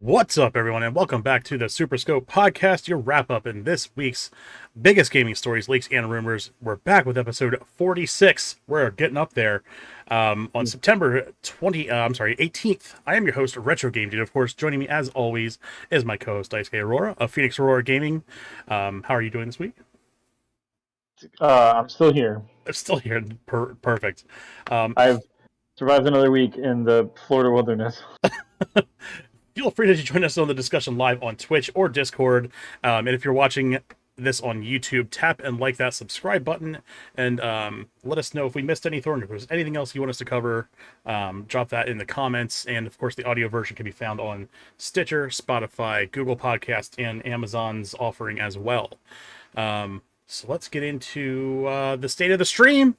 What's up, everyone, and welcome back to the SuperScope podcast, your wrap up in this week's biggest gaming stories, leaks, and rumors. We're back with episode 46. We're getting up there. On September 18th, I am your host, Retro Game Dude. Of course, joining me as always is my co host, Daisuke Aurora of Phoenix Aurora Gaming. How are you doing this week? I'm still here. I'm still here. Perfect. I've survived another week in the Florida wilderness. Feel free to join us on the discussion live on Twitch or Discord. And if you're watching this on YouTube, tap and like that subscribe button and let us know if we missed anything, if there's anything else you want us to cover. Drop that in the comments. And of course, the audio version can be found on Stitcher, Spotify, Google Podcast, and Amazon's offering as well. So let's get into the state of the stream.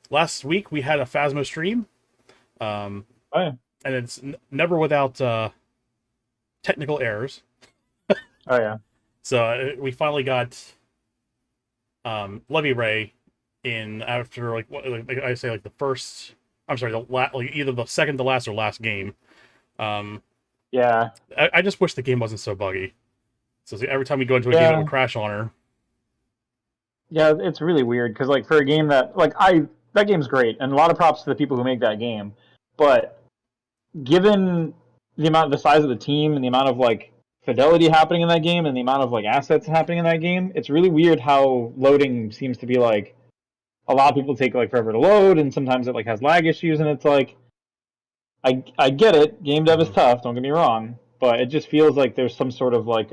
Last week we had a Phasmo stream. Oh, yeah. And it's never without technical errors. Oh, yeah. So we finally got Levy Ray in after like I say like the first. I'm sorry, like either the second to last or last game. Yeah. I just wish the game wasn't so buggy. So every time we go into a game, it would crash on her. Yeah, it's really weird because like for a game that that game's great and a lot of props to the people who make that game, but given the size of the team and the amount of like fidelity happening in that game and the amount of like assets happening in that game, it's really weird how loading seems to be like a lot of people take like forever to load and sometimes it like has lag issues and it's like I get it, game dev is tough, don't get me wrong, but it just feels like there's some sort of like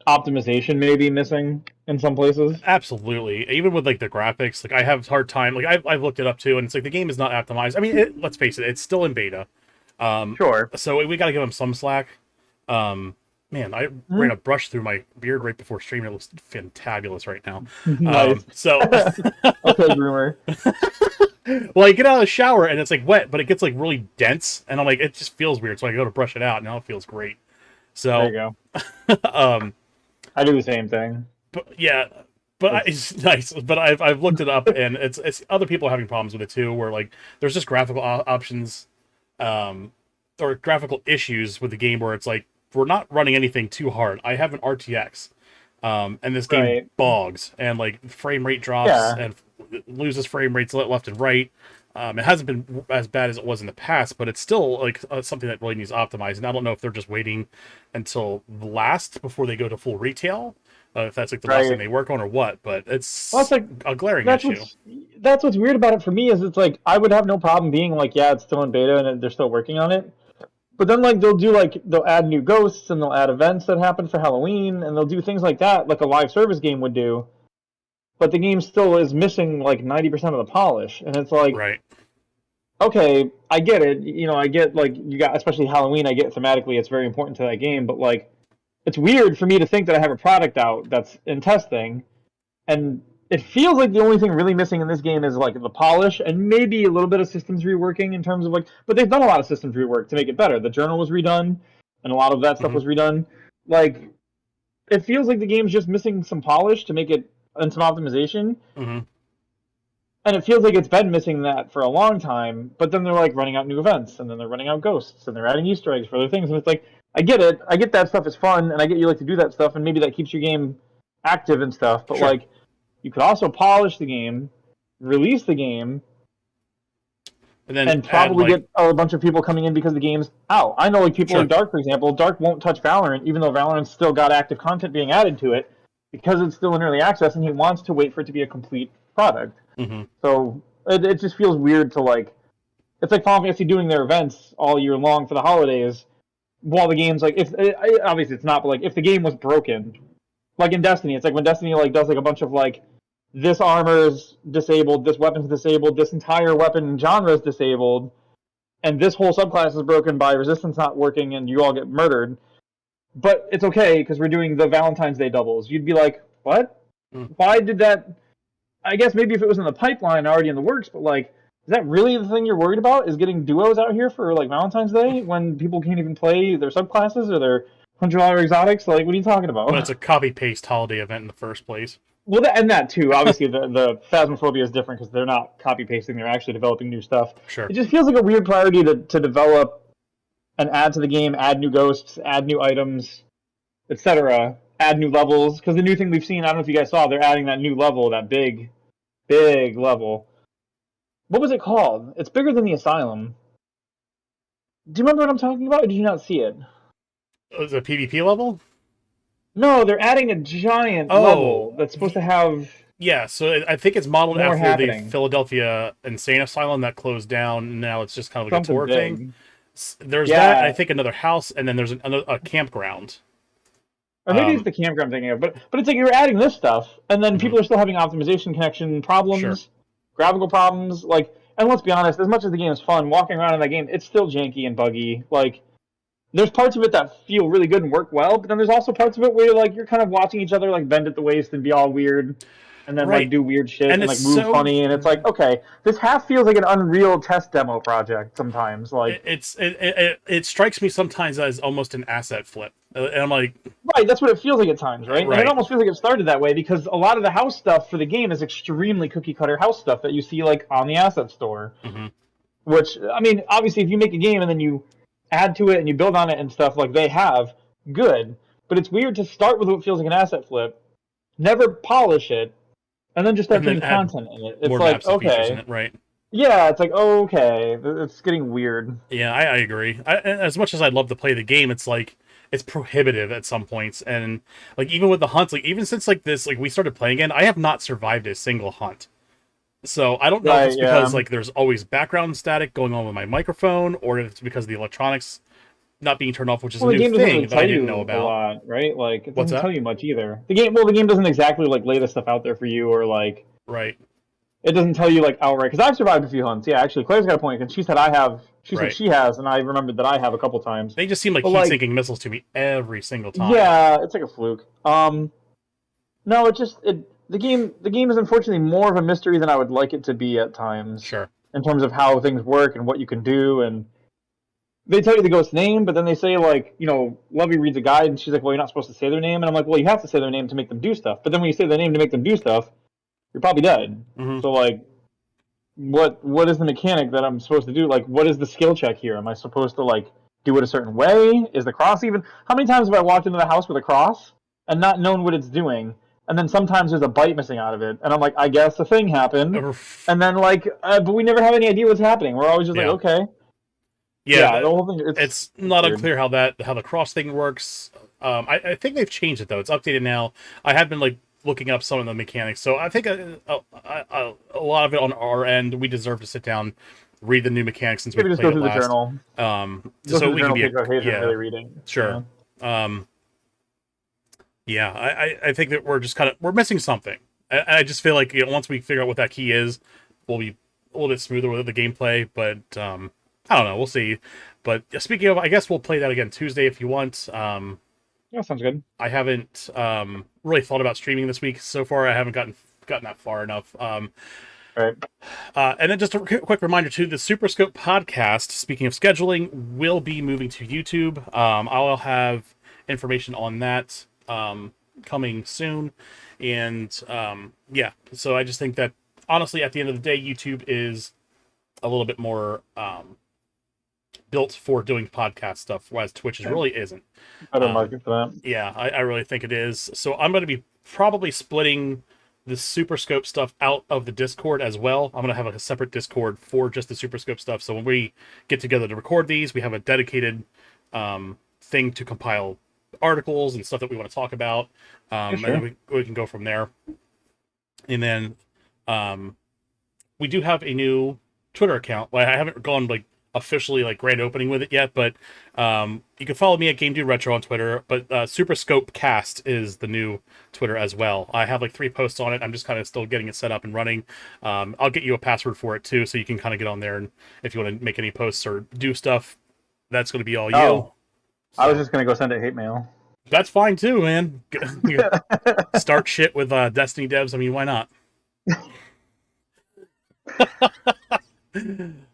optimization maybe missing in some places. Absolutely. Even with like the graphics, like I have a hard time. Like I've looked it up too, and it's like the game is not optimized. I mean, let's face it, it's still in beta. Sure. So we got to give them some slack. Man, I ran a brush through my beard right before streaming. It looks fantabulous right now. Nice. So Okay, groomer. well, I get out of the shower and it's like wet, but it gets like really dense, and I'm like, it just feels weird. So I go to brush it out, and now it feels great. So There you go. I do the same thing. But yeah, it's nice. But I've looked it up, and it's other people are having problems with it too. Where like there's just graphical options, or graphical issues with the game where it's like we're not running anything too hard. I have an RTX, and this game bogs and like frame rate drops and loses frame rates left and right. It hasn't been as bad as it was in the past, but it's still like something that really needs optimized. And I don't know if they're just waiting until last before they go to full retail, if that's like the last thing they work on or what. But it's like a glaring issue. That's what's weird about it for me is it's like I would have no problem being like, yeah, it's still in beta and they're still working on it. But then like they'll add new ghosts and they'll add events that happen for Halloween and they'll do things like that like a live service game would do. But the game still is missing like 90% of the polish, and it's like, right. Okay, I get it. You know, I get like you got, especially Halloween. I get thematically, it's very important to that game. But like, it's weird for me to think that I have a product out that's in testing, and it feels like the only thing really missing in this game is like the polish and maybe a little bit of systems reworking in terms of like. But they've done a lot of systems rework to make it better. The journal was redone, and a lot of that stuff was redone. Like, it feels like the game's just missing some polish to make it and some optimization. And it feels like it's been missing that for a long time, but then they're like running out new events, and then they're running out ghosts, and they're adding Easter eggs for other things, and it's like, I get it, I get that stuff is fun, and I get you like to do that stuff, and maybe that keeps your game active and stuff, but like, you could also polish the game, release the game, and probably get a bunch of people coming in because the game's out. I know like people like Dark, for example, Dark won't touch Valorant, even though Valorant's still got active content being added to it, because it's still in early access, and he wants to wait for it to be a complete product. So it just feels weird to like, it's like Final Fantasy doing their events all year long for the holidays, while the game's like, if obviously it's not, but like if the game was broken, like in Destiny, it's like when Destiny like does like a bunch of like, this armor's disabled, this weapon's disabled, this entire weapon genre is disabled, and this whole subclass is broken by resistance not working, and you all get murdered. But it's okay because we're doing the Valentine's Day doubles. You'd be like, what? Why did that? I guess maybe if it was in the pipeline already in the works, but like, is that really the thing you're worried about? Is getting duos out here for like Valentine's Day when people can't even play their subclasses or their $100 exotics? Like, what are you talking about? But it's a copy paste holiday event in the first place. Well, and that too. Obviously, the Phasmophobia is different because they're not copy pasting; they're actually developing new stuff. Sure. It just feels like a weird priority to develop and add to the game, add new ghosts, add new items, etc. Add new levels. Because the new thing we've seen, I don't know if you guys saw, they're adding that new level, that big level. What was it called? It's bigger than the Asylum. Do you remember what I'm talking about, or did you not see it? Is it a PvP level? No, they're adding a giant Oh, level that's supposed to have yeah. So I think it's modeled more after the happening. Philadelphia Insane Asylum that closed down. And now it's just kind of like a Something tour thing. big. There's that. I Yeah. think another house, and then there's a campground. Or maybe it's Um, the campground I'm thinking of, but it's like you're adding this stuff, and then mhm, people are still having optimization connection sure. problems, graphical problems. Like, and let's be honest, as much as the game is fun, walking around in that game, it's still janky and buggy. Like, there's parts of it that feel really good and work well, but then there's also parts of it where like you're kind of watching each other like bend at the waist and be all weird, and then like Right, do weird shit and and it's like move so funny, and it's like okay, this half feels like an Unreal test demo project sometimes. it, Like, it's it, it it strikes me sometimes as almost an asset flip, and I'm like, right, that's what it feels like at times, right? And it right, almost feels like it started that way because a lot of the house stuff for the game is extremely cookie cutter house stuff that you see like on the asset store. hmm Which I mean, obviously, if you make a game and then you add to it and you build on it and stuff like they have, good. But it's weird to start with what feels like an asset flip, never polish it, and then just start and then putting add content in it. It's more like maps and features in okay, it, right? yeah, it's like okay, it's getting weird. Yeah, I agree. As much as I'd love to play the game, it's like it's prohibitive at some points, and like even with the hunts, like even since like this, like we started playing again, I have not survived a single hunt. So I don't know if Right? it's Yeah. because like there's always background static going on with my microphone, or if it's because of the electronics not being turned off, which is a Well, the new game doesn't really thing that I tell didn't know you a about. lot, right? Like, it What's doesn't that? tell you much either. The game doesn't exactly like lay the stuff out there for you, or like Right, it doesn't tell you like outright. Because I've survived a few hunts. Yeah, actually, Claire's got a point, and she said I have. She said right. she has, and I remembered that I have a couple times. They just seem like But like, heat-sinking missiles to me every single time. yeah, it's like a fluke. No, it just it the game is unfortunately more of a mystery than I would like it to be at times Sure. in terms of how things work and what you can do. And they tell you the ghost's name, but then they say like, Lovey reads a guide and she's like, well, you're not supposed to say their name, and I'm like, well, you have to say their name to make them do stuff. But then when you say their name to make them do stuff, you're probably dead. hmm So like, what is the mechanic that I'm supposed to do? Like, what is the skill check here? Am I supposed to like do it a certain way? Is the cross even? How many times have I walked into the house with a cross and not known what it's doing? And then sometimes there's a bite missing out of it, and I'm like, I guess a thing happened. And then like, but we never have any idea what's happening. We're always just like, Yeah. okay, Yeah, yeah. The whole thing, it's it's not weird. unclear how the cross thing works. I think they've changed it though. It's updated now. I have been like looking up some of the mechanics, so I think a lot of it on our end, we deserve to sit down, read the new mechanics since Maybe we've just go played it through the last. journal. Go So through the we can journal be page by page and yeah, really reading. sure. Yeah. Um, yeah, I think that we're just we're missing something. I just feel like once we figure out what that key is, we'll be a little bit smoother with the gameplay. But I don't know. We'll see. But speaking of, I guess we'll play that again Tuesday if you want. Yeah, sounds good. I haven't really thought about streaming this week so far. I haven't gotten that far enough. All right. And then just a quick reminder too: the SuperScope podcast. Speaking of scheduling, will be moving to YouTube. I'll have information on that coming soon, and yeah. So I just think that honestly, at the end of the day, YouTube is a little bit more built for doing podcast stuff, whereas Twitch Yeah, really isn't. better Um, market for that. yeah, I really think it is. So I'm going to be probably splitting the Superscope stuff out of the Discord as well. I'm going to have a separate Discord for just the Superscope stuff. So when we get together to record these, we have a dedicated thing to compile articles and stuff that we want to talk about. Yeah, And then sure. we can go from there. And then we do have a new Twitter account. Like, I haven't gone like officially like grand opening with it yet, but you can follow me at Game Dude Retro on Twitter. But Super Scope Cast is the new Twitter as well. I have like 3 posts on it. I'm just kind of still getting it set up and running. I'll get you a password for it too, so you can kind of get on there, and if you want to make any posts or do stuff, that's going to be all you. Oh, I was So just gonna go send it hate mail. that's fine too, man. Start shit with Destiny devs. I mean, why not?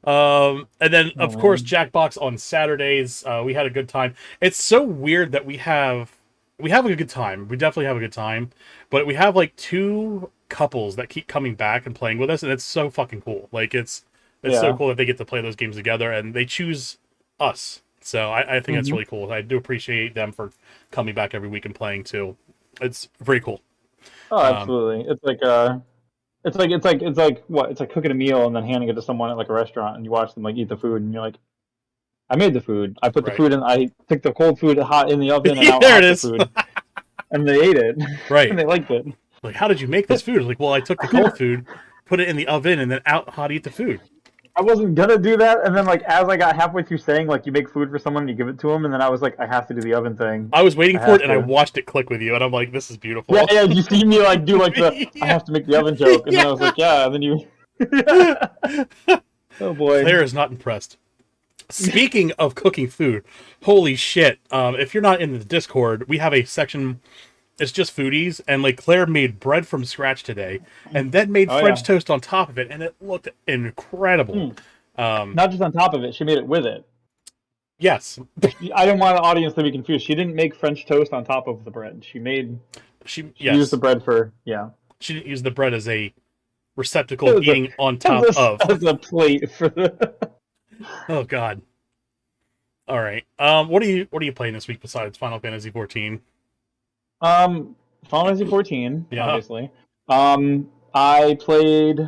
And then Oh of course man. Jackbox on Saturdays. We had a good time. It's so weird that we have a good time. We definitely have a good time, but we have like 2 couples that keep coming back and playing with us, and it's so fucking cool. Like it's so Yeah. cool that they get to play those games together, and they choose us. So I think that's Mhm. really cool. I do appreciate them for coming back every week and playing too. It's very cool. Oh, Um, absolutely. It's like what? It's like cooking a meal and then handing it to someone at like a restaurant, and you watch them like eat the food, and you're like, I made the food. I put the right. food in. I took the cold food hot in the oven and out There it hot the is. food, and they ate it, and Right. they liked it. Like, how did you make this food? Like, well, I took the cold food, put it in the oven, and then out hot eat the food. I wasn't gonna do that, and then like as I got halfway through saying like you make food for someone, and you give it to them, and then I was like, I have to do the oven thing. I was waiting I for it, have and I to. watched it click with you, and I'm like, this is Yeah, beautiful. yeah. You see me like do like the I Yeah. have to make the oven joke, and then I was Yeah. like, yeah, and then you. Oh boy. Claire is not impressed. Speaking of cooking food, holy shit! If you're not in the Discord, we have a section. It's just foodies, and like Claire made bread from scratch today, and then made Oh French yeah. toast on top of it, and it looked incredible. Mm. Um, Not just on top of it, she made it with it. yes, I didn't want the audience to be confused. She didn't make French toast on top of the bread. She used the yes, bread for yeah. she didn't use the bread as a receptacle As a eating on top of. as a plate for the. Oh God! All right. What are you playing this week besides Final Fantasy 14? Final Fantasy 14, Yeah. obviously. I played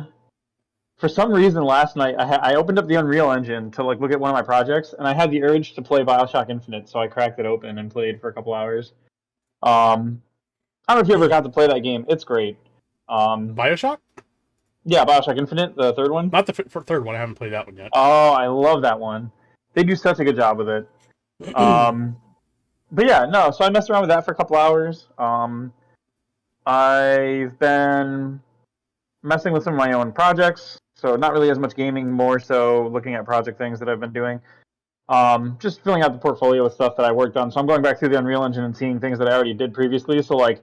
for some reason last night. I opened up the Unreal Engine to like look at one of my projects, and I had the urge to play Bioshock Infinite, so I cracked it open and played for a couple hours. I don't know if you ever got to play that game. It's great. Um, Bioshock? yeah, Bioshock Infinite, the third one. Not the third one. I haven't played that one yet. Oh, I love that one. They do such a good job with it. Um, but yeah, no. So I messed around with that for a couple hours. I've been messing with some of my own projects. So not really as much gaming, more so looking at project things that I've been doing. Just filling out the portfolio with stuff that I worked on. So I'm going back through the Unreal Engine and seeing things that I already did previously. So like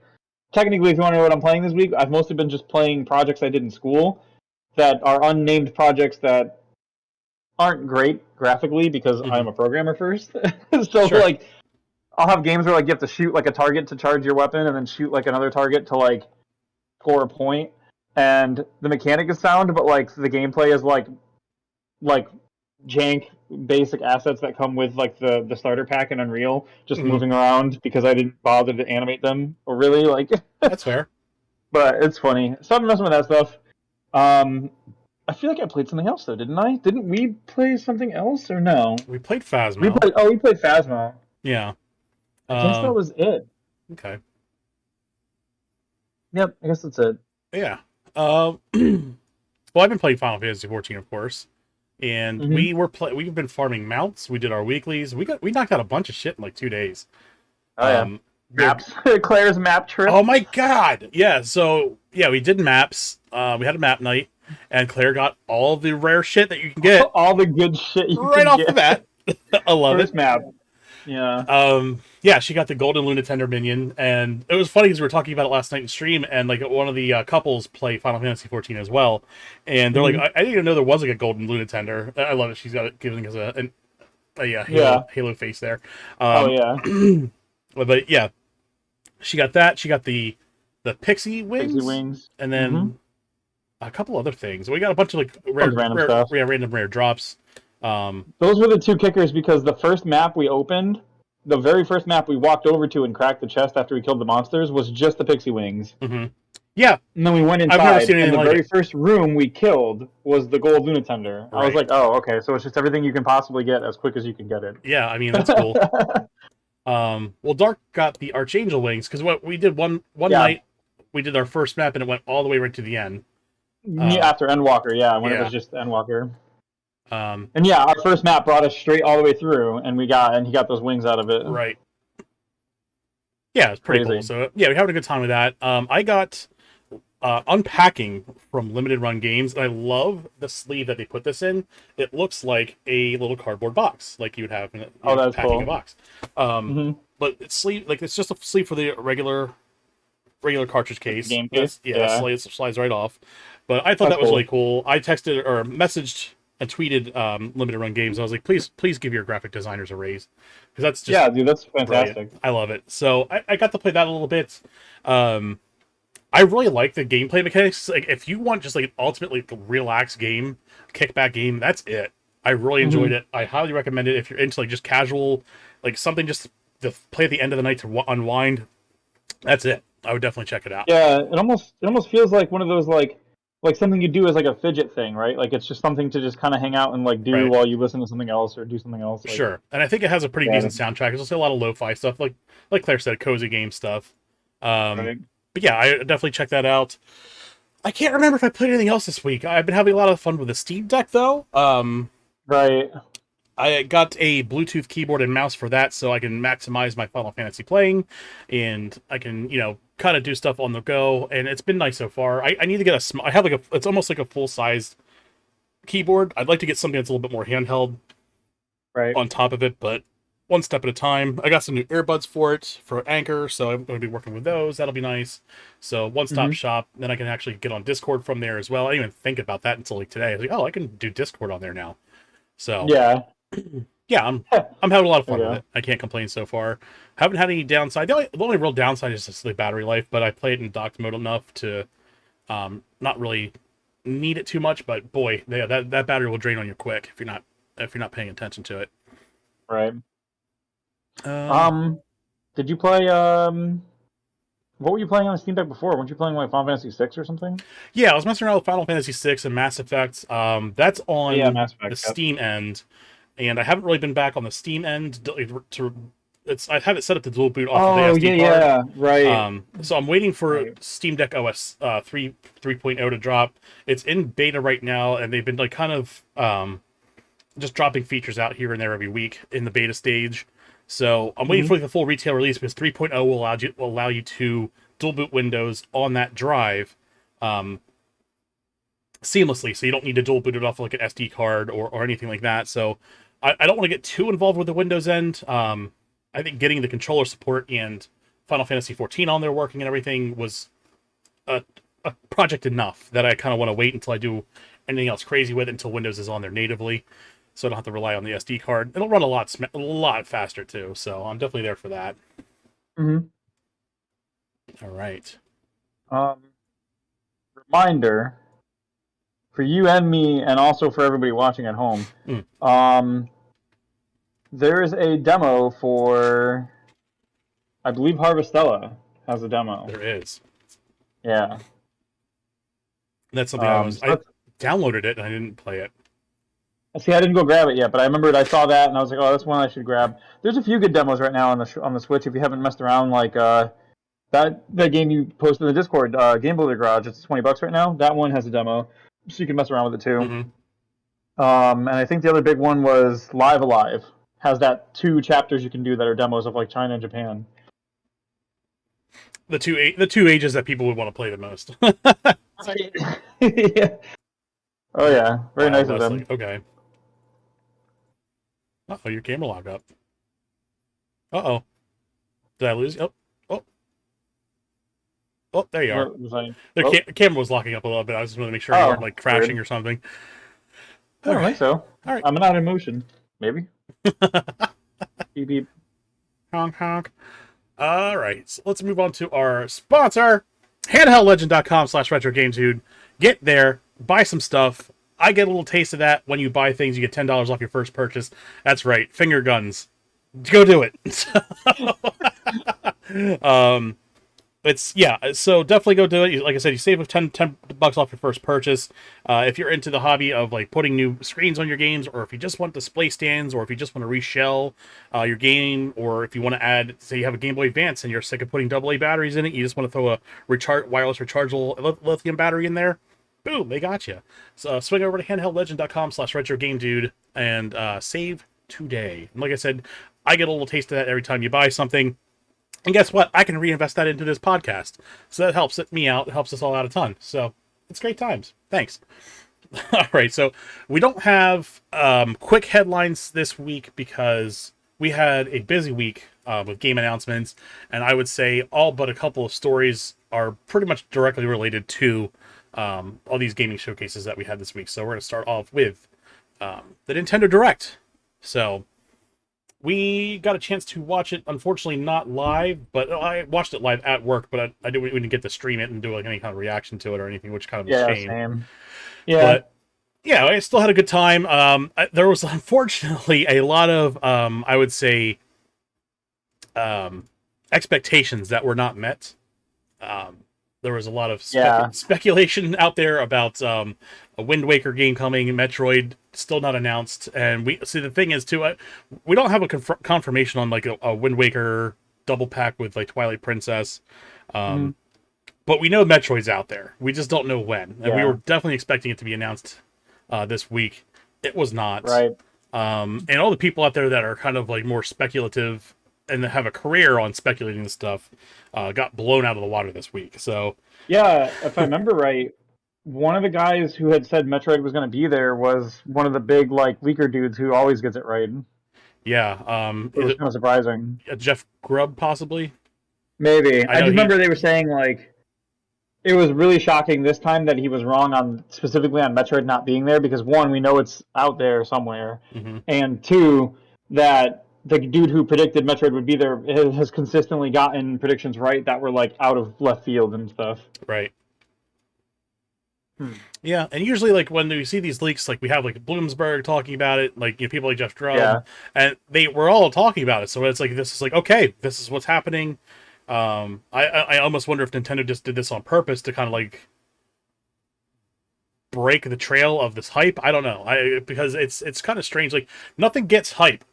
technically, if you want to know what I'm playing this week, I've mostly been just playing projects I did in school that are unnamed projects that aren't great graphically because Hmm. I'm a programmer first. So Sure. like I'll have games where like you have to shoot like a target to charge your weapon and then shoot like another target to like score a point. And the mechanic is sound, but like the gameplay is like jank basic assets that come with like the starter pack in Unreal, just Hmm. moving around because I didn't bother to animate them or really like. That's fair. But it's funny. So I'm messing with that stuff. Um, I feel like I played something else though, didn't I? Didn't we play something else or no? We played We Phasmo. played. Oh, we played Phasmo. Yeah. I guess that Um. was it. Okay. Yep, I guess that's it. Yeah. Well, I've been playing Final Fantasy 14, of course, and Mm-hmm. we've been farming mounts. We did our weeklies. We knocked out a bunch of shit in like 2 days. Oh yeah, We're maps. Claire's map trip. Oh my god! Yeah, so yeah, we did maps. We had a map night, and Claire got all the rare shit that you can get All the good shit you right can off the get. bat. I love it. First map. Yeah. Yeah, she got the golden Lunatender minion, and it was funny because we were talking about it last night in stream, and like one of the couples play Final Fantasy 14 as well, and they're like, Mhm. I didn't even know there was like a golden Lunatender. I love it. She's got it giving us a Yeah. Halo face there. Oh yeah. But yeah, she got that. She got the pixie Pixie wings, wings. and Mm-hmm. then a couple other things. We got a bunch of like Bunch of random stuff. random rare drops. Those were the two kickers because the first map we opened, the very first map we walked over to and cracked the chest after we killed the monsters was just the pixie wings. Mhm. Yeah, And then we went I've never inside, seen and anything the like very it. first room we killed was the gold Lunatender. I was Right. like, oh, okay, so it's just everything you can possibly get as quick as you can get it. Yeah, I mean that's cool. Well, Dark got the Archangel wings because what we did one Yeah, night, we did our first map and it went all the way right to the end. me Um, after Endwalker, yeah, when it yeah. was just Endwalker. Um, And yeah, our first map brought us straight all the way through, and he got those wings out of it. right. Yeah, it's pretty cool. Crazy. So yeah, we're having a good time with that. I got unpacking from Limited Run Games, and I love the sleeve that they put this in. It looks like a little cardboard box, like you would have in Oh, that's packing cool. a box. Hmm. But it's sleeve like it's just a sleeve for the regular cartridge case. Game case? Yeah, Yeah. slides right off. But I thought That's that was cool. really cool. I texted or messaged and tweeted Limited Run Games. I was like, please give your graphic designers a raise because that's just Yeah, dude, that's brilliant. fantastic. I love it. So I got to play that a little bit. I really like the gameplay mechanics. Like if you want just like an ultimately relaxed game, kickback game, that's it. I really enjoyed Hmm. it. I highly recommend it if you're into like just casual, like something just to play at the end of the night to unwind. That's it. I would definitely check it out. Yeah, it almost feels like one of those like something you do as like a fidget thing, right? Like it's just something to just kind of hang out and like do Right. while you listen to something else or do something else. Like Sure. And I think it has a pretty yeah, decent soundtrack. There's also a lot of lo-fi stuff, like Claire said, cozy game stuff. Um, right, but yeah, I definitely check that out. I can't remember if I played anything else this week. I've been having a lot of fun with the Steam Deck though. right. I got a Bluetooth keyboard and mouse for that, so I can maximize my Final Fantasy playing, and I can, kind of do stuff on the go. And it's been nice so far. I need to get I have like it's almost like a full sized keyboard. I'd like to get something that's a little bit more handheld Right. on top of it, but one step at a time. I got some new earbuds for it for Anchor, so I'm going to be working with those. That'll be nice. So one stop Hmm. shop. Then I can actually get on Discord from there as well. I didn't even think about that until like today. I was like, oh, I can do Discord on there now. So Yeah. yeah, I'm having a lot of There fun you with go. it. I can't complain so far. Haven't had any downside. The only real downside is just the battery life, but I played it in docked mode enough to not really need it too much. But boy, yeah, that battery will drain on you quick if you're not paying attention to it. Right. Um, Um, did you play what were you playing on Steam Deck before? Weren't you playing like Final Fantasy 6 or something? yeah, I was messing around with Final Fantasy VI and Mass Effect. That's Oh, yeah, on Mass the Effect. Yep. Steam end, and I haven't really been back on the Steam end to. I have it set up to dual boot off of the Oh, yeah, SD card. yeah. Right. So I'm waiting for Right. Steam Deck OS 3.0 to drop. It's in beta right now, and they've been like kind of just dropping features out here and there every week in the beta stage. So I'm waiting Hmm. for like, the full retail release because 3.0 will allow you to dual boot Windows on that drive um, seamlessly. So you don't need to dual boot it off like an SD card or anything like that. So I don't want to get too involved with the Windows end. I think getting the controller support and Final Fantasy 14 on there working and everything was a, a project enough that I kind of want to wait until I do anything else crazy with it until Windows is on there natively, so I don't have to rely on the SD card. It'll run a lot faster too, so I'm definitely there for that. Hmm. All right. Um, reminder for you and me, and also for everybody watching at home. Mm, Um, there is a demo for, I believe Harvestella has a demo. there is. Yeah. That's something I was. So I downloaded it and I didn't play it. see, I didn't go grab it yet, but I remembered I saw that and I was like, oh, that's one I should grab. There's a few good demos right now on the Switch if you haven't messed around. Like that game you posted in the Discord, Game Builder Garage. It's $20 right now. That one has a demo, so you can mess around with it too. Hmm. And I think the other big one was Live Alive. Has that 2 chapters you can do that are demos of like China and Japan. The two ages that people would want to play the most. Right. Yeah. Oh yeah, very Wild nice of West League. them. Okay. Oh, your camera locked up. Uh-oh. Did I lose you? Oh, oh, oh, there you are. What was I? The Oh, camera was locking up a little bit. I just wanted to make sure you weren't oh, like weird. crashing or something. I All don't right. think so. All right. I'm not in motion. Maybe. Beep beep. Honk, honk. All right. So let's move on to our sponsor, handheldlegend.com/retro games, dude. Get there, buy some stuff. I get a little taste of that when you buy things. You get $10 off your first purchase. That's right. Finger guns. Go do it. um, so definitely go do it. Like I said, you save 10 bucks off your first purchase. If you're into the hobby of like putting new screens on your games, or if you just want display stands, or if you just want to reshell your game, or if you want to add, say you have a Game Boy Advance and you're sick of putting AA batteries in it, you just want to throw a wireless rechargeable lithium battery in there, boom, they got you. So swing over to handheldlegend.com/retro game dude and save today. And like I said, I get a little taste of that every time you buy something. And guess what? I can reinvest that into this podcast. So that helps me out. It helps us all out a ton. So it's great times. Thanks. All right. So we don't have quick headlines this week because we had a busy week with game announcements. And I would say all but a couple of stories are pretty much directly related to all these gaming showcases that we had this week. So we're going to start off with the Nintendo Direct. So we got a chance to watch it, unfortunately not live, but I watched it live at work, but we didn't get to stream it and do like any kind of reaction to it or anything, which kind of a Yeah, shame. same. Yeah. But yeah, I still had a good time. There was unfortunately a lot of, I would say, um, expectations that were not met. Um, there was a lot of Yeah. speculation out there about a Wind Waker game coming, Metroid still not announced, and we see the thing is too, we don't have a confirmation on like a Wind Waker double pack with like Twilight Princess, Mhm. but we know Metroid's out there. We just don't know when, and we were Yeah. definitely expecting it to be announced this week. It was not. Right. And all the people out there that are kind of like more speculative and have a career on speculating this stuff got blown out of the water this week. So Yeah, if I remember right, one of the guys who had said Metroid was going to be there was one of the big like leaker dudes who always gets it right. yeah, It is was it kind of surprising. Jeff Grubb possibly? Maybe. I I know just he. remember they were saying like it was really shocking this time that he was wrong on specifically on Metroid not being there because one, we know it's out there somewhere, Hmm. and two, that the dude who predicted Metroid would be there has consistently gotten predictions right that were like out of left field and stuff. Right. Hmm. Yeah, and usually like when we see these leaks, like we have like Bloomsburg talking about it, like people like Jeff Grubb, Yeah. and they were all talking about it. So it's like this is like okay, this is what's happening. I almost wonder if Nintendo just did this on purpose to kind of like break the trail of this hype. I don't know. Because it's kind of strange. Like nothing gets hype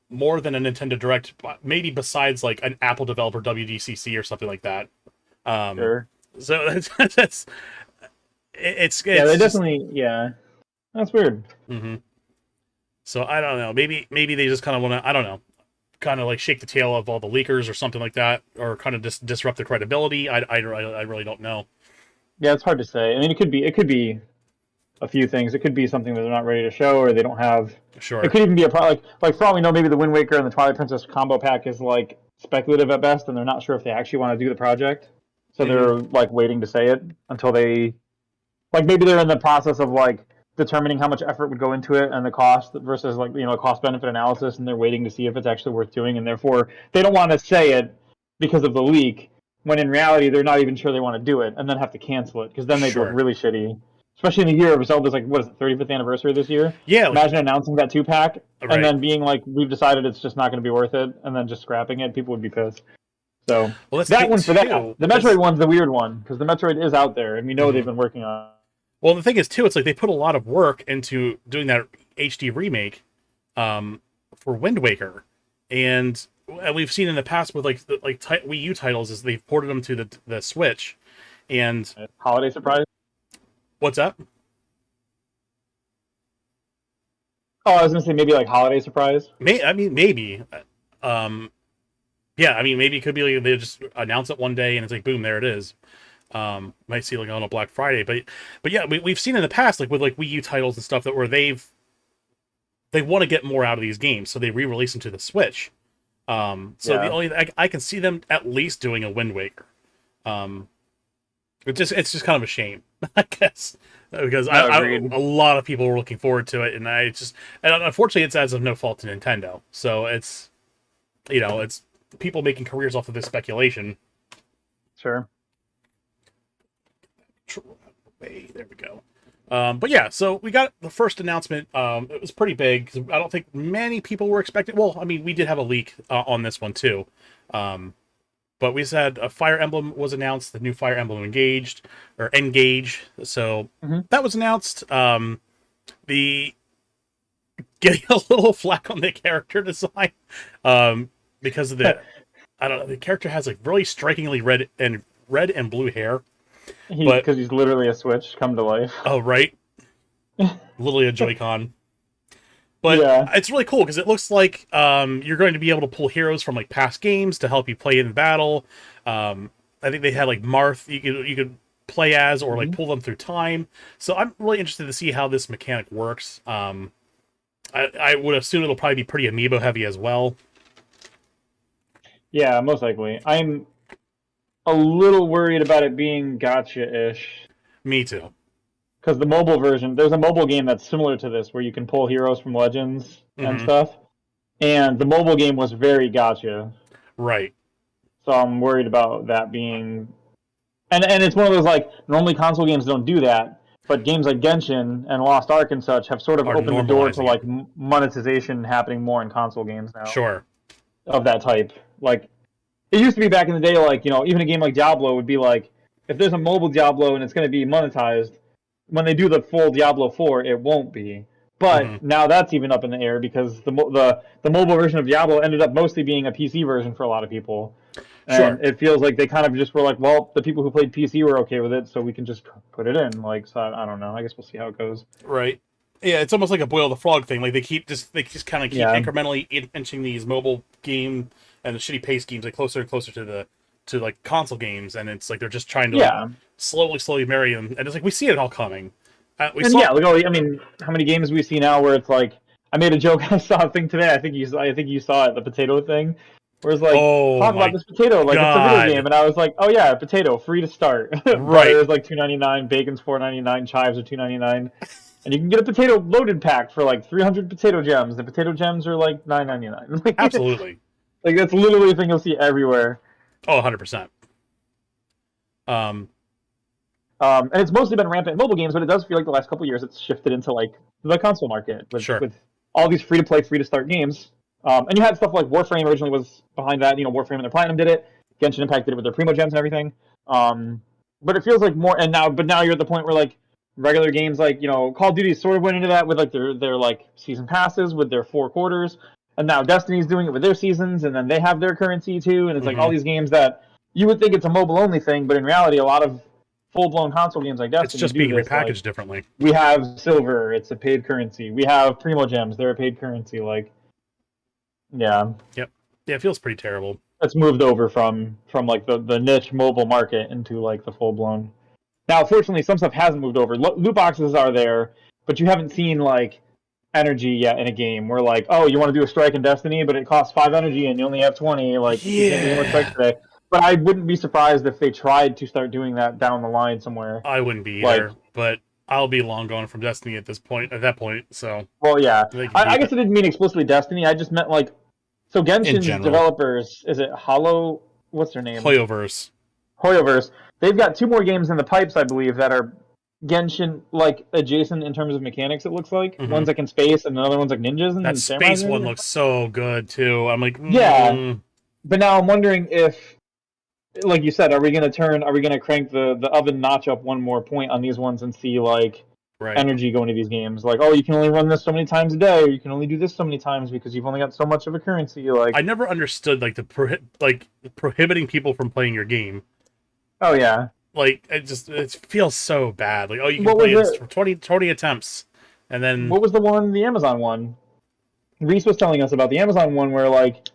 more than a Nintendo Direct, maybe besides like an Apple developer WDCC or something like that. Um, Sure. so that's Yeah, they it's just. definitely. Yeah, that's weird. Mhm. So I don't know. Maybe they just kind of want to. I don't know. Kind of like shake the tail of all the leakers or something like that, or kind of just disrupt the credibility. I really don't know. Yeah, it's hard to say. I mean, it could be a few things. It could be something that they're not ready to show, or they don't have. It Sure. could even be a product like for all we know, maybe the Wind Waker and the Twilight Princess combo pack is like speculative at best, and they're not sure if they actually want to do the project. So Hmm. they're like waiting to say it until they like maybe they're in the process of like determining how much effort would go into it and the cost versus like cost benefit analysis, and they're waiting to see if it's actually worth doing, and therefore they don't want to say it because of the leak when in reality they're not even sure they want to do it and then have to cancel it because then they'd look Sure. really shitty, especially in the year of Zelda's like what is it 35th anniversary this year. Yeah. Like Imagine announcing that 2 pack and right. then being like we've decided it's just not going to be worth it and then just scrapping it. People would be pissed. So Well, that's the that thing one for that. too. The Is Metroid one's the weird one because the Metroid is out there and we know they've mhm. been working on it. Well, the thing is too. It's like they put a lot of work into doing that HD remake um, for Wind Waker, and we've seen in the past with like Wii U titles is they've ported them to the Switch, and Holiday surprise. what's up? Oh, I was gonna say maybe like holiday surprise. I mean, maybe. Um, yeah, I mean, maybe it could be like they just announce it one day and it's like, boom, there it is. Might see like on a Black Friday, but yeah, we've seen in the past like with like Wii U titles and stuff that where they want to get more out of these games, so they re-release them to the Switch. So the Yeah. only I can see them at least doing a Wind Waker. Um, it's just kind of a shame, I guess, because No, agreed. a lot of people were looking forward to it, and unfortunately it's as of no fault to Nintendo. So it's it's people making careers off of this speculation. Sure. There we go. But yeah, so we got the first announcement. It was pretty big. I don't think many people were expecting. Well, I mean, we did have a leak on this one too. Um, but we said a Fire Emblem was announced, the new Fire Emblem Engage. So Hmm. that was announced. The getting a little flack on the character design, because of the I don't know, the character has like really strikingly red and blue hair. But Because he's literally a Switch come to life. oh right, literally a Joy-Con. But Yeah. it's really cool because it looks like you're going to be able to pull heroes from like past games to help you play in battle. I think they had like Marth you could play as or like Hmm. pull them through time. So I'm really interested to see how this mechanic works. I would assume it'll probably be pretty amiibo heavy as well. Yeah, most likely. I'm a little worried about it being gotcha-ish Me too. because the mobile version, there's a mobile game that's similar to this where you can pull heroes from Legends and Hmm. stuff, and the mobile game was very gotcha. Right. So I'm worried about that being, and it's one of those like normally console games don't do that, But games like Genshin and Lost Ark and such have sort of Are opened the door to normalizing it. like monetization happening more in console games now Sure. of that type. Like it used to be back in the day, like even a game like Diablo would be like, if there's a mobile Diablo and it's going to be monetized, when they do the full Diablo 4, it won't be. Hmm. But now that's even up in the air because the mobile version of Diablo ended up mostly being a PC version for a lot of people, and Sure. it feels like they kind of just were like, well, the people who played PC were okay with it, so we can just put it in. Like, so I don't know. I guess we'll see how it goes. Right. Yeah, it's almost like a boil the frog thing. Like they just kind of keep Yeah, incrementally inching these mobile game and the shitty pace games like closer and closer to the to like console games, and it's like they're just trying to like yeah, slowly marry them, and it's like we see it all coming. We and saw. yeah. Like, oh, I mean, how many games we see now where it's like, I made a joke. I saw a thing today. I think you saw it, the potato thing, where it's like, Oh talk about my this potato like it's a video game, god! and I was like, oh yeah, potato, free to start. Right. Butter is like $2.99, bacon's $4.99, chives are $2.99, and you can get a potato loaded pack for like 300 potato gems. The potato gems are like $9.99. Absolutely. Like that's literally a thing you'll see everywhere. Oh, 100%. Um. And it's mostly been rampant in mobile games, but it does feel like the last couple of years it's shifted into like the console market Sure. with all these free to play, free to start games. And you had stuff like Warframe originally was behind that. Warframe and their Platinum did it. Genshin Impact did it with their Primo Gems and everything. But it feels like more. But now you're at the point where like regular games like Call of Duty sort of went into that with like their like season passes with their 4 quarters, and now Destiny's doing it with their seasons, and then they have their currency too. And it's like all Hmm. these games that you would think it's a mobile only thing, but in reality, a lot of full blown console games like It's Destiny just do being this. Like repackaged differently. we have silver, it's a paid currency. We have Primo Gems, they're a paid currency. Like yeah, Yep. Yeah, it feels pretty terrible. it's moved over from like the niche mobile market into like the full blown. Now, fortunately, some stuff hasn't moved over. Loot boxes are there, but you haven't seen like energy yet in a game where like, oh, you want to do a strike in Destiny, but it costs 5 energy and you only have 20. Like you can't do any more strikes Yeah. today. But I wouldn't be surprised if they tried to start doing that down the line somewhere. I wouldn't be Like, either, but I'll be long gone from Destiny at this point. At that point, so well, yeah. they can I keep guess it. I didn't mean explicitly Destiny. I just meant like, so In Genshin's general, developers, is it Hollow? What's their name? Hoyoverse. Hoyoverse. They've got 2 more games in the pipes, I believe, that are Genshin like adjacent in terms of mechanics. It looks like Hmm. one's like in space, and another one's like ninjas That and samurais. space one Maybe? looks so good too. I'm like, Yeah, but now I'm wondering if, like you said, Are we gonna crank the oven notch up one more point on these ones and see like right. energy going to these games? Like, oh, you can only run this so many times a day, or you can only do this so many times because you've only got so much of a currency. I Like, never understood like like prohibiting people from playing your game. oh yeah, Like it feels so bad. Like, oh, you can what play was it it? for 20 attempts, and then What was the Amazon one? Reese was telling us about the Amazon one where like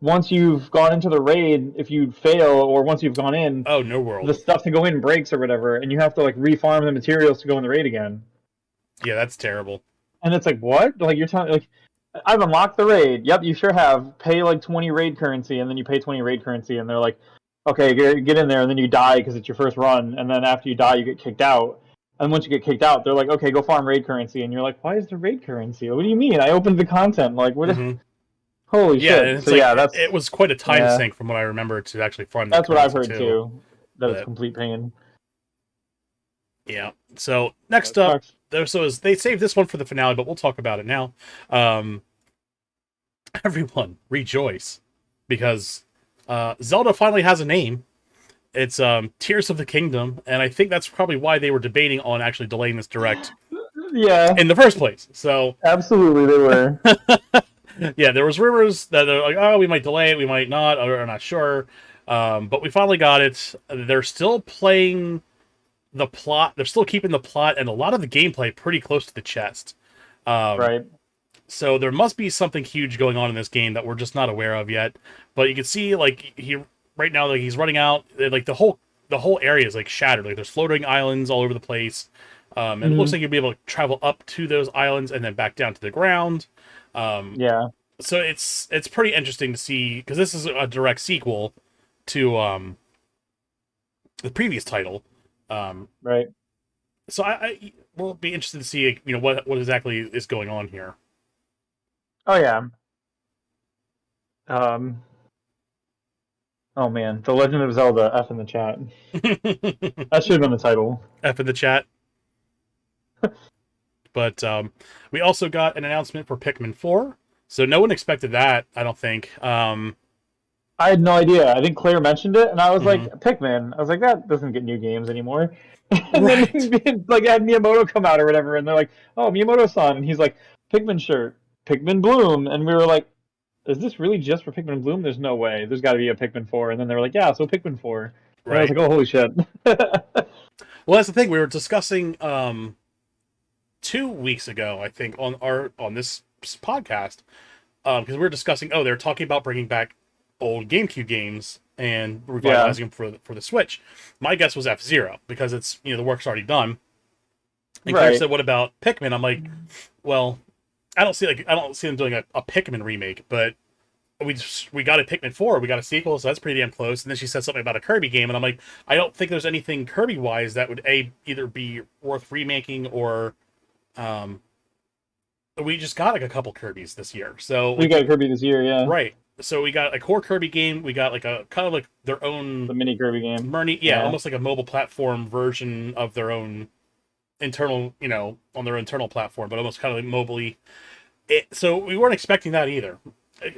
once you've gone into the raid, if you fail or once you've gone in, oh, no the world. stuff to go in breaks or whatever, and you have to like refarm the materials to go in the raid again. Yeah, that's terrible. And it's like what? Like you're telling like I've unlocked the raid. Yep, you sure have. Pay like 20 raid currency, and then you pay 20 raid currency, and they're like, okay, get in there, and then you die because it's your first run, and then after you die, you get kicked out. And once you get kicked out, they're like, okay, go farm raid currency, and you're like, why is there raid currency? What do you mean? I opened the content. Like, what? Hmm. Holy Yeah, and shit! it's So like yeah, it was quite a time yeah, sink from what I remember to actually farm that that's what I've currency heard too. too. That it's But complete pain. yeah. So That next up, sucks. they saved this one for the finale, but we'll talk about it now. Um, everyone rejoice because Zelda finally has a name. It's Tears of the Kingdom, and I think that's probably why they were debating on actually delaying this direct Yeah, in the first place. So absolutely, they were. yeah, there was rumors that they're like, oh, we might delay it, we might not, or I'm not sure. But we finally got it. They're still playing the plot. They're still keeping the plot and a lot of the gameplay pretty close to the chest. Um, Right. so there must be something huge going on in this game that we're just not aware of yet. But you can see like he right now, like he's running out. Like the whole area is like shattered. Like there's floating islands all over the place. And it looks Hmm. like you'll be able to travel up to those islands and then back down to the ground. Um, Yeah. so it's pretty interesting to see because this is a direct sequel to the previous title. Um, Right. so I will be interested to see what exactly is going on here. Oh yeah. Um. Oh man, The Legend of Zelda. F in the chat. F That should have been the title. in the chat. But we also got an announcement for Pikmin 4. So no one expected that, I don't think. I had no idea. I think Claire mentioned it, and I was like, Mhm. Pikmin. I was like, that doesn't get new games anymore. And then Right. like had Miyamoto come out or whatever, and they're like, oh, Miyamoto-san, and he's like, Pikmin shirt, Pikmin Bloom, and we were like, is this really just for Pikmin Bloom? There's no way. There's got to be a Pikmin 4. And then they were like, yeah, so Pikmin 4. And I was Right. like, oh, holy shit. Well, that's the thing. We were discussing 2 weeks ago, I think, on this podcast, because we were discussing. Oh, they're talking about bringing back old GameCube games and Yeah, revitalizing them for the Switch. My guess was F-Zero because it's the work's already done. And Claire right. said, "What about Pikmin?" I'm like, "Well, I don't see them doing a Pikmin remake, but we got a Pikmin 4, we got a sequel, so that's pretty damn close." And then she said something about a Kirby game, and I'm like, I don't think there's anything Kirby wise that would either be worth remaking or um, we just got like a couple Kirby's this year, so We like got Kirby this year, yeah. right. So we got a core Kirby game, we got like a kind of like their own The mini Kirby game. yeah, Yeah. almost like a mobile platform version of their own internal, on their internal platform, but almost kind of like mobily. So we weren't expecting that either.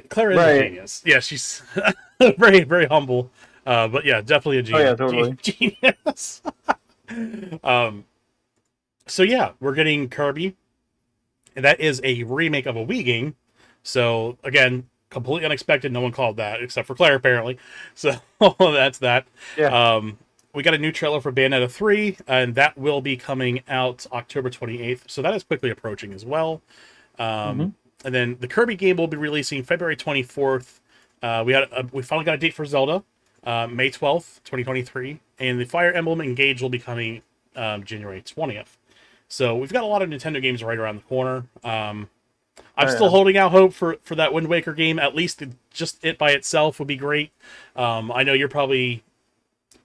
Claire is a Right. genius. Yeah, she's very, very humble. But yeah, definitely a Oh, yeah, totally. genius. um, so yeah, we're getting Kirby, and that is a remake of a Wii game. So again, completely unexpected. No one called that except for Claire, apparently. So that's that. Yeah. We got a new trailer for Bayonetta 3, and that will be coming out October 28th. So that is quickly approaching as well. Hmm. And then the Kirby game will be releasing February 24th. We finally got a date for Zelda, May 12th, 2023, and the Fire Emblem Engage will be coming January 20th. So we've got a lot of Nintendo games right around the corner. I'm Oh, still yeah. holding out hope for that Wind Waker game. At least just it by itself would be great. I know you're probably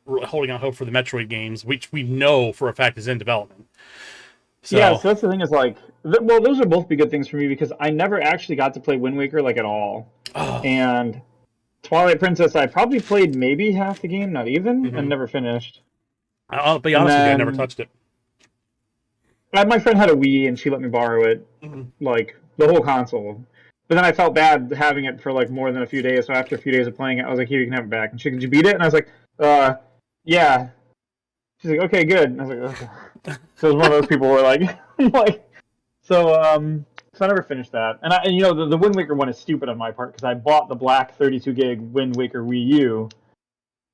holding out hope for the Metroid games, which we know for a fact is in development. Yeah, So, so that's the thing is like, well, those are both be good things for me because I never actually got to play Wind Waker like at all. oh, And Twilight Princess, I probably played maybe half the game, not even, and mhm. never finished. I'll be And honest with you, I never then touched it. my friend had a Wii and she let me borrow it, Mhm. like the whole console. But then I felt bad having it for like more than a few days. So after a few days of playing it, I was like, "Here, you can have it back." And she, "Did you beat it?" And I was like, yeah." She's like, "Okay, good." And I was like, "Okay." So it was one of those people who were like, like, so so I never finished that. And the Wind Waker one is stupid on my part because I bought the black 32 gig Wind Waker Wii U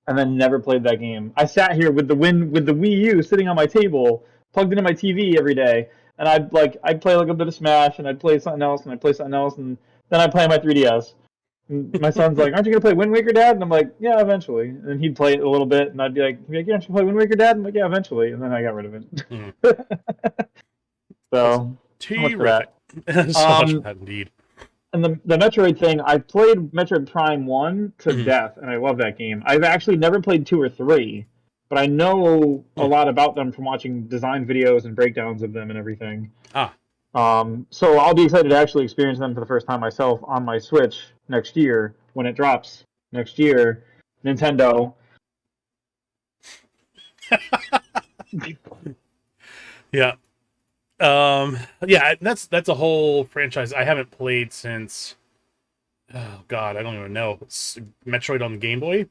and then never played that game. I sat here with the Wii U sitting on my table, plugged into my TV every day, and I'd play like a bit of Smash, and I'd play something else, and I'd play something else, and then I'd play on my 3DS. And my son's like, "Aren't you gonna play Wind Waker, Dad?" And I'm like, "Yeah, eventually." And he'd play it a little bit, and "Yeah, aren't you play Wind Waker, Dad?" And I'm like, "Yeah, eventually." And then I got rid of Mhm. it. That's So much for terrific. that. So much for Um, that, indeed. and the Metroid thing, I played Metroid Prime 1 to Mhm. death, and I love that game. I've actually never played 2 or 3, but I know a Hmm. lot about them from watching design videos and breakdowns of them and everything. Ah, So I'll be excited to actually experience them for the first time myself on my Switch next year when it drops next year. Nintendo. yeah. Yeah, that's a whole franchise I haven't played since. Oh God, I don't even know. It's Metroid on the Game Boy.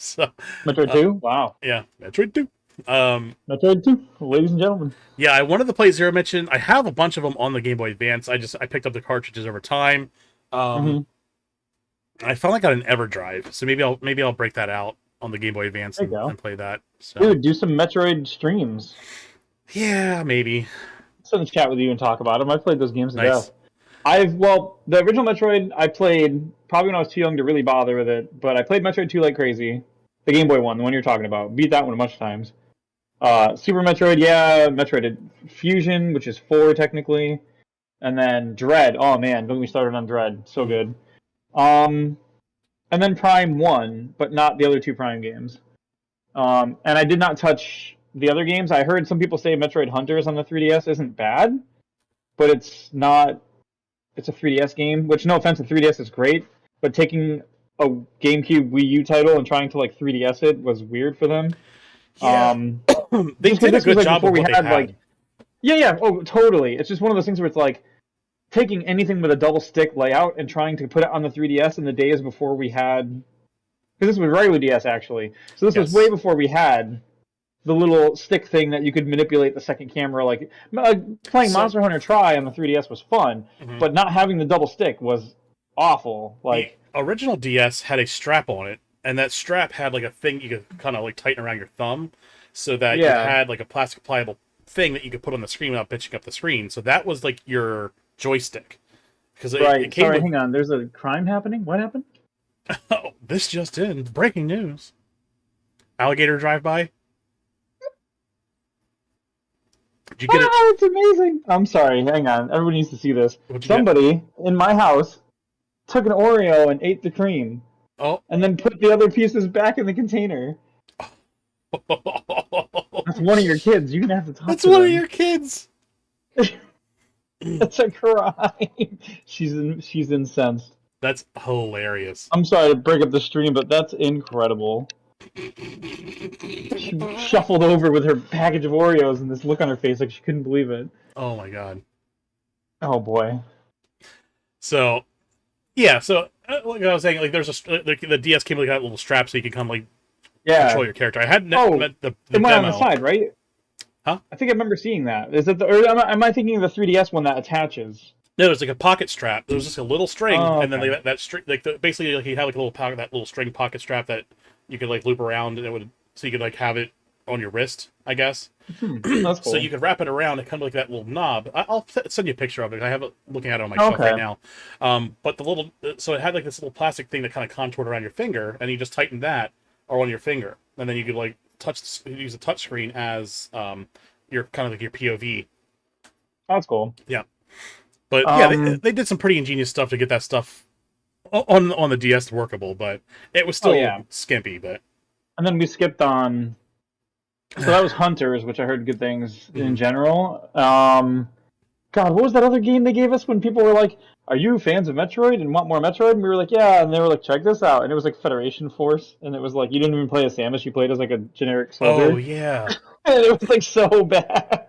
So, Metroid uh, 2? Wow. yeah, Metroid 2. Um, Metroid 2, ladies and gentlemen. yeah, I wanted to play Zero Mission. I have a bunch of them on the Game Boy Advance. I picked up the cartridges over time. Um, Mm-hmm. I finally got an EverDrive, so maybe I'll break that out on the Game Boy Advance There you and go. play that. So Dude, do some Metroid streams. yeah, maybe. Sit in the chat with you and talk about them. I've played those games to Nice. death. The original Metroid I played probably when I was too young to really bother with it, but I played Metroid 2 like crazy. The Game Boy one, the one you're talking about. Beat that one a bunch of times. Super Metroid, yeah, Metroid Fusion, which is 4 technically. And then Dread. Oh man, don't get me started on Dread. So Mhm. good. Um, and then Prime 1, but not the other two Prime games. And I did not touch the other games. I heard some people say Metroid Hunters on the 3DS isn't bad, but it's not. It's a 3DS game, which no offense, the 3DS is great, but taking a GameCube Wii U title and trying to like 3DS it was weird for them. Yeah, they Just because did a this was good like job before with we what they had like had. Yeah, yeah. Oh, totally. It's just one of those things where it's like taking anything with a double stick layout and trying to put it on the 3DS in the days before we had. Because this was regular DS actually. So this was way Yes. before we had the little stick thing that you could manipulate the second camera. Like playing So Monster Hunter Tri on the 3DS was fun, mhm. but not having the double stick was awful. The Like, original DS had a strap on it, and that strap had like a thing you could kind of like tighten around your thumb, so that you yeah, had like a plastic pliable thing that you could put on the screen without pitching up the screen. So that was like your joystick because it right. came Sorry, with. hang on. There's a crime happening. What happened? Oh, this just in. Breaking news. Alligator drive by. Did you get it? Ah, it's amazing. I'm sorry. Hang on. Everyone needs to see this. What'd you get? Somebody in my house took an Oreo and ate the cream, Oh. and then put the other pieces back in the container. That's one of your kids. You're gonna have to talk That's to one of them. your kids. That's a crime. She's incensed. That's hilarious. I'm sorry to break up the stream, but that's incredible. She shuffled over with her package of Oreos and this look on her face like she couldn't believe it. Oh my god. Oh boy. So yeah, so like I was saying, like there's the DS came with that little strap so you can kind of like Yeah. control your character. I hadn't Oh, met the it went on the demo, side, right? huh? I think I remember seeing that. Is it the? Or am I thinking of the 3DS one that attaches? No, there's like a pocket strap. There was just a little string, Oh, and then okay. like that string, like basically like you had like a little pocket, that little string pocket strap that you could like loop around, and it would so you could like have it on your wrist, I guess. That's So you cool. could wrap it around and kind of like that little knob. I'll send you a picture of it. I have it looking at it on my shelf right Okay. now. But the little, so it had like this little plastic thing that kind of contoured around your finger, and you just tighten that or on your finger, and then you could like use a touch screen as your kind of like your POV. That's cool. Yeah, but yeah, Um. they did some pretty ingenious stuff to get that stuff on the DS workable, but it was Oh still yeah. skimpy. But And then we skipped on. So that was Hunters, which I heard good things in mhm. general. God, what was that other game they gave us when people were like, "Are you fans of Metroid and want more Metroid?" And we were like, "Yeah." And they were like, "Check this out." And it was like Federation Force, and it was like you didn't even play as Samus, you played as like a generic Oh soldier, yeah, and it was like so bad.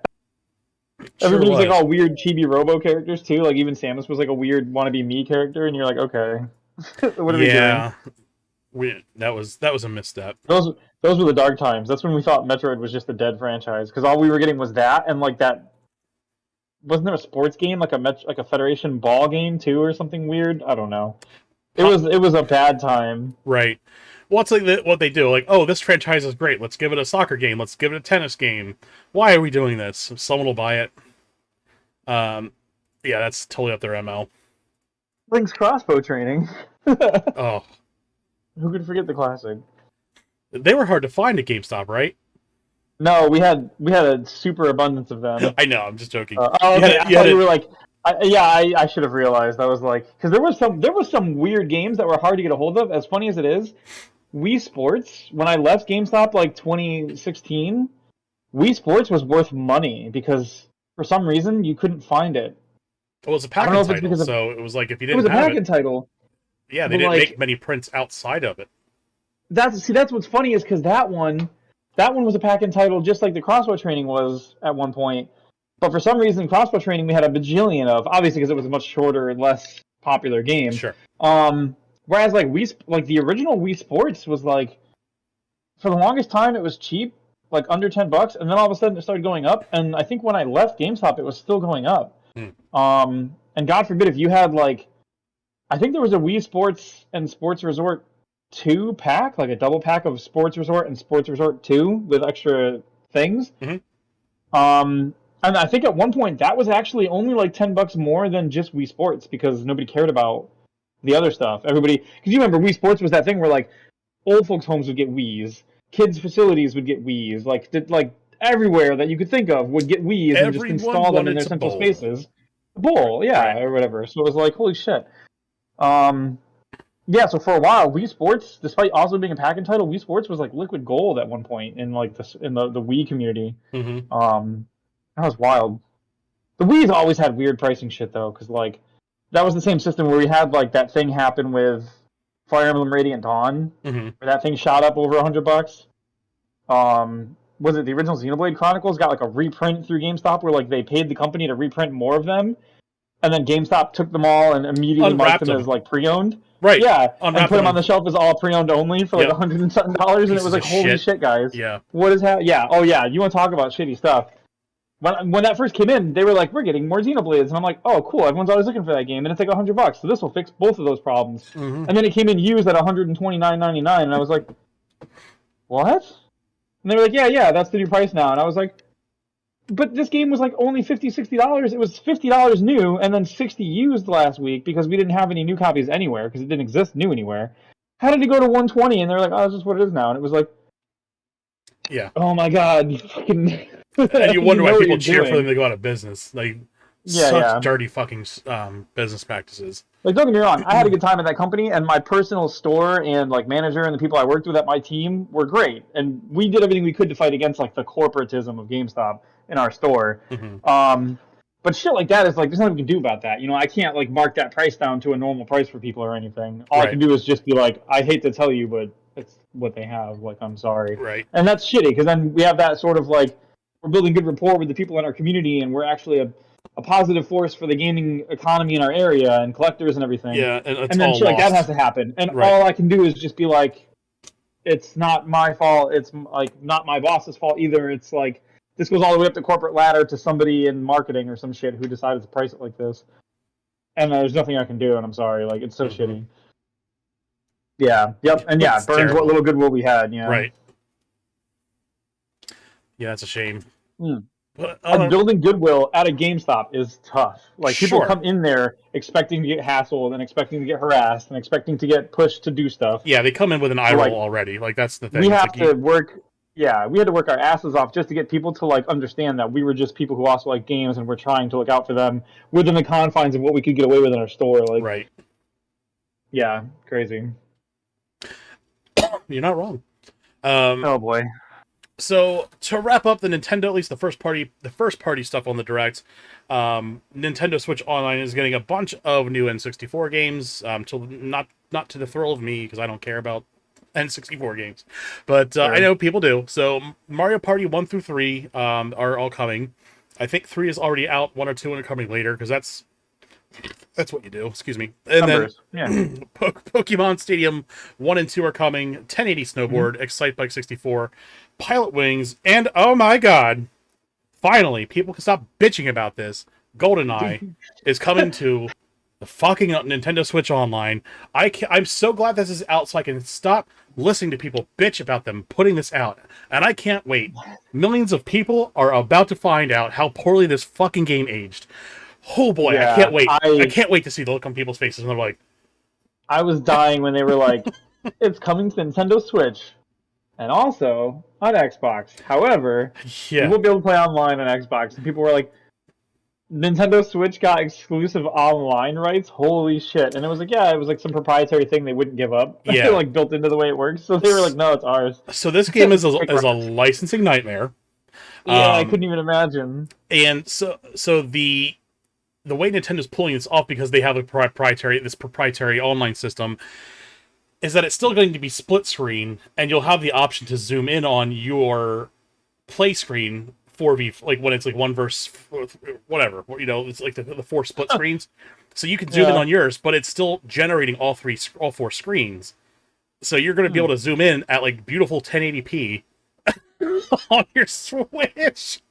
sure Everybody was like was. all weird chibi Robo characters too. Like even Samus was like a weird wannabe me character, and you're like, okay, what are they doing? Yeah, that was a misstep. Those those were the dark times. That's when we thought Metroid was just a dead franchise because all we were getting was that and like that. Wasn't there a sports game like like a Federation ball game too or something weird? I don't know. It was a bad time. Right. What's like what they do? Like, oh, this franchise is great. Let's give it a soccer game. Let's give it a tennis game. Why are we doing this? Someone will buy it. Um, yeah, that's totally up their ML. Link's crossbow training. Who Oh, could forget the classic? they were hard to find at GameStop, right? No, we had a super abundance of them. I know. I'm just joking. Oh, You had okay. it. I You had thought you it. were like, I should have realized. I was like, because there was some weird games that were hard to get a hold of. As funny as it is, Wii Sports. When I left GameStop like 2016, Wii Sports was worth money because for some reason you couldn't find it. Well, it was a I don't know pack-in if it's title, because of so it was like if you it was didn't a have it, pack-in title, yeah, they but didn't make like many prints outside of it. that's what's funny is because that one was a pack-in title just like the crossbow training was at one point. But for some reason, crossbow training we had a bajillion of, obviously because it was a much shorter and less popular game. Sure. Whereas like the original Wii Sports was like for the longest time it was cheap, like under $10, and then all of a sudden it started going up. And I think when I left GameStop, it was still going up. Hmm. And God forbid if you had like I think there was a Wii Sports and Sports Resort 2 pack, like a double pack of Sports Resort and Sports Resort 2 with extra things. Hmm. And I think at one point that was actually only like $10 more than just Wii Sports because nobody cared about the other stuff. Everybody, because you remember Wii Sports was that thing where like old folks' homes would get Wii's, kids' facilities would get Wii's, like everywhere that you could think of would get Wii's and just Everyone install them in wanted their to central bowl. spaces. Bowl, Right. yeah, or whatever. So it was like, holy shit. Um, yeah, so for a while, Wii Sports, despite also being a pack-in title, Wii Sports was like liquid gold at one point in like the Wii community. Hmm. Um, that was wild. The Wii's always had weird pricing shit though, because like that was the same system where we had like that thing happen with Fire Emblem Radiant Dawn, Hmm. where that thing shot up over $100. was it the original Xenoblade Chronicles got like a reprint through GameStop where like they paid the company to reprint more of them, and then GameStop took them all and immediately marked Unwrapped them as them. like pre-owned. Right. Yeah, and Unwrapped put them them on and the shelf as all pre-owned only for like yep. $100 and something, and it was Pieces like, of holy shit. shit, guys! Yeah. What is happening? Yeah, oh yeah, you want to talk about shitty stuff? When that first came in, they were like, we're getting more Xenoblades, and I'm like, oh cool, everyone's always looking for that game, and it's like $100, so this will fix both of those problems. Mm-hmm. And then it came in used at $129.99, and I was like, what? And they were like, yeah, that's the new price now, and I was like, but this game was like only $50, $60. It was $50 new and then 60 used last week because we didn't have any new copies anywhere because it didn't exist new anywhere. How did it go to 120? And they're like, oh, that's just what it is now. And it was like, yeah. Oh my god, you fucking And you wonder why people cheer doing. for them to go out of business. Like such dirty fucking business practices. Like, don't get me wrong, I had a good time at that company, and my personal store and like manager and the people I worked with at my team were great, and we did everything we could to fight against like the corporatism of GameStop in our store. Mm-hmm. But shit like that is like there's nothing we can do about that. You know, I can't like mark that price down to a normal price for people or anything. All I can do is just be like, I hate to tell you, but it's what they have. Like, I'm sorry. Right. And that's shitty because then we have that sort of like we're building good rapport with the people in our community, and we're actually a positive force for the gaming economy in our area and collectors and everything. Yeah, and it's then all shit like lost. that has to happen. And all I can do is just be like, it's not my fault. It's like not my boss's fault either. It's like this goes all the way up the corporate ladder to somebody in marketing or some shit who decided to price it like this. And there's nothing I can do, and I'm sorry. Like, it's so shitty. Yeah. Yep. And yeah, it burns terrible. what little goodwill we had. Yeah. Right. Yeah, it's a shame. But, and building goodwill at a GameStop is tough. Like, people come in there expecting to get hassled and expecting to get harassed and expecting to get pushed to do stuff. Yeah, they come in with an eye roll already. Like, that's the thing. We have to work. Yeah, we had to work our asses off just to get people to like understand that we were just people who also like games, and we're trying to look out for them within the confines of what we could get away with in our store. Like, right. Yeah, crazy. You're not wrong. Oh boy. So to wrap up the Nintendo, at least the first party stuff on the Direct, Nintendo Switch Online is getting a bunch of new N64 games. Not to the thrill of me because I don't care about N64 games, but I know people do. So Mario Party 1 through 3 are all coming. I think 3 is already out. 1 or 2 are coming later because that's what you do. Excuse me. And Numbers. then Pokemon Stadium 1 and 2 are coming. 1080 Snowboard, Excite Bike 64, Pilot Wings, and oh my god, finally, people can stop bitching about this. GoldenEye is coming to the fucking Nintendo Switch Online. I'm so glad this is out so I can stop listening to people bitch about them putting this out. And I can't wait. Millions of people are about to find out how poorly this fucking game aged. Oh boy, I can't wait. I can't wait to see the look on people's faces. And they're like, I was dying when they were like, it's coming to Nintendo Switch. And also on Xbox. However, you won't be able to play online on Xbox. And people were like, Nintendo Switch got exclusive online rights? Holy shit. And it was like, yeah, it was like some proprietary thing they wouldn't give up. Yeah. Like built into the way it works. So they were like, no, it's ours. So this game is a licensing nightmare. Yeah, I couldn't even imagine. And so the way Nintendo's pulling this off, because they have this proprietary online system, is that it's still going to be split screen, and you'll have the option to zoom in on your play screen 4v, like when it's like 1 versus whatever, you know, it's like the 4 split screens. So you can zoom in on yours, but it's still generating all 4 screens. So you're going to be able to zoom in at like beautiful 1080p on your Switch.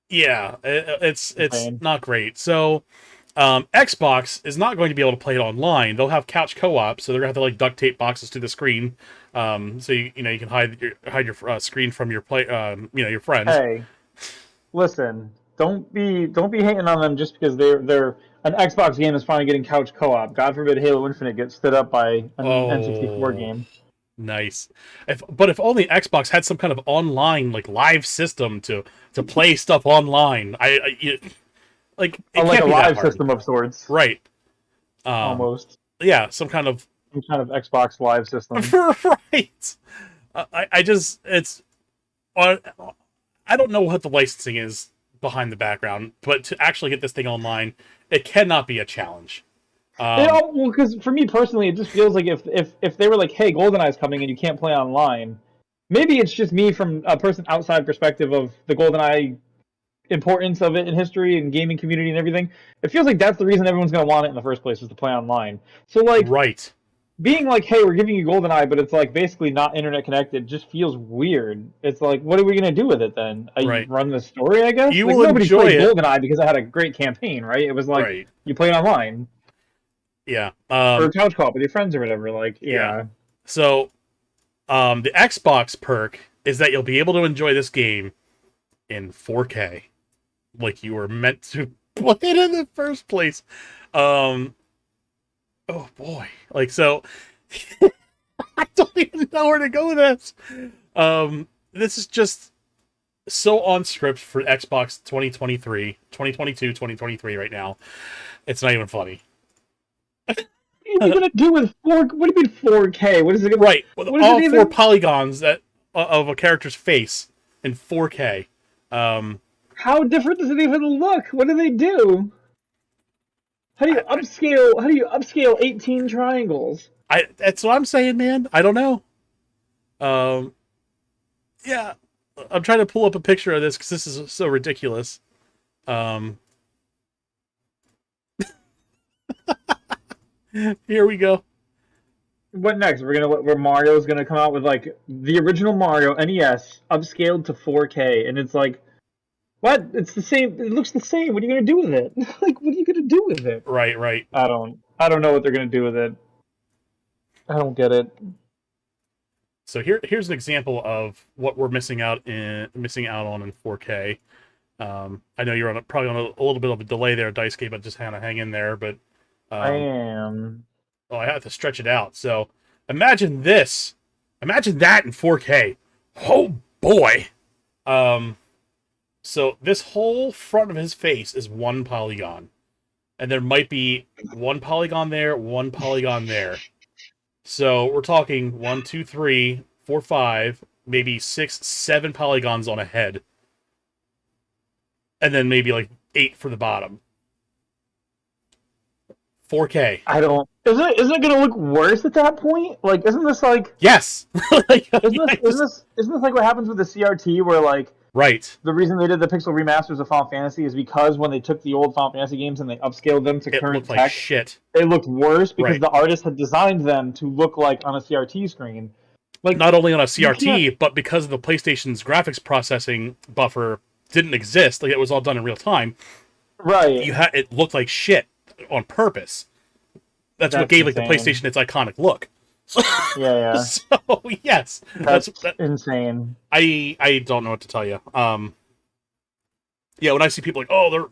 Yeah, it's not great. So Xbox is not going to be able to play it online. They'll have couch co-op, so they're gonna have to like duct tape boxes to the screen, so you can hide your screen from your your friends. Hey, listen, don't be hating on them just because they're an Xbox game is finally getting couch co-op. God forbid Halo Infinite gets stood up by an N64 game. Nice. If only Xbox had some kind of online like live system to play stuff online. Like a live system of sorts, right? Almost. Yeah, some kind of Xbox live system, right? I don't know what the licensing is behind the background, but to actually get this thing online, it cannot be a challenge. Well, because for me personally, it just feels like if they were like, "Hey, GoldenEye's coming and you can't play online," maybe it's just me from a person outside perspective of the GoldenEye importance of it in history and gaming community and everything. It feels like that's the reason everyone's going to want it in the first place, is to play online. So like Right. being like, hey, we're giving you GoldenEye, but it's like basically not internet connected, just feels weird. It's like, what are we gonna do with it then? I Right. run the story, I guess. You Like will nobody enjoy played it. GoldenEye because it had a great campaign, right? It was like Right. you played online Yeah. or couch co-op with your friends or whatever. Like, Yeah. yeah, So the Xbox perk is that you'll be able to enjoy this game in 4K, like you were meant to play it in the first place. Um, oh boy, like so, I don't even know where to go with this. This is just so on script for Xbox 2023, 2022, 2023 right now. It's not even funny. what are you gonna do with four? What do you mean 4K? What is it? Right, with What is it all four even? polygons that of a character's face in 4K. Um, How different does it even look? What do they do? How do you I, upscale? How do you upscale 18 triangles? that's what I'm saying, man. I don't know. Um, yeah, I'm trying to pull up a picture of this because this is so ridiculous. Um, here we go. What next? Where Mario's gonna come out with like the original Mario NES upscaled to 4K, and it's like, what? It's the same. It looks the same. What are you gonna do with it? Like, what are you gonna do with it? Right, right. I don't know what they're gonna do with it. I don't get it. So here's an example of what we're missing out on in 4K. I know you're probably on a little bit of a delay there, Dice Game, but just kind of hang in there. But I um, am. oh, I have to stretch it out. So imagine this. Imagine that in 4K. Oh boy. Um, so this whole front of his face is one polygon, and there might be one polygon there, one polygon there. So we're talking 1, 2, 3, 4, 5, maybe 6, 7 polygons on a head, and then maybe like 8 for the bottom. 4K. I don't. Isn't it gonna look worse at that point? Like, isn't this like? Yes. Like, Isn't this like what happens with the CRT, where like right. the reason they did the pixel remasters of Final Fantasy is because when they took the old Final Fantasy games and they upscaled them to It current looked like tech, shit. they looked worse because Right. the artist had designed them to look like on a CRT screen. Like, Not only on a you can't. CRT, but because of the PlayStation's graphics processing buffer didn't exist, like it was all done in real time. Right. It looked like shit on purpose. That's what That's gave like the insane. PlayStation its iconic look. Yeah, yeah. So yes, That's insane. I don't know what to tell you. Yeah, when I see people like, oh, they're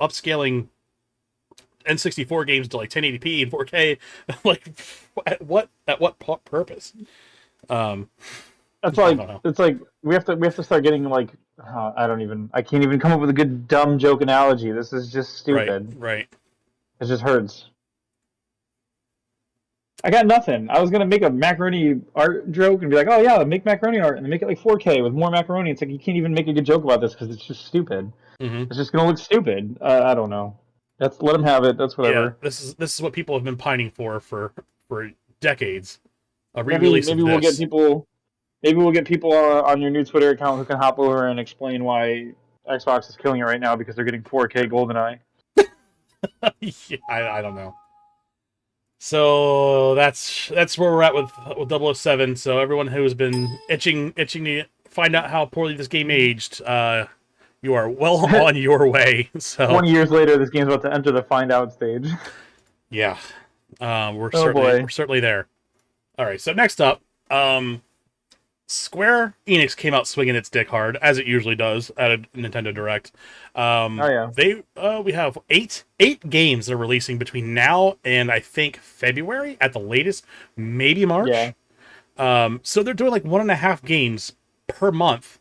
upscaling N64 games to like 1080p and 4K, like at what purpose? Um, That's I like don't know. it's like we have to start getting like I can't even come up with a good dumb joke analogy. This is just Right, stupid. right. It just hurts. I got nothing. I was gonna make a macaroni art joke and be like, "Oh yeah, make macaroni art and make it like 4K with more macaroni." It's like you can't even make a good joke about this because it's just stupid. Hmm. It's just gonna look stupid. I don't know. That's let them have it. That's Yeah, whatever. this is what people have been pining for decades. A Maybe re-release of maybe we'll get this. people. Maybe we'll get people on your new Twitter account who can hop over and explain why Xbox is killing it right now because they're getting 4K GoldenEye. Yeah, I don't know. So that's where we're at with 007. So everyone who has been itching to find out how poorly this game aged, you are well on your way. So 20 years later, this game's about to enter the find out stage. yeah, we're Oh boy. certainly there. All right. So next up, Square Enix came out swinging its dick hard, as it usually does at a Nintendo Direct. Oh yeah. We have eight games that are releasing between now and I think February at the latest, maybe March. Yeah. So they're doing like 1.5 games per month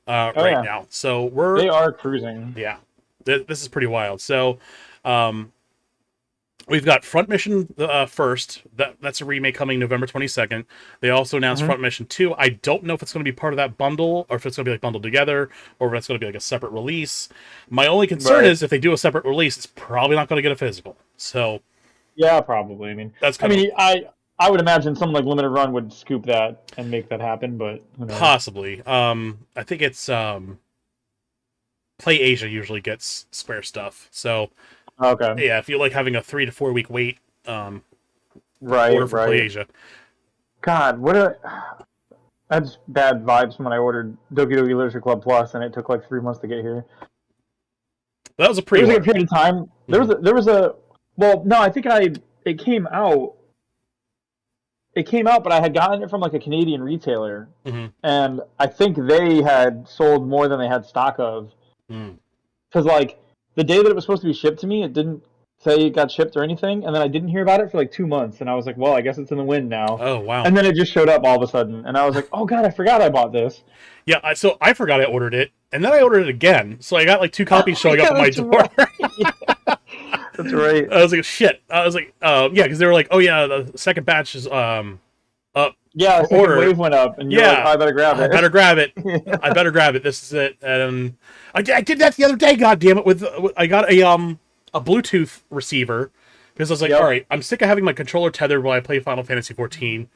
right Yeah. now. So They are cruising. yeah, this is pretty wild. So um, we've got Front Mission first. That's a remake coming November 22nd. They also announced Front Mission 2. I don't know if it's going to be part of that bundle or if it's going to be like bundled together or if it's going to be like a separate release. My only concern is if they do a separate release, it's probably not going to get a physical. So Yeah, probably. I mean, that's kind of I would imagine something like Limited Run would scoop that and make that happen, but who knows? Possibly. I think it's Play Asia usually gets Square stuff. So Okay. yeah, if you like having a 3 to 4 week wait, um, Right, order for Play right. Asia. God, what a that's bad vibes when I ordered Doki Doki Literature Club Plus and it took like 3 months to get here. That was a There was like a pre-order. period of time. Mm-hmm. There was a well, no, I think I it came out. It came out, but I had gotten it from like a Canadian retailer, Mm-hmm. and I think they had sold more than they had stock of. Mm. Because like the day that it was supposed to be shipped to me, it didn't say it got shipped or anything, and then I didn't hear about it for like 2 months, and I was like, well, I guess it's in the wind now. Oh wow. And then it just showed up all of a sudden, and I was like, oh god, I forgot I bought this. Yeah, so I forgot I ordered it, and then I ordered it again. So I got like 2 copies showing up Yeah, at my that's door. right. Yeah, that's right. I was like, shit. I was like, yeah, because they were like, oh yeah, the second batch is up Yeah, for second order. wave went up, and you're like, Yeah, oh, I better grab I it. better grab it. Yeah. I better grab it. This is it. And I did that the other day. God damn it! With I got a Bluetooth receiver because I was like, all Yep. right, I'm sick of having my controller tethered while I play Final Fantasy 14.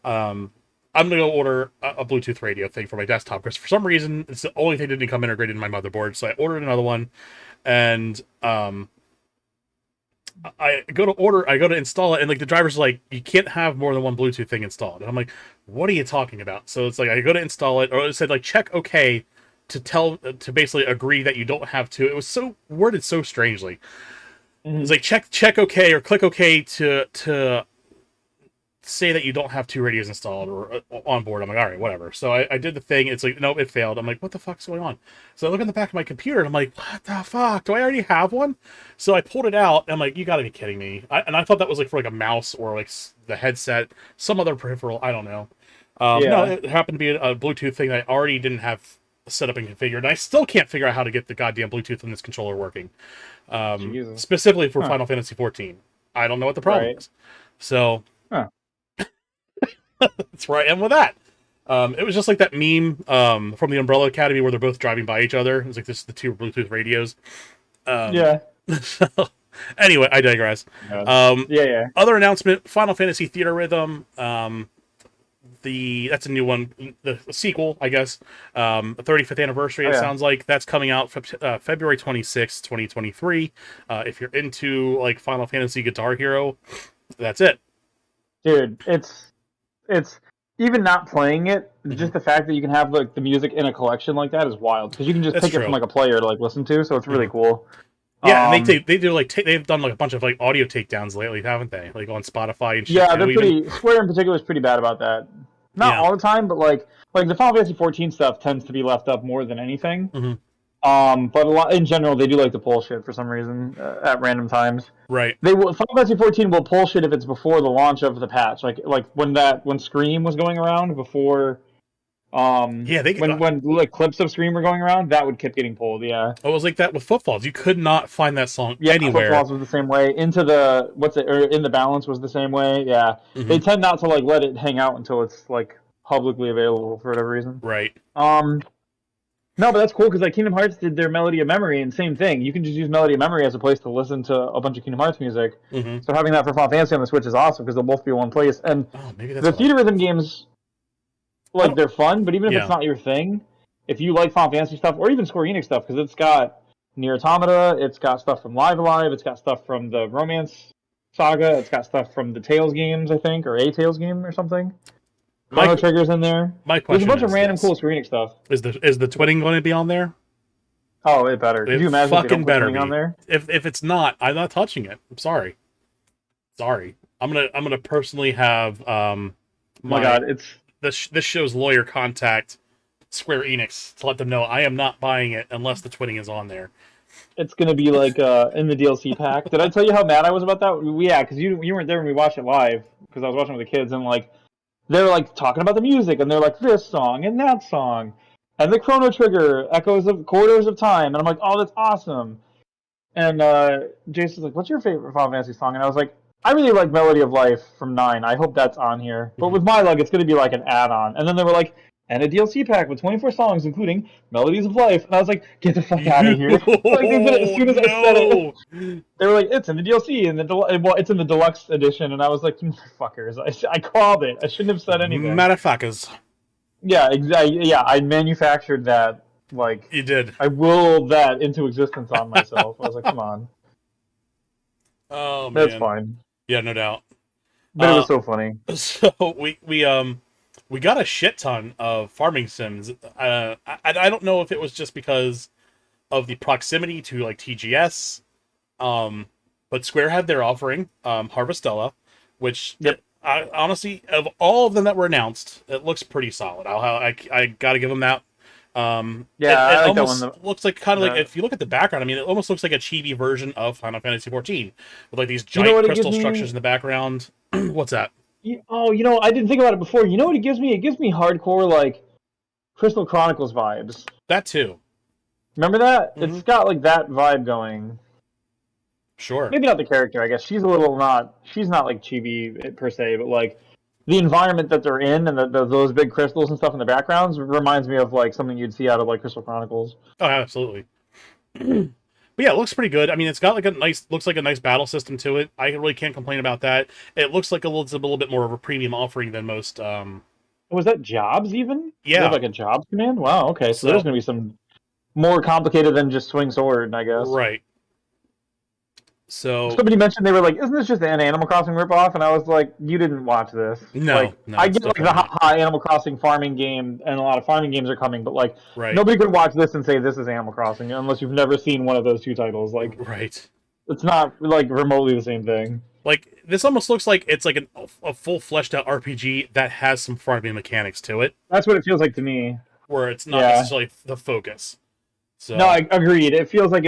I'm gonna go order a Bluetooth radio thing for my desktop because for some reason it's the only thing that didn't come integrated in my motherboard. So I ordered another one, and I go to install it, and like the driver's like, you can't have more than one Bluetooth thing installed. And I'm like, what are you talking about? So it's like I go to install it, or it said like check OK to basically agree that you don't have to. It was so worded so strangely. It's Mhm. like check OK or click OK to say that you don't have 2 radios installed or on board. I'm like, all right, whatever. So I did the thing. It's like, nope, it failed. I'm like, what the fuck's going on? So I look in the back of my computer and I'm like, what the fuck? Do I already have one? So I pulled it out and I'm like, you gotta be kidding me. And I thought that was like for like a mouse or like the headset, some other peripheral. I don't know. No, Yeah. it happened to be a Bluetooth thing that I already didn't have set up and configured. And I still can't figure out how to get the goddamn Bluetooth on this controller working. Jesus. Specifically for Huh. Final Fantasy 14. I don't know what the problem Right. is. So Huh. that's where I am with that. It was just like that meme from the Umbrella Academy where they're both driving by each other. It's like this is the 2 Bluetooth radios. Yeah. So, anyway, I digress. God. Um, Yeah. Yeah. Other announcement: Final Fantasy Theater Rhythm. That's a new one, the sequel, I guess. The 35th anniversary. Oh, It yeah. sounds like that's coming out February 26th, 2023. If you're into like Final Fantasy Guitar Hero, that's it. Dude, it's even not playing it. Mhm. Just the fact that you can have like the music in a collection like that is wild because you can just That's pick it from true. like a player to like listen to. So it's really Mhm. cool. Yeah, and Um, they do like they've done like a bunch of like audio takedowns lately, haven't they? Like on Spotify and shit yeah, too. they're Even pretty. Square in particular is pretty bad about that. Not yeah. all the time, but like the Final Fantasy 14 stuff tends to be left up more than anything. Hmm. But a lot in general, they do like to pull shit for some reason at random times. Right. They will Final Fantasy 14 will pull shit if it's before the launch of the patch. Like when Scream was going around before Yeah, they. when like clips of Scream were going around, that would keep getting pulled. Yeah. It was like that with Footfalls. You could not find that song Yeah, anywhere. Footfalls was the same way. Into the what's it or In the Balance was the same way. Yeah. They Hmm. tend not to like let it hang out until it's like publicly available for whatever reason. Right. Um no, but that's cool because like Kingdom Hearts did their Melody of Memory and same thing. You can just use Melody of Memory as a place to listen to a bunch of Kingdom Hearts music. Hmm. So having that for Final Fantasy on the Switch is awesome because they'll both be in one place. And Oh, maybe that's the what. theater rhythm games, I like don't. they're fun, but even if it's Yeah. not your thing, if you like Final Fantasy stuff or even Square Enix stuff, because it's got Nier Automata, it's got stuff from Live Alive, it's got stuff from the Romance Saga, it's got stuff from the Tales games, I think, or a Tales game or something. My Chrono Trigger's in there. my There's a question bunch of is random this: cool Square Enix stuff. is the twinning going to be on there? Oh, it better. Could It you imagine if they don't fucking put better something on be. there? If it's not, I'm not touching it. I'm sorry. Sorry. I'm gonna personally have Oh my my god, it's this show's lawyer contact Square Enix to let them know I am not buying it unless the twinning is on there. it's gonna be like in the DLC pack. Did I tell you how mad I was about that? Yeah, because you weren't there when we watched it live because I was watching with the kids and like they're like talking about the music and they're like this song and that song and the Chrono Trigger echoes of corridors of time and I'm like, oh, that's awesome. And Jason's like, what's your favorite Final Fantasy song? And I was like, I really like Melody of Life from 9. I hope that's on here. But Mhm. with my luck, it's going to be like an add-on. And then they were like, and a DLC pack with 24 songs, including Melodies of Life. And I was like, get the fuck out of here. Like, they did it as Oh soon as I said it. no! They were like, it's in the DLC, and well, it's in the deluxe edition. And I was like, you motherfuckers. I called it. I shouldn't have said anything. Motherfuckers. Yeah, exactly. Yeah, I manufactured that. Like, You did. I willed that into existence on myself. I was like, come on. Oh That's man. fine. Yeah, no doubt. But it was so funny. So we got a shit ton of farming sims. I don't know if it was just because of the proximity to like TGS, but Square had their offering, Harvestella, which Yep. I honestly, of all of them that were announced, it looks pretty solid. I got to give them that. Yeah, it I like that almost one. looks like kind of like, if you look at the background, I mean, it almost looks like a chibi version of Final Fantasy 14 with like these giant crystal structures in the background. What's that? Oh, I didn't think about it before. You know what it gives me? It gives me hardcore like Crystal Chronicles vibes. That too. Remember that? Mm-hmm. It's got like that vibe going. Sure. Maybe not the character. I guess she's a little not. She's not like chibi per se, but like the environment that they're in and those big crystals and stuff in the backgrounds reminds me of like something you'd see out of like Crystal Chronicles. Oh, absolutely. But yeah, it looks pretty good. I mean, it's got like looks like a nice battle system to it. I really can't complain about that. It looks like it's a little bit more of a premium offering than most. Was that jobs even? Yeah. They have like a jobs command? Wow. Okay, so there's gonna be some more complicated than just swing sword, I guess. Right. So somebody mentioned they were like, "Isn't this just an Animal Crossing ripoff?" And I was like, "You didn't watch this." No, like, no, I get like the high Animal Crossing farming game, and a lot of farming games are coming, but like, nobody could watch this and say this is Animal Crossing unless you've never seen one of those two titles. Like, right. It's not like remotely the same thing. Like this almost looks like it's like a full fleshed out RPG that has some farming mechanics to it. That's what it feels like to me. Where it's not necessarily the focus. So no, I agreed. It feels like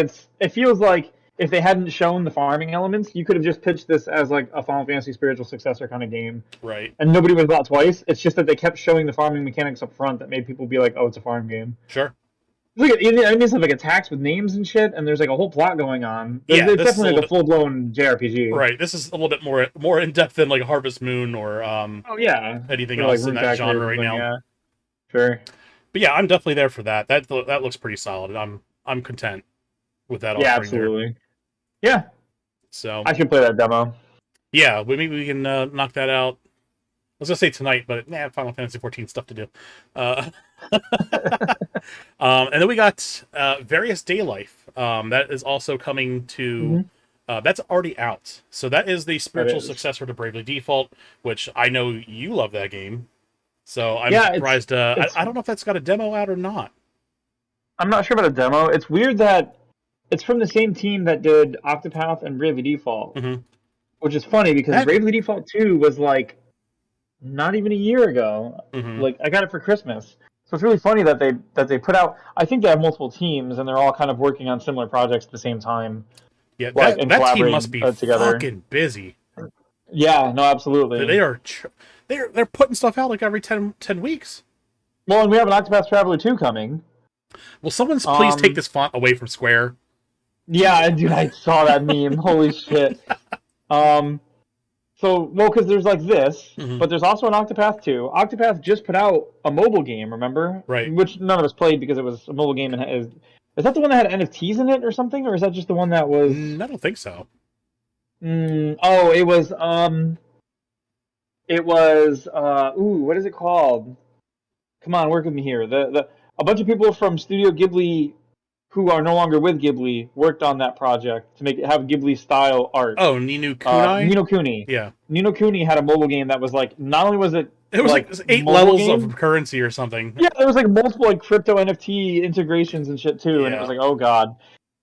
if they hadn't shown the farming elements, you could have just pitched this as like a Final Fantasy spiritual successor kind of game. Right. And nobody would have thought twice. It's just that they kept showing the farming mechanics up front that made people be like, "Oh, it's a farm game." Sure. Look at enemies have like attacks with names and shit, and there's like a whole plot going on. It's definitely like a full blown JRPG. Right. This is a little bit more in depth than like Harvest Moon or anything else in that genre right now. Yeah. Sure. But yeah, I'm definitely there for that. That looks pretty solid. I'm content with that. Yeah, absolutely. Yeah. So I should play that demo. Yeah, maybe we can knock that out. I was gonna say tonight, but Final Fantasy 14 stuff to do. And then we got Various Daylife. That is also coming to. That's already out. So that is the spiritual successor to Bravely Default, which I know you love that game. So I'm surprised. I don't know if that's got a demo out or not. I'm not sure about a demo. It's weird that it's from the same team that did Octopath and Bravely Default, which is funny because Bravely Default 2 was like not even a year ago. Like I got it for Christmas, so it's really funny that they put out. I think they have multiple teams and they're all kind of working on similar projects at the same time. Yeah, that team must be fucking busy. Yeah, no, absolutely. They're putting stuff out like every 10 weeks. Well, and we have an Octopath Traveler 2 coming. Will someone please take this font away from Square? Yeah, dude, I saw that meme. Holy shit. Because there's like this, but there's also an Octopath 2. Octopath just put out a mobile game, remember? Right. Which none of us played because it was a mobile game. And is that the one that had NFTs in it or something? Or is that just the one that was... I don't think so. It was... what is it called? Come on, work with me here. A bunch of people from Studio Ghibli who are no longer with Ghibli worked on that project to have Ghibli style art. Oh, Ni no Kuni? Ni no Kuni. Yeah. Ni no Kuni had a mobile game that was like, not only was it... It was like 8 levels of currency or something. Yeah, there was like multiple like crypto NFT integrations and shit too, and it was like, oh god.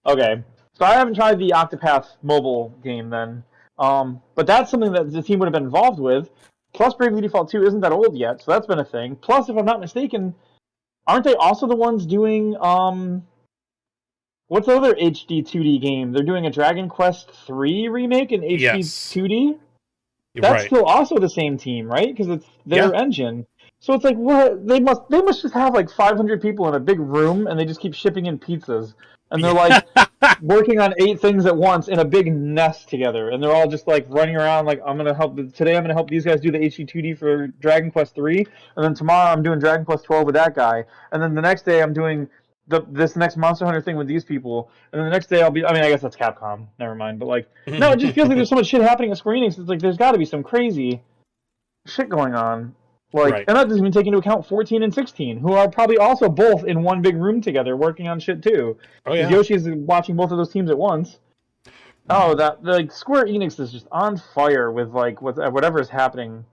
Okay. So I haven't tried the Octopath mobile game then. But that's something that the team would have been involved with. Plus Bravely Default 2 isn't that old yet, so that's been a thing. Plus, if I'm not mistaken, aren't they also the ones doing what's the other HD 2D game? They're doing a Dragon Quest 3 remake in HD 2D? That's still also the same team, right? Because it's their engine. So it's like, what? They must just have like 500 people in a big room, and they just keep shipping in pizzas, and they're like Yeah. working on 8 things at once in a big nest together, and they're all just like running around like, I'm gonna help today. I'm gonna help these guys do the HD2D for Dragon Quest 3, and then tomorrow I'm doing Dragon Quest 12 with that guy, and then the next day I'm doing this next Monster Hunter thing with these people, and then the next day I'll be. I mean, I guess that's Capcom. Never mind. But like, no, it just feels like there's so much shit happening at Square Enix. It's like there's got to be some crazy shit going on. Like, Right. and that doesn't even take into account 14 and 16, who are probably also both in one big room together working on shit too. Oh Because yeah. Yoshi's watching both of those teams at once. Oh, that like Square Enix is just on fire with like whatever is happening.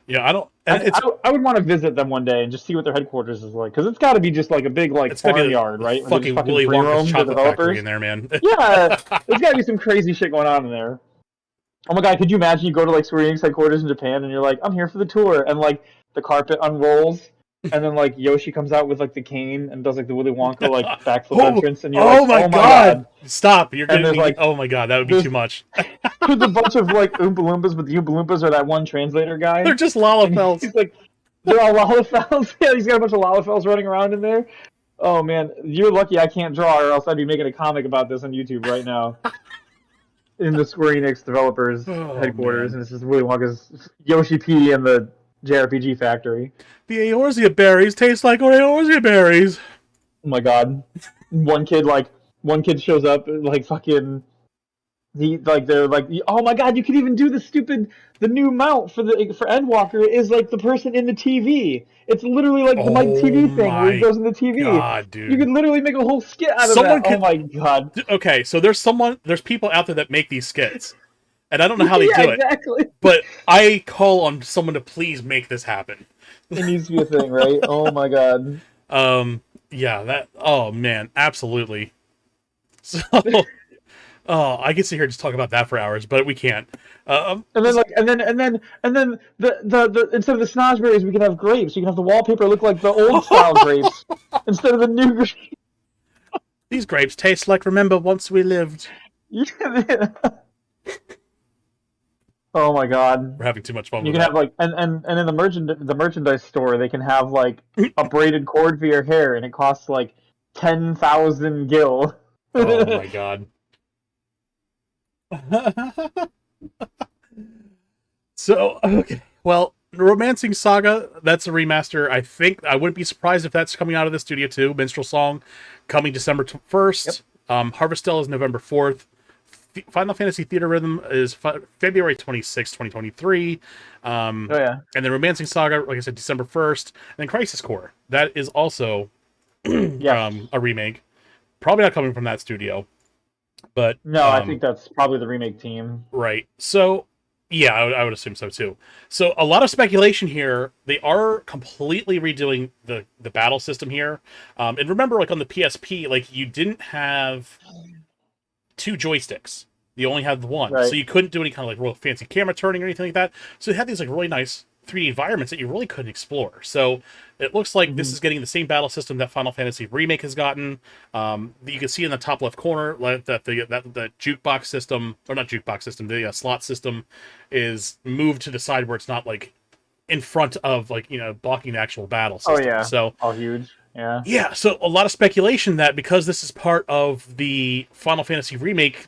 Yeah. I don't. I And it's I would want to visit them one day and just see what their headquarters is like, because it's got to be just like a big like it's gonna be farmyard, the right? Where they just fucking fucking Willy free Wonka's roam the chocolate factory developers. in there, man. Yeah, there's got to be some crazy shit going on in there. Oh my god, could you imagine you go to like Square Enix headquarters in Japan and you're like, I'm here for the tour, and like the carpet unrolls, and then like Yoshi comes out with like the cane and does like the Willy Wonka like backflip Oh, entrance, and you're like, oh my oh my god! god. Stop! You're And getting there's me. like Oh my god, that would be there's too much. there's a bunch of like Oompa Loompas, but the Oompa Loompas are that one translator They're guy, just and Lalafels. he's like, they're all Lalafels. Yeah, he's got a bunch of Lalafels running around in there. Oh man, you're lucky I can't draw, or else I'd be making a comic about this on YouTube right now. In the Square Enix developers Oh headquarters, man, and it's just Willy Wonka's Yoshi P and the JRPG factory. the Eorzea berries taste like Eorzea berries. Oh my god. One kid like one kid shows up like fucking he like they're like, oh my god, you can even do the new mount for Endwalker is like the person in the TV. It's literally like the Mike Oh TV thing where he my goes in the TV. god, You dude! could literally make a whole skit out of that. Someone Oh could. my god. Okay, so there's people out there that make these skits, and I don't know how they Yeah, do it, exactly. but I call on someone to please make this happen. It needs to be a thing, right? Oh my god. Yeah, that. Oh man, absolutely. So, oh, I could sit here and just talk about that for hours, but we can't. And then like and then the instead of the snozberries we can have grapes. You can have the wallpaper look like the old style grapes instead of the new grapes. These grapes taste like remember once we lived. Yeah. Oh my god. We're having too much fun You with can have that. like and in the merchandise store they can have like a braided cord for your hair, and it costs like 10,000 gil. Oh my god. So okay, well, Romancing Saga, that's a remaster. I think I wouldn't be surprised if that's coming out of the studio too. Minstrel Song coming December 1st. Yep. Harvestell is November 4th. Final Fantasy Theater Rhythm is February 26th, 2023. Oh yeah. And then Romancing Saga, like I said, December 1st. And then Crisis Core. That is also Yes. a remake. Probably not coming from that studio. But No, I think that's probably the remake team. right. So yeah, I would assume so too. So a lot of speculation here. They are completely redoing the battle system here. And remember, like on the PSP, like you didn't have two joysticks. You only had the one, Right. so you couldn't do any kind of like real fancy camera turning or anything like that. So they had these like really nice 3D environments that you really couldn't explore. So it looks like this is getting the same battle system that Final Fantasy Remake has gotten. You can see in the top left corner that the jukebox system, or not jukebox system, the slot system is moved to the side where it's not like in front of like blocking the actual battle system. Oh yeah. So all huge. Yeah. yeah, so a lot of speculation that because this is part of the Final Fantasy Remake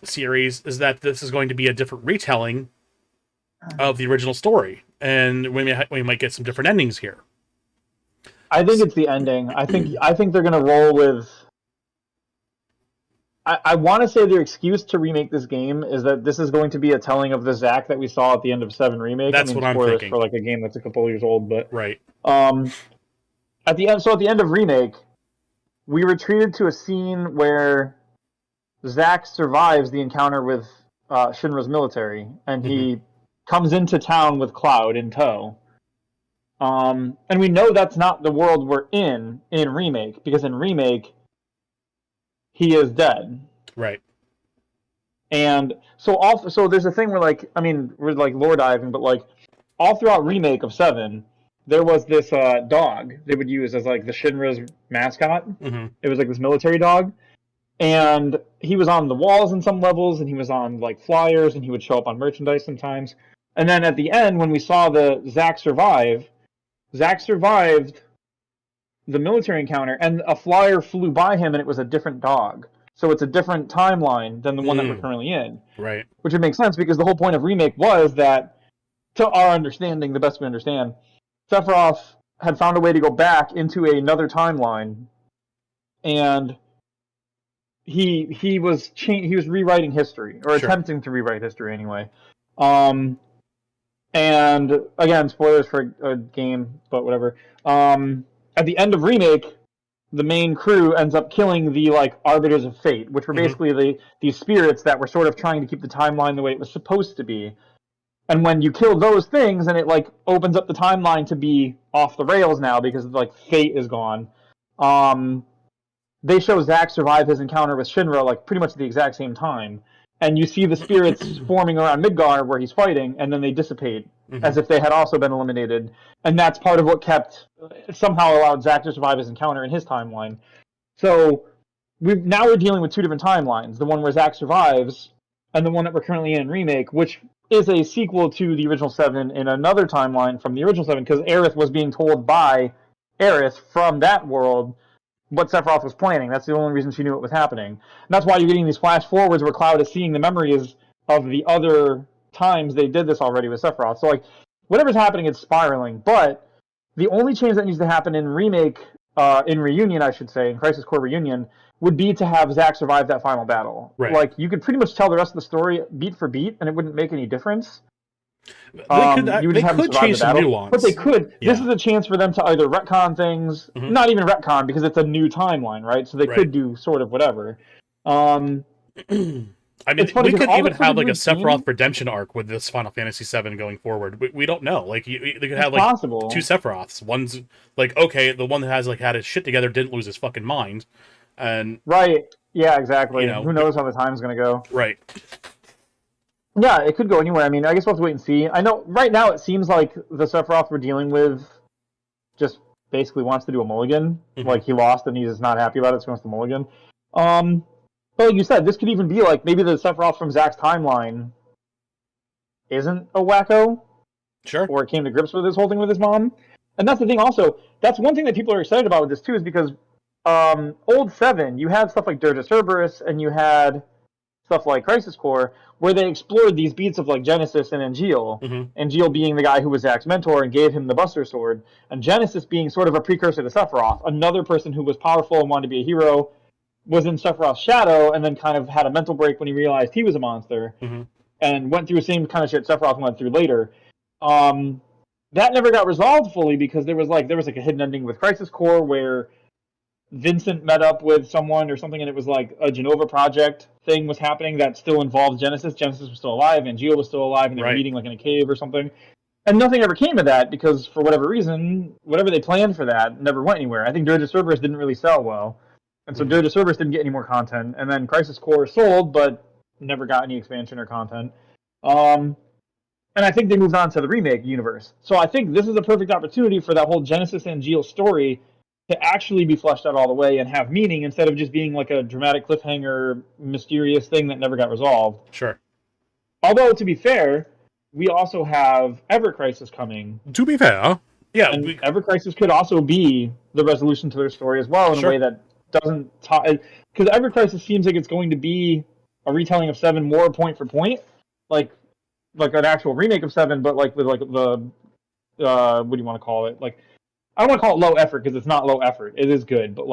series, is that this is going to be a different retelling of the original story, and we might get some different endings here. I think it's the ending. I think they're gonna roll with. I want to say their excuse to remake this game is that this is going to be a telling of the Zack that we saw at the end of 7 remake. That's I mean, what I'm spoilers thinking. for like a game that's a couple years old, but Right. At the end, so at the end of remake, we retreated to a scene where Zack survives the encounter with Shinra's military, and he comes into town with Cloud in tow. And we know that's not the world we're in remake, because in remake he is dead. Right. And so there's a thing where like, I mean, we're like lore diving, but like all throughout remake of 7, there was this dog they would use as like the Shinra's mascot. It was like this military dog, and he was on the walls in some levels, and he was on like flyers, and he would show up on merchandise sometimes. And then at the end, when we saw the Zack survive, Zack survived the military encounter, and a flyer flew by him, and it was a different dog. So it's a different timeline than the one that we're currently in. Right. Which would make sense because the whole point of Remake was that, to our understanding, the best we understand, Sephiroth had found a way to go back into another timeline, and he was rewriting history, or Sure. attempting to rewrite history anyway. And again, spoilers for a game, but whatever. At the end of Remake, the main crew ends up killing the arbiters of fate, which were basically these spirits that were sort of trying to keep the timeline the way it was supposed to be. And when you kill those things, and it opens up the timeline to be off the rails now because fate is gone. They show Zack survive his encounter with Shinra pretty much at the exact same time, and you see the spirits forming around Midgar where he's fighting, and then they dissipate as if they had also been eliminated. And that's part of what somehow allowed Zack to survive his encounter in his timeline. So we're dealing with two different timelines: the one where Zack survives, and the one that we're currently in Remake, which is a sequel to the original 7 in another timeline from the original 7, because Aerith was being told by Aerith from that world what Sephiroth was planning. That's the only reason she knew what was happening. And that's why you're getting these flash forwards where Cloud is seeing the memories of the other times they did this already with Sephiroth. So whatever's happening, it's spiraling. But the only change that needs to happen in Remake, in Reunion, I should say, in Crisis Core Reunion, would be to have Zack survive that final battle. Right. You could pretty much tell the rest of the story beat for beat, and it wouldn't make any difference. They could change some nuance. But they could. Yeah. This is a chance for them to either retcon things, not even retcon, because it's a new timeline, right? So they could do sort of whatever. I mean, we could even have a Sephiroth redemption arc with this Final Fantasy VII going forward. We don't know. They could have possible. Two Sephiroths. One's okay, the one that has had his shit together didn't lose his fucking mind, and right, yeah, exactly. Who knows how the time's gonna go? Right. Yeah, it could go anywhere. I mean, I guess we'll have to wait and see. I know right now it seems like the Sephiroth we're dealing with just basically wants to do a mulligan. He lost and he's just not happy about it, so he wants to mulligan. But like you said, this could even be maybe the Sephiroth from Zack's timeline isn't a wacko. Sure. Or came to grips with this whole thing with his mom. And that's the thing also. That's one thing that people are excited about with this too, is because old 7, you had stuff like Dirge of Cerberus, and you had stuff like Crisis Core, where they explored these beats of Genesis and Angeal. Angeal being the guy who was Zack's mentor and gave him the Buster Sword, and Genesis being sort of a precursor to Sephiroth, another person who was powerful and wanted to be a hero, was in Sephiroth's shadow, and then kind of had a mental break when he realized he was a monster, and went through the same kind of shit Sephiroth went through later. That never got resolved fully because there was a hidden ending with Crisis Core where Vincent met up with someone or something, and it was a Genova project thing was happening that still involved Genesis. Genesis was still alive, and Geo was still alive, and they were meeting in a cave or something. And nothing ever came of that because, for whatever reason, whatever they planned for that never went anywhere. I think Dirge of Cerberus didn't really sell well, and so Dirge of Cerberus didn't get any more content. And then Crisis Core sold, but never got any expansion or content. And I think they moved on to the Remake universe. So I think this is a perfect opportunity for that whole Genesis and Geo story to actually be fleshed out all the way and have meaning instead of just being a dramatic cliffhanger, mysterious thing that never got resolved. Sure. Although, to be fair, we also have Ever Crisis coming. To be fair, yeah. And Ever Crisis could also be the resolution to their story as well in a way that doesn't... Because Ever Crisis seems like it's going to be a retelling of 7 more point for point. Like an actual remake of 7, but with the... what do you want to call it? I don't want to call it low effort because it's not low effort. It is good, but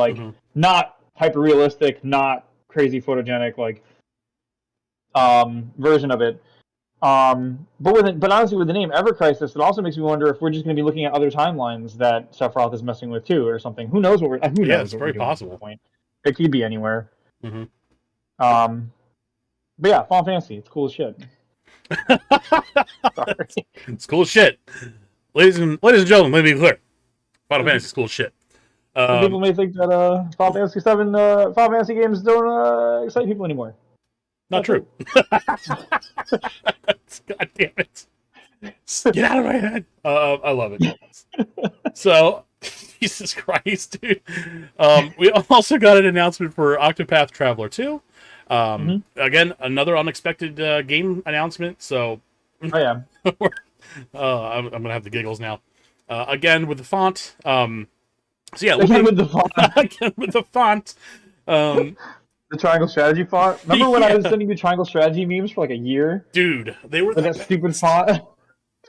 not hyper realistic, not crazy photogenic version of it. But honestly, with the name Ever Crisis, it also makes me wonder if we're just going to be looking at other timelines that Sephiroth is messing with too, or something. Who knows what we're? Who knows? Yeah, it's very possible. It could be anywhere. But yeah, Final Fantasy, it's cool as shit. Sorry. It's cool as shit. Ladies and gentlemen, let me be clear. Final Fantasy is cool as shit. People may think that Final Fantasy 7, Final Fantasy games don't excite people anymore. Not true. God damn it. Get out of my head. I love it. So, Jesus Christ, dude. We also got an announcement for Octopath Traveler 2. Again, another unexpected game announcement. So, oh yeah. I'm gonna have the giggles now. again with the font. So yeah, Again looking with the font, again with the font. Um, the triangle strategy font. Remember when I was yeah, sending you triangle strategy memes for like a year dude, they were with the that stupid best. font?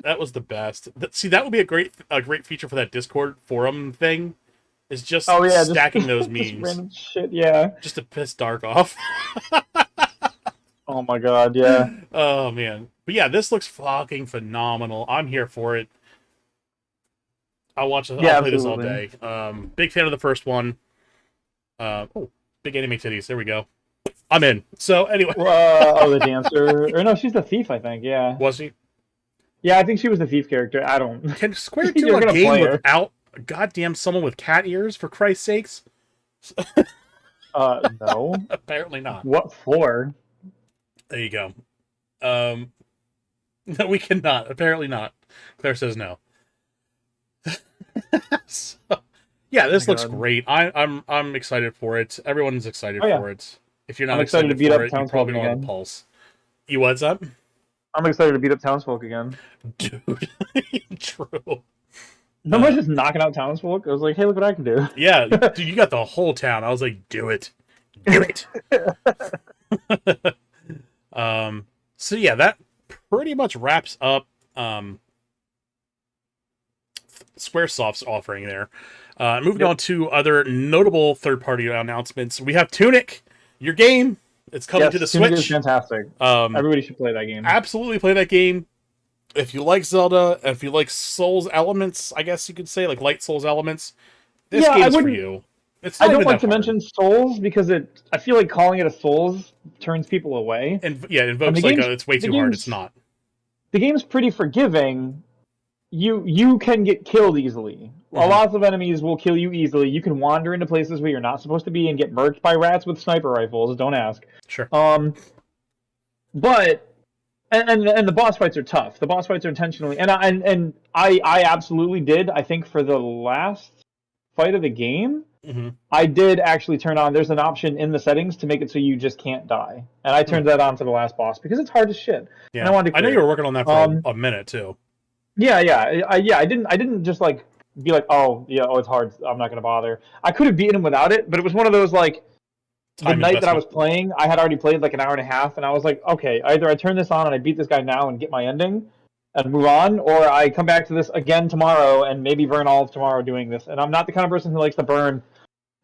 That was the best. See, that would be a great feature for that Discord forum thing. Is just Oh yeah, just stacking those just memes random shit. Yeah. just to piss Dark off. Oh my god. Yeah. Oh man, but yeah, this looks fucking phenomenal. I'm here for it. I'll watch it. I'll Yeah. play this all Absolutely. day. Big fan of the first one. Oh, big anime titties. There we go. I'm in. So anyway, Oh, the dancer. Or no, she's the thief. I think. Yeah. was he? Yeah, I think she was the thief character. I don't. Can Square do You're a gonna game play her. without goddamn someone with cat ears? For Christ's sakes! No. Apparently not. What for? There you go. Um, no, we cannot. Apparently not. Claire says no. So, yeah, Oh my this looks god. great. I'm excited for it. Everyone's excited Oh yeah. for it. If you're not I'm excited to excited beat for up it, you townsfolk probably don't have a again. pulse. You what's up? I'm excited to beat up townsfolk again. Dude. True. Someone's just knocking out townsfolk. I was like, hey, look what I can do. Yeah, dude, you got the whole town. I was like, do it. Do it. So yeah, that pretty much wraps up Squaresoft's offering there. Moving on to other notable third-party announcements, we have Tunic, your game. It's coming Yes, to the Tunic is Switch. fantastic. Um, Everybody should play that game. absolutely play that game. If you like Zelda, if you like Souls elements, I guess you could say, like light Souls elements, this Yeah, I game's for wouldn't. you. It's I not don't even like that to hard. mention Souls because I feel like calling it a Souls turns people away. And yeah, it And invokes like it's way the too hard. It's game's not. the game's pretty forgiving. You can get killed easily. A Hmm. lot of enemies will kill you easily. You can wander into places where you're not supposed to be and get murked by rats with sniper rifles. Don't ask. Sure. But and the boss fights are tough. The boss fights are intentionally and I absolutely did. I think for the last fight of the game, Hmm. I did actually turn on. There's an option in the settings to make it so you just can't die, and I turned that on for the last boss because it's hard as shit, and I Yeah, wanted to I know clear you were it. working on that for Um, a minute too. yeah. I didn't just like be like, oh yeah, oh it's hard. I'm not gonna bother. I could have beaten him without it, but it was one of those like the Time night that I investment. was playing, I had already played like an hour and a half, and I was like, okay, either I turn this on and I beat this guy now and get my ending and move on, or I come back to this again tomorrow and maybe burn all of tomorrow doing this. And I'm not the kind of person who likes to burn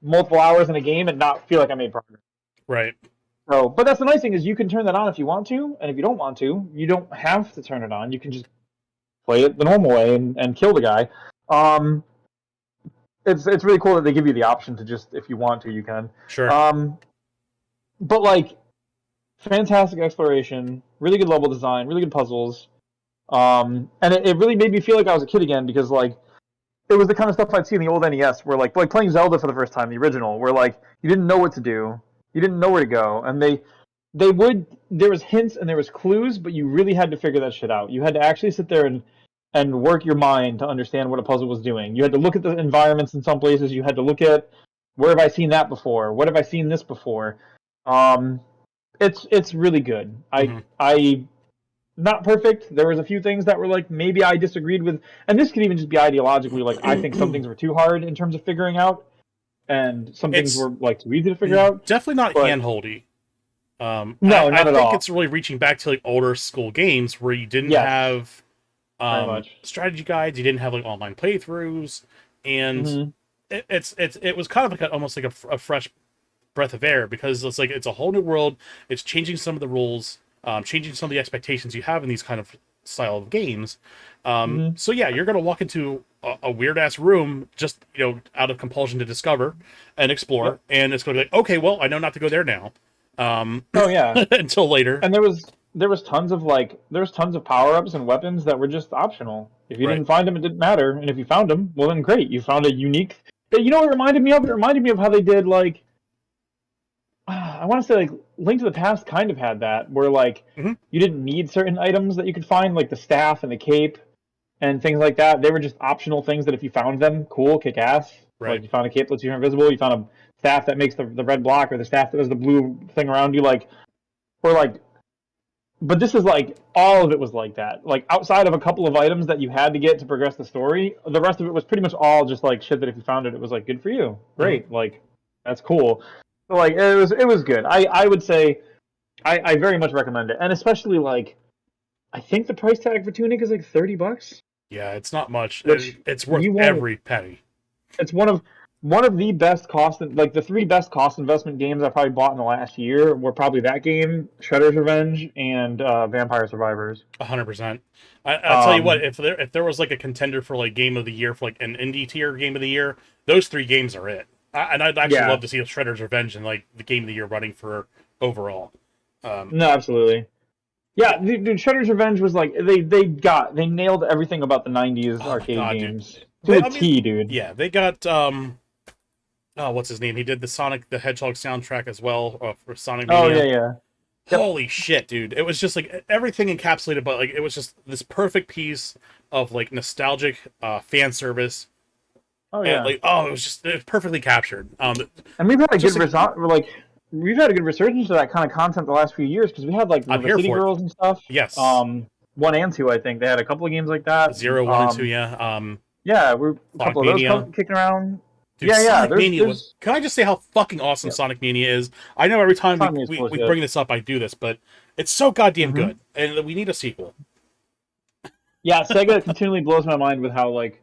multiple hours in a game and not feel like I made progress. Right. So, but that's the nice thing is you can turn that on if you want to, and if you don't want to, you don't have to turn it on. You can just play it the normal way and kill the guy. Um, it's really cool that they give you the option to just if you want to, you can. Sure. Um, but like fantastic exploration, really good level design, really good puzzles. And it really made me feel like I was a kid again because like it was the kind of stuff I'd see in the old NES where like playing Zelda for the first time, the original, where like you didn't know what to do, you didn't know where to go, and they would there was hints and there was clues, but you really had to figure that shit out. You had to actually sit there and work your mind to understand what a puzzle was doing. You had to look at the environments in some places. You had to look at where have I seen that before? What have I seen this before? Um, it's really good. Hmm. I not perfect. There was a few things that were like maybe I disagreed with, and this could even just be ideologically. Like I think some things were too hard in terms of figuring out, and some things It's were like too easy to figure out. definitely not But handholdy. no, I not at think all. it's really reaching back to like older school games where you didn't Yes, have very much. strategy guides, you didn't have like online playthroughs, and Hmm. it was kind of like almost like a fresh breath of air because it's like it's a whole new world. It's changing some of the rules, changing some of the expectations you have in these kind of style of games. Hmm. So yeah, you're gonna walk into a weird ass room just out of compulsion to discover and explore, Yep. and it's gonna be like, okay, well, I know not to go there now, um, Oh yeah, until later. and there was tons of power ups and weapons that were just optional. If you Right. didn't find them, it didn't matter, and if you found them, well then great, you found a unique. You know what it reminded me of? It reminded me of how they did like I want to say like Link to the Past kind of had that where like Hmm. you didn't need certain items that you could find like the staff and the cape and things like that. They were just optional things that if you found them, cool, kick ass. Like Right. you found a cape that lets you invisible, you found a staff that makes the red block or the staff that does the blue thing around you, like or like but this is like all of it was like that. Like outside of a couple of items that you had to get to progress the story, the rest of it was pretty much all just like shit that if you found it, it was like good for you, Hmm. great, like that's cool. So like it was good. I would say I very much recommend it, and especially like I think the price tag for Tunic is like $30, Yeah, it's not much. which It's worth you won't. every penny. It's one of the best cost, like the three best cost investment games I probably bought in the last year were probably that game, Shredder's Revenge, and Vampire Survivors. 100%. I'll tell you what, Um, if there was like a contender for like game of the year for like an indie tier game of the year, those three games are it. And I'd actually yeah, love to see Shredder's Revenge and like the game of the year running for overall. Um, no, absolutely. Yeah, dude, Shredder's Revenge was like they nailed everything about the '90s oh my arcade god, dude! games to a I mean, T, dude. yeah, they got oh, what's his name? He did the Sonic the Hedgehog soundtrack as well for Sonic Oh yeah, Mania. yeah. Yep. Holy shit, dude! It was just like everything encapsulated, but like it was just this perfect piece of like nostalgic fan service, Oh and yeah. like it was perfectly captured. And we've had a good Just like we've had a good resurgence of that kind of content the last few years because we had like I'm River here City for it. Girls and stuff. Yes, One and two, I think they had a couple of games like that. 0, 1, and 2. Yeah. Yeah, we're a Sonic couple of those Mania. kicking around. Dude, Yeah, yeah. Sonic There's Mania was. there's Can I just say how fucking awesome yeah, Sonic Mania is? I know every time Sonic is cool as we shit. bring this up, I do this, but it's so goddamn Hmm. good, and we need a sequel. Yeah, Sega continually blows my mind with how like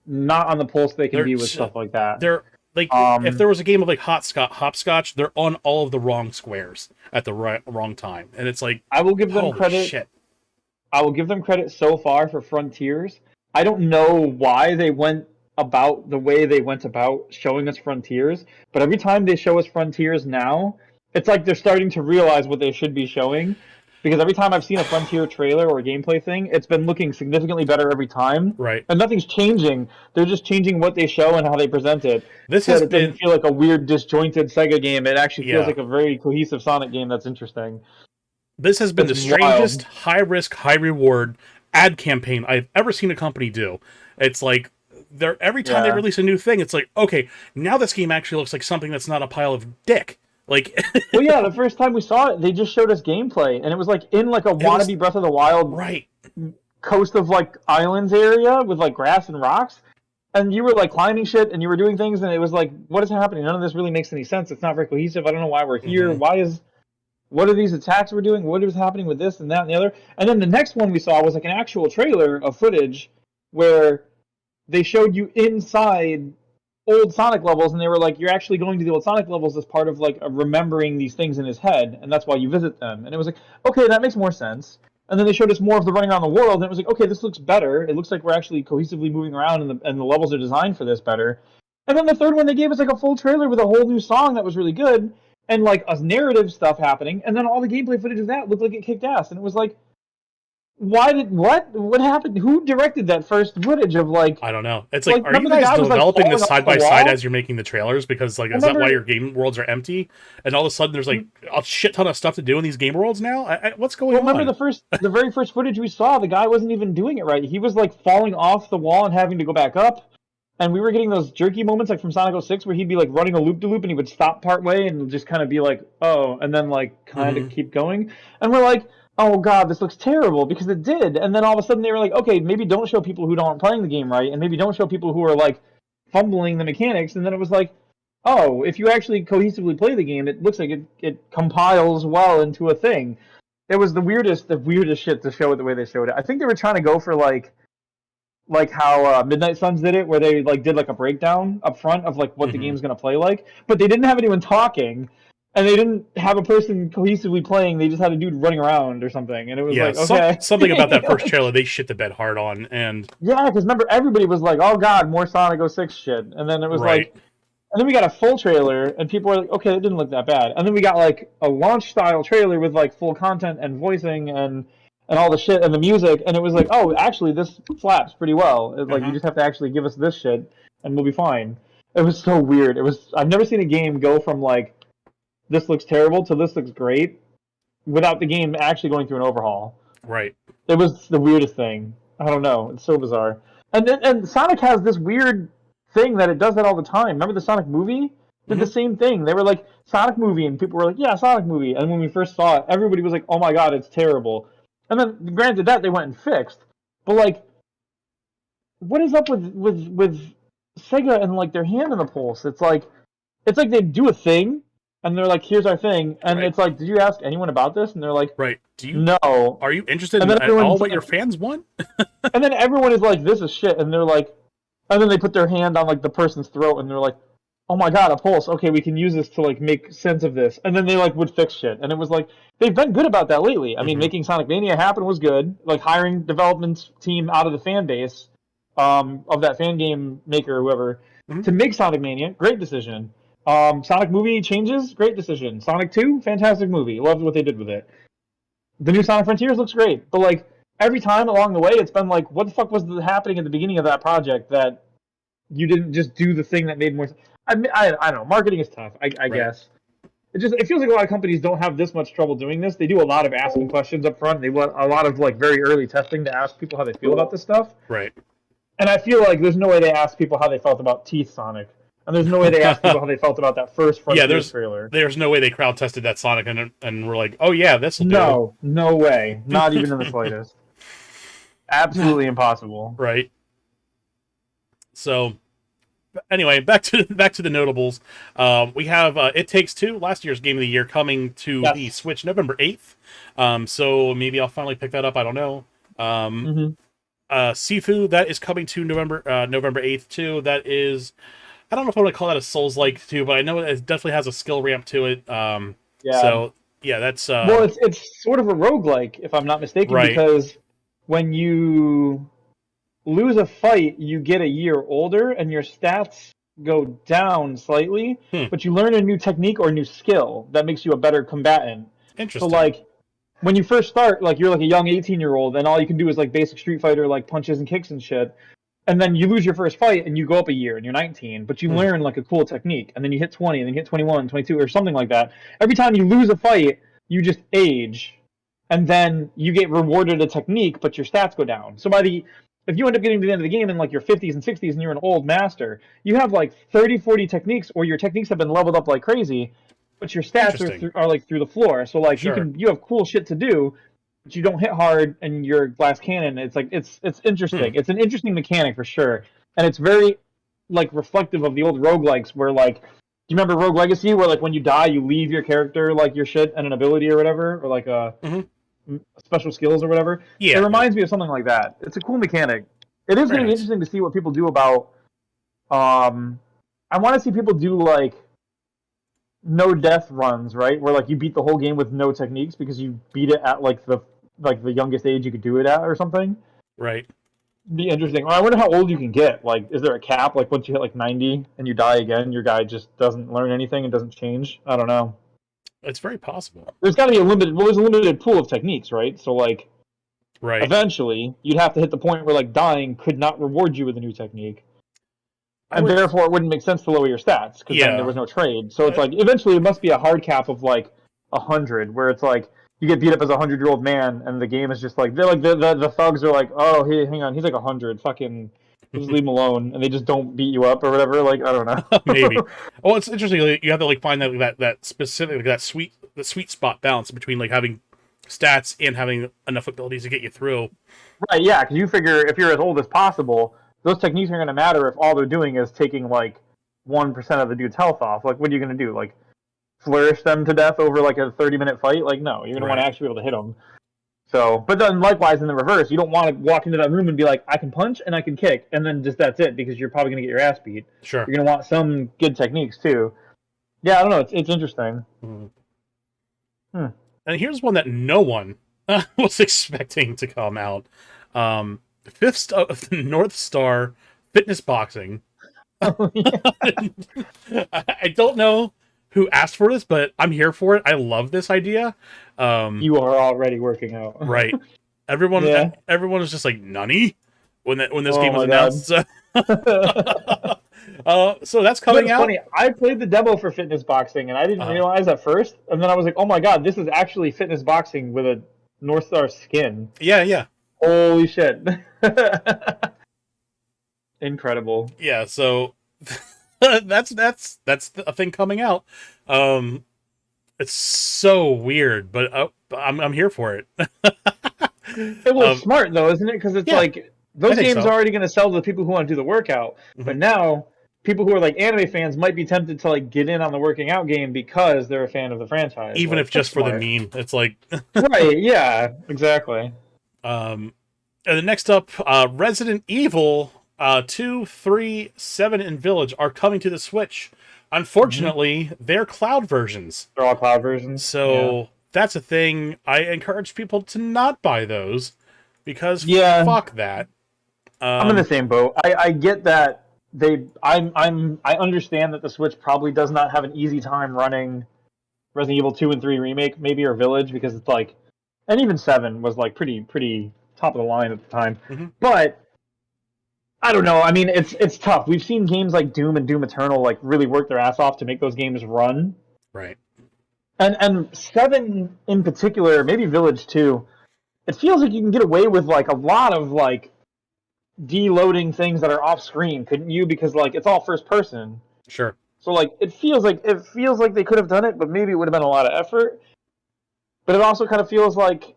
not on the pulse they can They're be with stuff like that. they're like if Um, there was a game of like hopscotch, they're on all of the wrong squares at the wrong time, and it's like I will give them holy credit. shit. I will give them credit so far for Frontiers. I don't know why they went about the way they went about showing us Frontiers, but every time they show us Frontiers now, it's like they're starting to realize what they should be showing. Because every time I've seen a Frontier trailer or a gameplay thing, it's been looking significantly better every time. Right. And nothing's changing. They're just changing what they show and how they present it This so has that it doesn't been feel like a weird, disjointed Sega game. It actually feels yeah. like a very cohesive Sonic game that's interesting. This has been It's the strangest wild. high risk, high reward ad campaign I've ever seen a company do. It's like they're every time they Yeah. release a new thing, it's like, okay, now this game actually looks like something that's not a pile of dick. Like Well, yeah, the first time we saw it, they just showed us gameplay, and it was like in like a it was wannabe Breath of the Wild right. coast of like islands area with like grass and rocks, and you were like climbing shit and you were doing things, and it was like, what is happening? None of this really makes any sense. It's not very cohesive. I don't know why we're here. Hmm. What are these attacks we're doing? What is happening with this and that and the other? And then the next one we saw was like an actual trailer of footage where they showed you inside old Sonic levels, and they were like, you're actually going to the old Sonic levels as part of like remembering these things in his head, and that's why you visit them. And it was like, okay, that makes more sense. And then they showed us more of the running around the world, and it was like, okay, this looks better. It looks like we're actually cohesively moving around, and the levels are designed for this better. And then the third one they gave us like a full trailer with a whole new song that was really good, and like a narrative stuff happening, and then all the gameplay footage of that looked like it kicked ass, and it was like, why did what happened? Who directed that first footage of I don't know. It's like, are you remember the guys guy was like developing falling this off side the by side wall? as you're making the trailers? Because like, I is that why remember your game worlds are empty? And all of a sudden, there's like a shit ton of stuff to do in these game worlds now. What's going Well, remember on? the very first footage we saw, the guy wasn't even doing it right. He was like falling off the wall and having to go back up. And we were getting those jerky moments like from Sonic 06 where he'd be like running a loop de loop and he would stop part way and just kind of be like, oh, and then like kind of Hmm. keep going. And we're like, oh god, this looks terrible because it did. And then all of a sudden they were like, okay, maybe don't show people who aren't playing the game right, and maybe don't show people who are like fumbling the mechanics. And then it was like, oh, if you actually cohesively play the game, it looks like it compiles well into a thing. It was the weirdest shit to show it the way they showed it. I think they were trying to go for like how Midnight Suns did it, where they like did like a breakdown up front of like what the Hmm. game's gonna play like, but they didn't have anyone talking, and they didn't have a person cohesively playing. They just had a dude running around or something, and it was Yeah, like, okay, something about that first like, trailer they shit the bed hard on, and yeah, because remember everybody was like, oh god, more Sonic 06 shit, and then it was right. like, and then we got a full trailer, and people were like, okay, it didn't look that bad. And then we got like a launch style trailer with like full content and voicing and all the shit and the music, and it was like, oh, actually, this slaps pretty well. It's like you Uh-huh. just have to actually give us this shit, and we'll be fine. It was so weird. It was I've never seen a game go from like this looks terrible to this looks great without the game actually going through an overhaul. Right. It was the weirdest thing. I don't know. It's so bizarre. And Sonic has this weird thing that it does that all the time. Remember the Sonic movie Did the same thing. They were like Sonic movie, and people were like, "Yeah, Sonic movie." And when we first saw it, everybody was like, "Oh my god, it's terrible." And then, granted, that they went and fixed, but like, what is up with Sega and like their hand on the pulse? It's like they do a thing, and they're like, "Here's our thing," and Right. it's like, "Did you ask anyone about this?" And they're like, Right. "No." Are you interested And in then at all everyone's what your like, fans want? and then everyone is like, "This is shit," and they're like, and then they put their hand on like the person's throat, and they're like, "Oh my god, a pulse. Okay, we can use this to like make sense of this." And then they like would fix shit, and it was like they've been good about that lately. I mean, Hmm. making Sonic Mania happen was good. Like hiring development team out of the fan base, of that fan game maker, or whoever, Hmm. to make Sonic Mania, great decision. Sonic movie changes, great decision. Sonic 2, fantastic movie. Loved what they did with it. The new Sonic Frontiers looks great, but like every time along the way, it's been like, what the fuck was happening at the beginning of that project that you didn't just do the thing that made more sense? I don't know. Marketing is tough, I Right. guess. It feels like a lot of companies don't have this much trouble doing this. They do a lot of asking questions up front. They want a lot of like very early testing to ask people how they feel about this stuff. Right. And I feel like there's no way they asked people how they felt about Teeth Sonic, and there's no way they asked people how they felt about that first Yeah, Frontiers trailer. there's no way they crowd tested that Sonic and we're like, oh yeah, this will do. No, no way. Not even in the slightest. Absolutely impossible. Right. So anyway, back to the notables. We have It Takes Two, last year's game of the year, coming to the Yes. Switch November 8th. So maybe I'll finally pick that up. I don't know. Hmm. Sifu, that is coming to November 8th too. That is, I don't know if I want to call that a Souls-like too, but I know it definitely has a skill ramp to it. Yeah. So yeah, that's Well, it's sort of a roguelike, if I'm not mistaken, right. because when you lose a fight, you get a year older and your stats go down slightly, Hmm. but you learn a new technique or a new skill that makes you a better combatant. So Interesting. like when you first start, like you're like a young 18-year-old and all you can do is like basic Street Fighter like punches and kicks and shit. And then you lose your first fight and you go up a year and you're 19, but you Hmm. learn like a cool technique and then you hit 20 and then you hit 21, 22 or something like that. Every time you lose a fight, you just age and then you get rewarded a technique, but your stats go down. So if you end up getting to the end of the game in like your 50s and 60s and you're an old master, you have like 30, 40 techniques, or your techniques have been leveled up like crazy, but your stats Interesting. are like through the floor. So like Sure. you have cool shit to do, but you don't hit hard and you're glass cannon. It's like it's Hmm. interesting. It's an interesting mechanic for sure, and it's very like reflective of the old roguelikes where like. Do you remember Rogue Legacy, where like when you die, you leave your character like your shit and an ability or whatever, or like a Hmm. special skills or whatever? It Yeah. reminds me of something like that. It's a cool mechanic. It is Very going to be nice. interesting to see what people do about. Um, I want to see people do like no death runs, right? Where like you beat the whole game with no techniques because you beat it at like the youngest age you could do it at or something. Right. Be interesting. I wonder how old you can get. Like, is there a cap? Like, once you hit like 90 and you die again, your guy just doesn't learn anything and doesn't change. I don't know. It's very possible. There's got to be a limited. Well, there's a limited pool of techniques, right? So like, Right. eventually, you'd have to hit the point where like dying could not reward you with a new technique, I and would. therefore it wouldn't make sense to lower your stats because then there Yeah. was no trade. So it's Uh, like eventually it must be a hard cap of like 100, where it's like you get beat up as a 100-year-old man, and the game is just like they're like the thugs are like, oh hey, hang on, he's like 100, fucking just leave him alone, and they just don't beat you up or whatever. Like I don't Maybe. know. Well, it's interesting. Like, you have to like find that specific that sweet spot balance between like having stats and having enough abilities to get you through. Right? Yeah, because you figure if you're as old as possible, those techniques are going to matter if all they're doing is taking like 1% of the dude's health off. Like, what are you going to do? Like flourish them to death over like a 30-minute fight? Like, no, you're going to want to Right. actually be able to hit them. So, but then likewise in the reverse, you don't want to walk into that room and be like, I can punch and I can kick, and then just that's it because you're probably going to get your ass beat. Sure. You're going to want some good techniques too. Yeah, I don't know. It's interesting. Mhm. Hmm. And here's one that no one was expecting to come out. North Star Fitness Boxing. I don't know who asked for this, but I'm here for it. I love this idea. You are already working out. Right. Yeah. Everyone was just like "Nani" when this Oh game was my god. announced. So that's You know, coming it's out. funny. I played the demo for fitness boxing, and I didn't Uh, realize at first. And then I was like, "Oh my god, this is actually fitness boxing with a North Star skin." yeah, yeah, Holy shit! Incredible. yeah. So that's a thing coming out. It's so weird, but I'm here for it. It was smart though, isn't it? Because it's Yeah, like I those think games are so. already going to sell to the people who want to do the workout, Hmm. but now people who are like anime fans might be tempted to like get in on the working out game because they're a fan of the franchise. Even Like if that's just for the smart. meme, it's like, Right? Yeah. Exactly. um, and then next up, Resident Evil 2, 3, 7, and Village are coming to the Switch. Hmm. Unfortunately, they're cloud versions. They're all cloud versions. Yeah. So that's a thing. I encourage people to not buy those because Yeah. fuck that. I'm in the Um, same boat. I get that I understand that the Switch probably does not have an easy time running Resident Evil 2 and 3 remake, maybe, or Village, because it's like, and even 7 was like pretty top of the line at the time. mhm, But I don't know. I mean, it's tough. We've seen games like Doom and Doom Eternal like really work their ass off to make those games run. right. And 7 in particular, maybe Village too. It feels like you can get away with like a lot of like deloading things that are off screen, couldn't you? Because like it's all first person. Sure. So like it feels like they could have done it, but maybe it would have been a lot of effort. But it also kind of feels like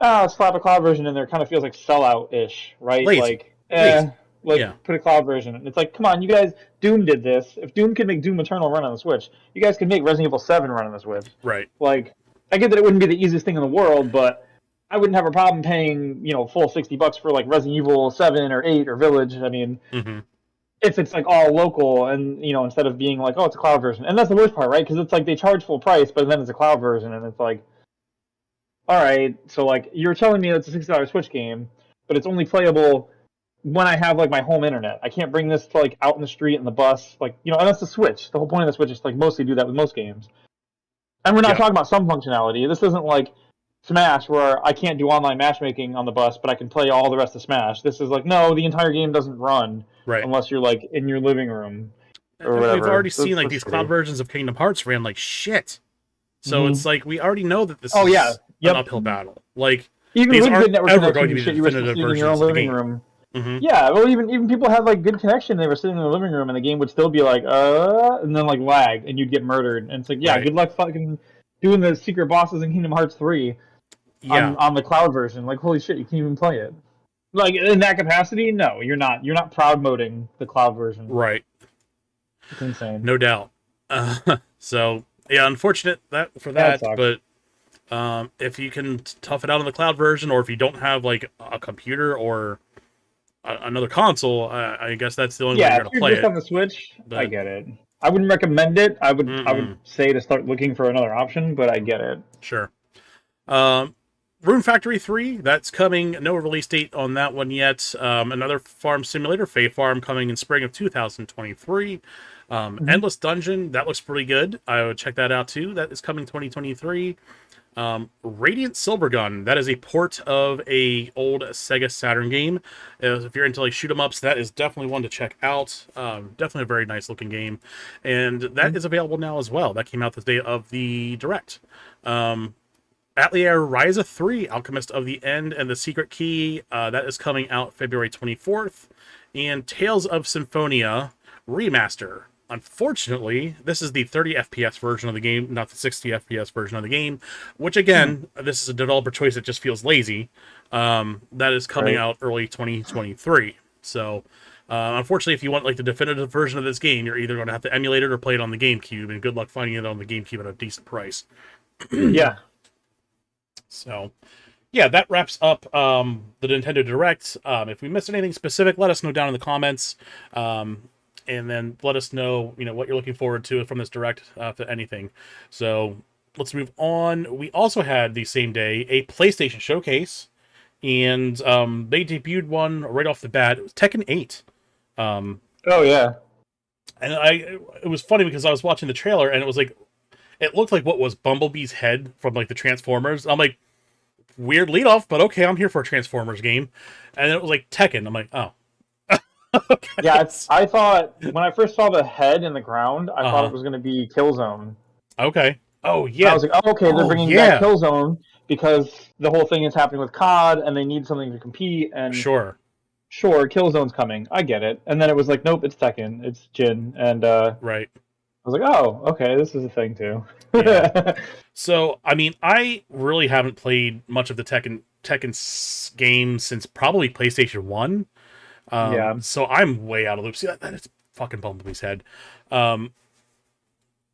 slap a cloud version in there. Kind of feels like sellout ish, right? Lazy. Like Lazy. like Yeah. put a cloud version. And it's like, come on, you guys. Doom did this. If Doom could make Doom Eternal run on the Switch, you guys could make Resident Evil 7 run on the Switch. Right. Like, I get that it wouldn't be the easiest thing in the world, but I wouldn't have a problem paying full $60 for like Resident Evil 7 or 8 or Village. I mean, Hmm. if it's like all local and instead of being like, oh, it's a cloud version, and that's the worst part, right? Because it's like they charge full price, but then it's a cloud version, and it's like, all right, so like you're telling me it's a $60 Switch game, but it's only playable when I have like my home internet. I can't bring this to like out in the street in the bus, like and that's the Switch. The whole point of the Switch is to like mostly do that with most games. And we're not Yeah. talking about some functionality. This isn't like Smash where I can't do online matchmaking on the bus, but I can play all the rest of Smash. This is like, no, the entire game doesn't run Right. unless you're like in your living room or And we've whatever. already seen like That's these cloud shitty. versions of Kingdom Hearts ran like shit. So it's Mm-hmm. like we already know that this Oh yeah, is an yep. uphill battle. Like Even these with aren't good network ever going connection to and be the shit, you were still definitive sitting in your own versions of the living game. room. Hmm. Yeah, well, even people had like good connection. They were sitting in the living room, and the game would still be like, and then like lag, and you'd get murdered. And it's like, yeah, Right. good luck fucking doing the secret bosses in Kingdom Hearts 3 Yeah. on the cloud version. Like, holy shit, you can't even play it. Like in that capacity, no, you're not. You're not proud moding the cloud version. Right. It's insane. No doubt. So yeah, unfortunate that for That that, sucks. but if you can tough it out on the cloud version, or if you don't have like a computer or another console, I guess that's the only way Yeah, you're if gonna you're play just it. on the Switch, I But get it. I wouldn't recommend it. I would mm-mm, say to start looking for another option, but I get it. sure. Um, Rune Factory 3, that's coming. No release date on that one yet. Another farm simulator, Fae Farm, coming in spring of 2023. Mm-hmm. Endless Dungeon, that looks pretty good. I would check that out too. That is coming 2023. Radiant Silvergun, that is a port of a old Sega Saturn game. If you're into like shoot 'em ups, that is definitely one to check out. Definitely a very nice looking game, and that is available now as well. That came out the day of the direct. Atelier Ryza 3, Alchemist of the End and the Secret Key, that is coming out February 24th. And Tales of Symphonia Remaster. Unfortunately, this is the 30 FPS version of the game, not the 60 FPS version of the game, which again, this is a developer choice that just feels lazy. That is coming Right. out early 2023. So, unfortunately, if you want like the definitive version of this game, you're either going to have to emulate it or play it on the GameCube, and good luck finding it on the GameCube at a decent price. Yeah. So, yeah, that wraps up the Nintendo Direct. If we missed anything specific, let us know down in the comments, and then let us know what you're looking forward to from this Direct, if anything. So let's move on. We also had the same day a PlayStation showcase, and they debuted one right off the bat. It was Tekken 8. Um, Oh yeah. and it was funny because I was watching the trailer and it was like it looked like what was Bumblebee's head from like the Transformers. I'm like, weird lead off, but okay, I'm here for a Transformers game. And then it was like Tekken. I'm like, oh, Yeah, okay. I thought when I first saw the head in the ground, I thought Uh it was going to be Killzone. huh. Okay. Oh And I yeah. was like, oh, okay, they're Oh bringing back yeah. Killzone because the whole thing is happening with COD, and they need something to compete. And Sure. sure, Killzone's coming. I get it. And then it was like, nope, it's Tekken. It's Jin. And I Right. was like, oh, okay, this is a thing too. Yeah. So, I mean, I really haven't played much of the games since probably PlayStation 1. Yeah. So I'm way out of the loop. See, that is fucking Bumblebee's head. Um,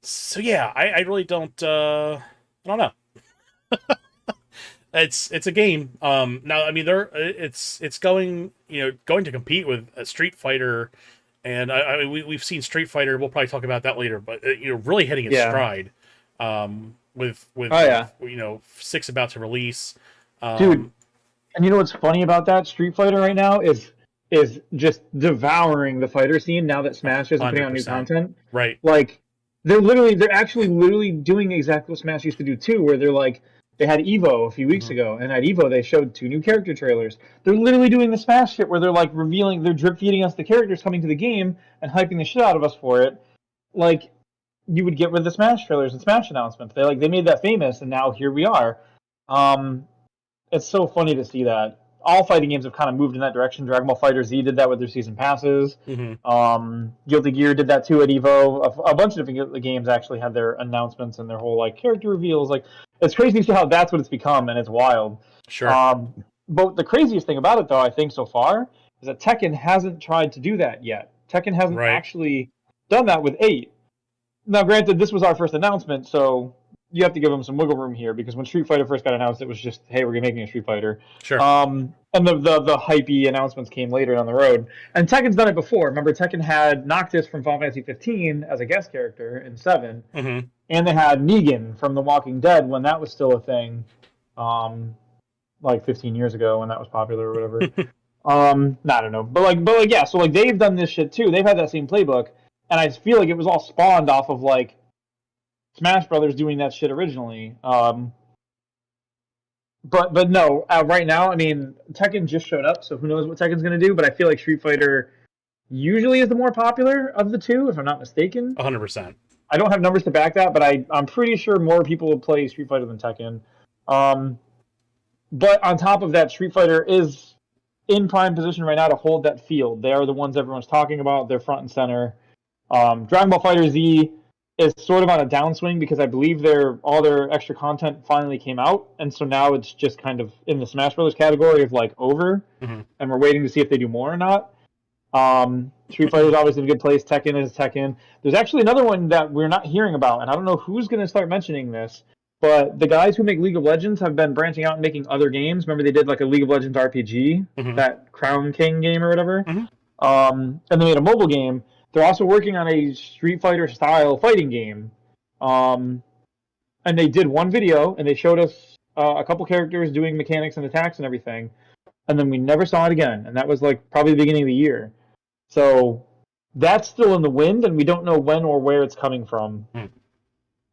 so yeah, I really don't, I don't know. It's a game. Now, I mean, it's going, going to compete with a Street Fighter, and I mean, we've seen Street Fighter. We'll probably talk about that later, but really hitting its Yeah. stride. With Oh yeah. 6 about to release. Dude, and you know what's funny about that? Street Fighter right now is just devouring the fighter scene now that Smash isn't putting out new 100%. content. Right. Like they're actually literally doing exactly what Smash used to do too, where they're like they had Evo a few weeks Mhm. ago, and at Evo they showed 2 new character trailers. They're literally doing the Smash shit where they're like they're drip feeding us the characters coming to the game and hyping the shit out of us for it. Like you would get with the Smash trailers and Smash announcements. They made that famous, and now here we are. Um, it's so funny to see that. All fighting games have kind of moved in that direction. Dragon Ball Fighter Z did that with their season passes. Mhm. Guilty Gear did that too at Evo. A bunch of different games actually had their announcements and their whole like character reveals. Like it's crazy to see how that's what it's become, and it's wild. Sure. But the craziest thing about it, though, I think so far, is that Tekken hasn't tried to do that yet. Tekken hasn't Right. actually done that with 8. Now, granted, this was our first announcement, so you have to give them some wiggle room here because when Street Fighter first got announced, it was just, hey, we're making a Street Fighter. Sure. And the hypey announcements came later down the road. And Tekken's done it before. Remember, Tekken had Noctis from Final Fantasy 15 as a guest character in 7, Mm-hmm. and they had Negan from The Walking Dead when that was still a thing, like 15 years ago when that was popular or whatever. I don't know, but yeah. So like they've done this shit too. They've had that same playbook, and I feel like it was all spawned off of like Smash Brothers doing that shit originally. But no, right now, I mean, Tekken just showed up, so who knows what Tekken's gonna do? But I feel like Street Fighter usually is the more popular of the two, if I'm not mistaken. 100%. I don't have numbers to back that, but I'm pretty sure more people will play Street Fighter than Tekken. But on top of that, Street Fighter is in prime position right now to hold that field. They are the ones everyone's talking about. They're front and center. Dragon Ball Fighter Z is sort of on a downswing because I believe all their extra content finally came out, and so now it's just kind of in the Smash Brothers category of like over, Mm-hmm. and we're waiting to see if they do more or not. Street Fighter is always in a good place. Tekken is Tekken. There's actually another one that we're not hearing about, and I don't know who's going to start mentioning this. But the guys who make League of Legends have been branching out and making other games. Remember, they did like a League of Legends RPG, Mm-hmm. that Crown King game or whatever. Mhm. And they made a mobile game. They're also working on a Street Fighter style fighting game. And they did one video and they showed us a couple characters doing mechanics and attacks and everything. And then we never saw it again. And that was like probably the beginning of the year. So that's still in the wind, and we don't know when or where it's coming from. Hmm.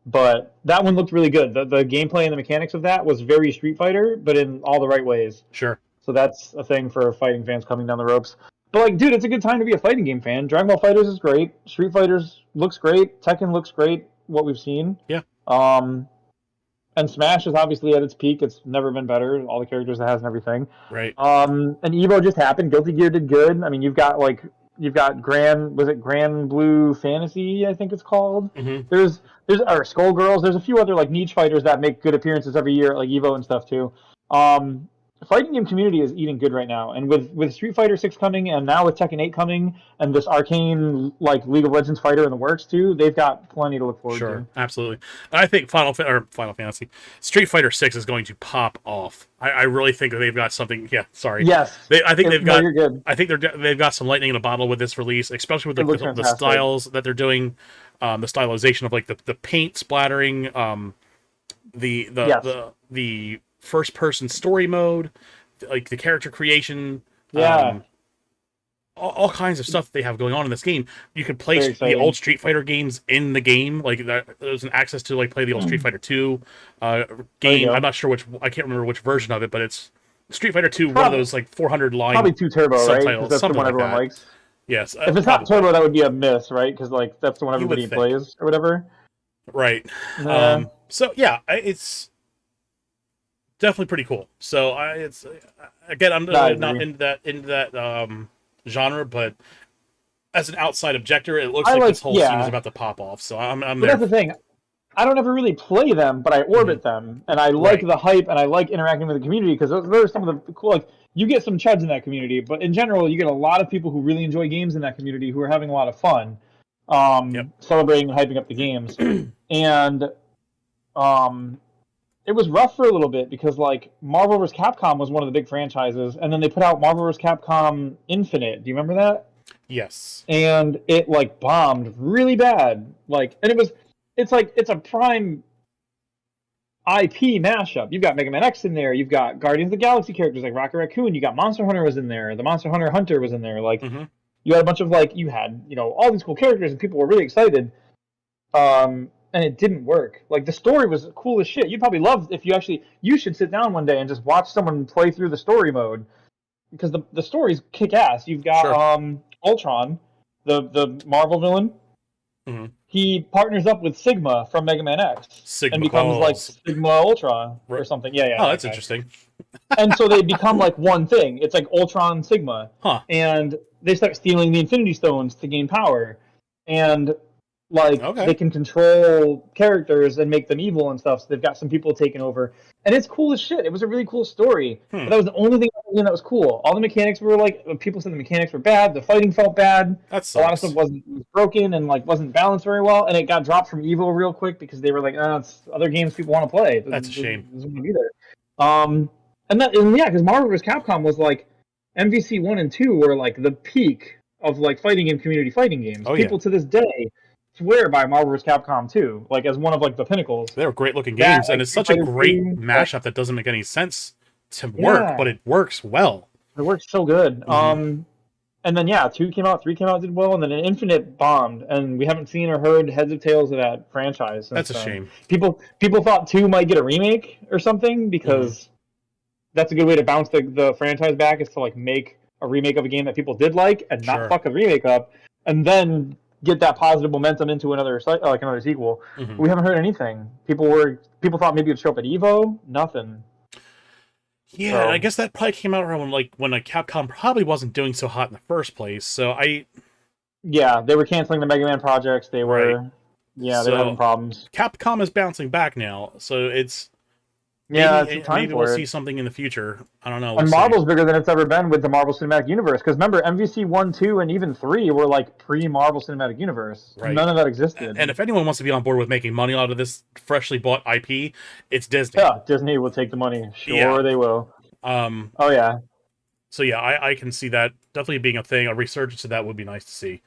But that one looked really good. The gameplay and the mechanics of that was very Street Fighter, but in all the right ways. Sure. So that's a thing for fighting fans coming down the ropes. But like, dude, it's a good time to be a fighting game fan. Dragon Ball FighterZ is great. Street Fighters looks great. Tekken looks great. What we've seen. Yeah. And Smash is obviously at its peak. It's never been better. All the characters it has and everything. Right. And Evo just happened. Guilty Gear did good. I mean, you've got Grand Blue Fantasy, I think it's called. Mm-hmm. There's or Skullgirls. There's a few other like niche fighters that make good appearances every year, like Evo and stuff too. The fighting game community is eating good right now, and with Street Fighter 6 coming, and now with Tekken 8 coming, and this arcane like League of Legends fighter in the works too, they've got plenty to look forward Sure, to. absolutely. I think Final Fantasy, Street Fighter 6 is going to pop off. I really think that they've got something. Yeah, sorry. Yes, I think they've got. You're good. I think they've got some lightning in a bottle with this release, especially with the styles that they're doing, the stylization of like the paint splattering, the first person story mode, like the character creation, all kinds of stuff that they have going on in this game. You can play the old Street Fighter games in the game, like there's an access to like play the old Street Fighter 2 game. I'm not sure I can't remember which version of it, but it's Street Fighter 2, one of those like 400 line probably 2 Turbo, subtitles, right? Because that's the one everyone likes. Yes. If it's not Turbo, that would be a miss, right? Because like that's the one everybody plays or whatever. Right. Yeah. So yeah, it's definitely pretty cool. So it's again, I'm No, I not agree. into that genre, but as an outside objector, it looks I like like, this whole scene is yeah, about to pop off. So I'm but there. that's the thing. I don't ever really play them, but I Hmm. orbit them, and I like Right. the hype, and I like interacting with the community because those are some of the cool. Like you get some chuds in that community, but in general, you get a lot of people who really enjoy games in that community who are having a lot of fun, Yep. celebrating and hyping up the games, and um, it was rough for a little bit because like Marvel vs. Capcom was one of the big franchises, and then they put out Marvel vs. Capcom Infinite. Do you remember that? Yes. And it like bombed really bad. Like, and it's like it's a prime IP mashup. You've got Mega Man X in there. You've got Guardians of the Galaxy characters like Rocket Raccoon. You got Monster Hunter was in there. The Monster Hunter Hunter was in there. Like Hmm. you had a bunch of like you had all these cool characters and people were really excited. And it didn't work. Like the story was cool as shit. You'd probably love if you should sit down one day and just watch someone play through the story mode because the story's kick ass. You've got Sure. Ultron, the Marvel villain. Hmm. He partners up with Sigma from Mega Man X and Sigma. becomes like Sigma Ultra or something. Yeah, yeah, Oh, that that's guy. interesting. And so they become like one thing. It's like Ultron Sigma, Huh. and they start stealing the Infinity Stones to gain power, and like they Okay. can control characters and make them evil and stuff. So they've got some people taking over, and it's cool as shit. It was a really cool story, Hmm. but that was the only thing that was cool. All the mechanics were like people said the mechanics were bad. The fighting felt bad. That A lot of stuff sucks. was broken and like wasn't balanced very well, and it got dropped from Evo real quick because they were like, it's other games people want to play. It That's a doesn't shame. want to be there. Um, and yeah, because Marvel vs. Capcom was like MVC 1 and 2 were like the peak of like fighting game community fighting games. Oh yeah. People to this day swear by Marvel vs. Capcom 2, like as one of like the pinnacles. They were great looking That games, and like it's Street such a Fighter great 2, like, mashup that doesn't make any sense to work, but yeah, it works well. it works so good. Hmm. And then yeah, 2 came out, 3 came out, did well, and then Infinite bombed, and we haven't seen or heard heads or tails of that franchise since That's a then. shame. People thought 2 might get a remake or something Hmm. because that's a good way to bounce the franchise back is to like make a remake of a game that people did like and not Sure. fuck the remake up, and then get that positive momentum into another sequel. Hmm. We haven't heard anything. People thought maybe it'd show up at Evo. Nothing. Yeah, I So guess that probably came out around when like Capcom probably wasn't doing so hot in the first place. So yeah, they were canceling the Mega Man projects. They right. were yeah, they were having So problems. Capcom is bouncing back now. So it's Yeah, it's time maybe we'll for see it. something in the future. I don't know. We'll And see. Marvel's bigger than it's ever been with the Marvel Cinematic Universe. Because remember, MVC 1, 2, and even 3 were like pre-Marvel Cinematic Universe. Right. None of that And existed. if anyone wants to be on board with making money out of this freshly bought IP, it's Disney. Yeah, Disney will take the money. Yeah. Sure, they will. Um. Oh yeah, So yeah, I can see that definitely being a thing. A resurgence of that would be nice to see.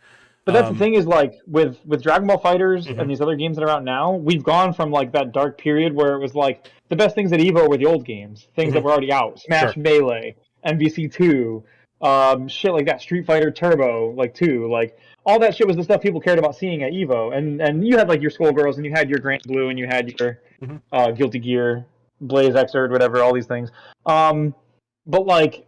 but that's the Um. thing is like with Dragon Ball Fighters Mhm. and these other games that are out now, we've gone from like that dark period where it was like the best things at Evo were the old games, things that Mhm. were already out, Smash Sure. Melee, MVC 2, shit like that, Street Fighter Turbo, like 2, like all that shit was the stuff people cared about seeing at Evo, and you had like your Skullgirls and you had your Grand Blue and you had your Mhm. Guilty Gear, Blaze Xrd, whatever, all these things. Um, but like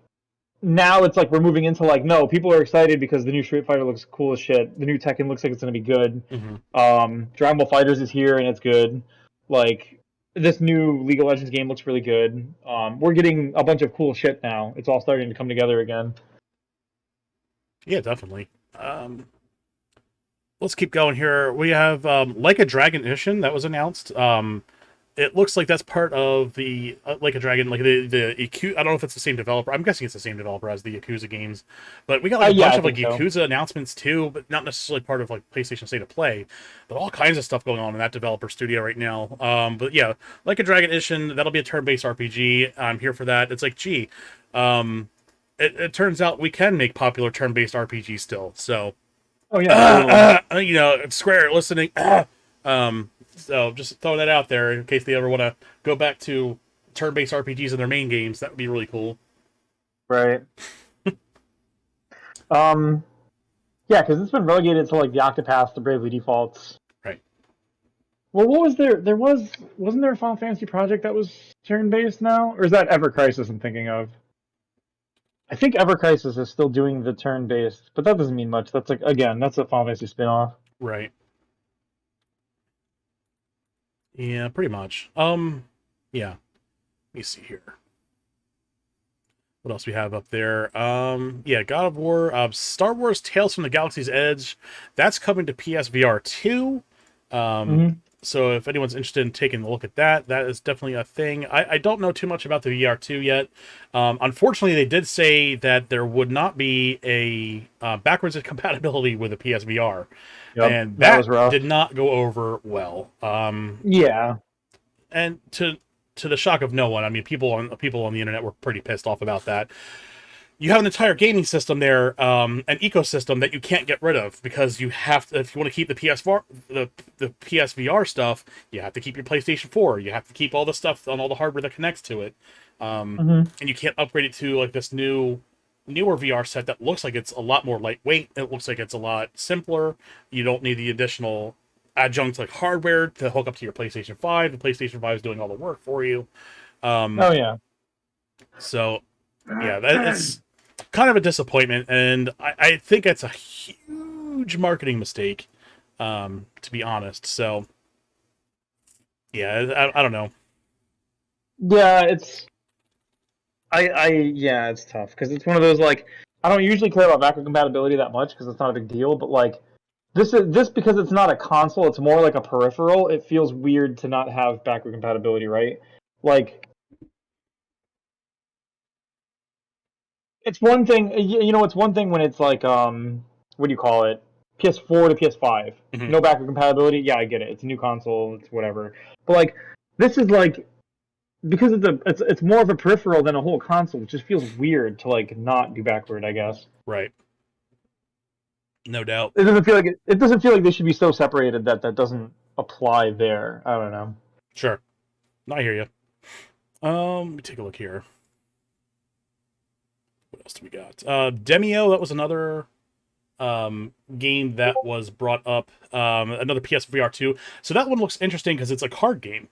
now it's like we're moving into like no, people are excited because the new Street Fighter looks cool as shit. The new Tekken looks like it's gonna be good. Mhm. Dragon Ball Fighters is here and it's good. Like this new League of Legends game looks really good. We're getting a bunch of cool shit now. It's all starting to come together again. Yeah, definitely. Let's keep going here. We have Like a Dragon Edition that was announced. It looks like that's part of the Like a Dragon, like the Yakuza. I don't know if it's the same developer. I'm guessing it's the same developer as the Yakuza games, but we got like a Yeah, bunch I of like think so. Yakuza announcements too, but not necessarily part of like PlayStation State of Play. But all kinds of stuff going on in that developer studio right now. But yeah, Like a Dragon Edition, that'll be a turn-based RPG. I'm here for that. It's like, gee, um, it turns out we can make popular turn-based RPGs still. So Oh yeah, totally. Square listening. So just throwing that out there in case they ever want to go back to turn-based RPGs in their main games. That would be really cool. Right. Um, yeah, because it's been relegated to like the Octopath, the Bravely Defaults. Right. Well, what was there? Wasn't there a Final Fantasy project that was turn based now, or is that Ever Crisis I'm thinking of? I think Ever Crisis is still doing the turn based, but that doesn't mean much. That's like again, that's a Final Fantasy spinoff. Right. Yeah, pretty much. Yeah. me see here. What else we have up there? Yeah, God of War, Star Wars Tales from the Galaxy's Edge. That's coming to PSVR 2. Mm-hmm. So if anyone's interested in taking a look at that, that is definitely a thing. I don't know too much about the VR2 yet. Unfortunately, they did say that there would not be a backwards compatibility with the PSVR. Yep, And that that was rough. did not go over well. Yeah. And to the shock of no one, I mean, people on the internet were pretty pissed off about that. You have an entire gaming system there, an ecosystem that you can't get rid of because you have to, if you want to keep the PS4, the PSVR stuff, you have to keep your PlayStation 4. You have to keep all the stuff on all the hardware that connects to it, Mm-hmm. and you can't upgrade it to like this newer VR set that looks like it's a lot more lightweight. It looks like it's a lot simpler. You don't need the additional adjuncts like hardware to hook up to your PlayStation 5. The PlayStation 5 is doing all the work for you. Oh yeah. So yeah, it's kind of a disappointment, and I think it's a huge marketing mistake, to be honest. So yeah, I don't know. Yeah, yeah, it's tough because it's one of those like I don't usually care about backward compatibility that much because it's not a big deal, but like this because it's not a console, it's more like a peripheral. It feels weird to not have backward compatibility, right? Like it's one thing, it's one thing when it's like what do you call it? PS4 to PS5. Hmm. No backward compatibility. Yeah, I get it. It's a new console, it's whatever. But like this is like because it's more of a peripheral than a whole console. It just feels weird to like not do backward, I guess. Right, no doubt. It doesn't feel like they should be so separated that that doesn't apply there. I don't know. Sure, I hear you. Let me take a look here. What else do we got? Demio, that was another game that was brought up. Another PSVR 2. So that one looks interesting because it's a card game.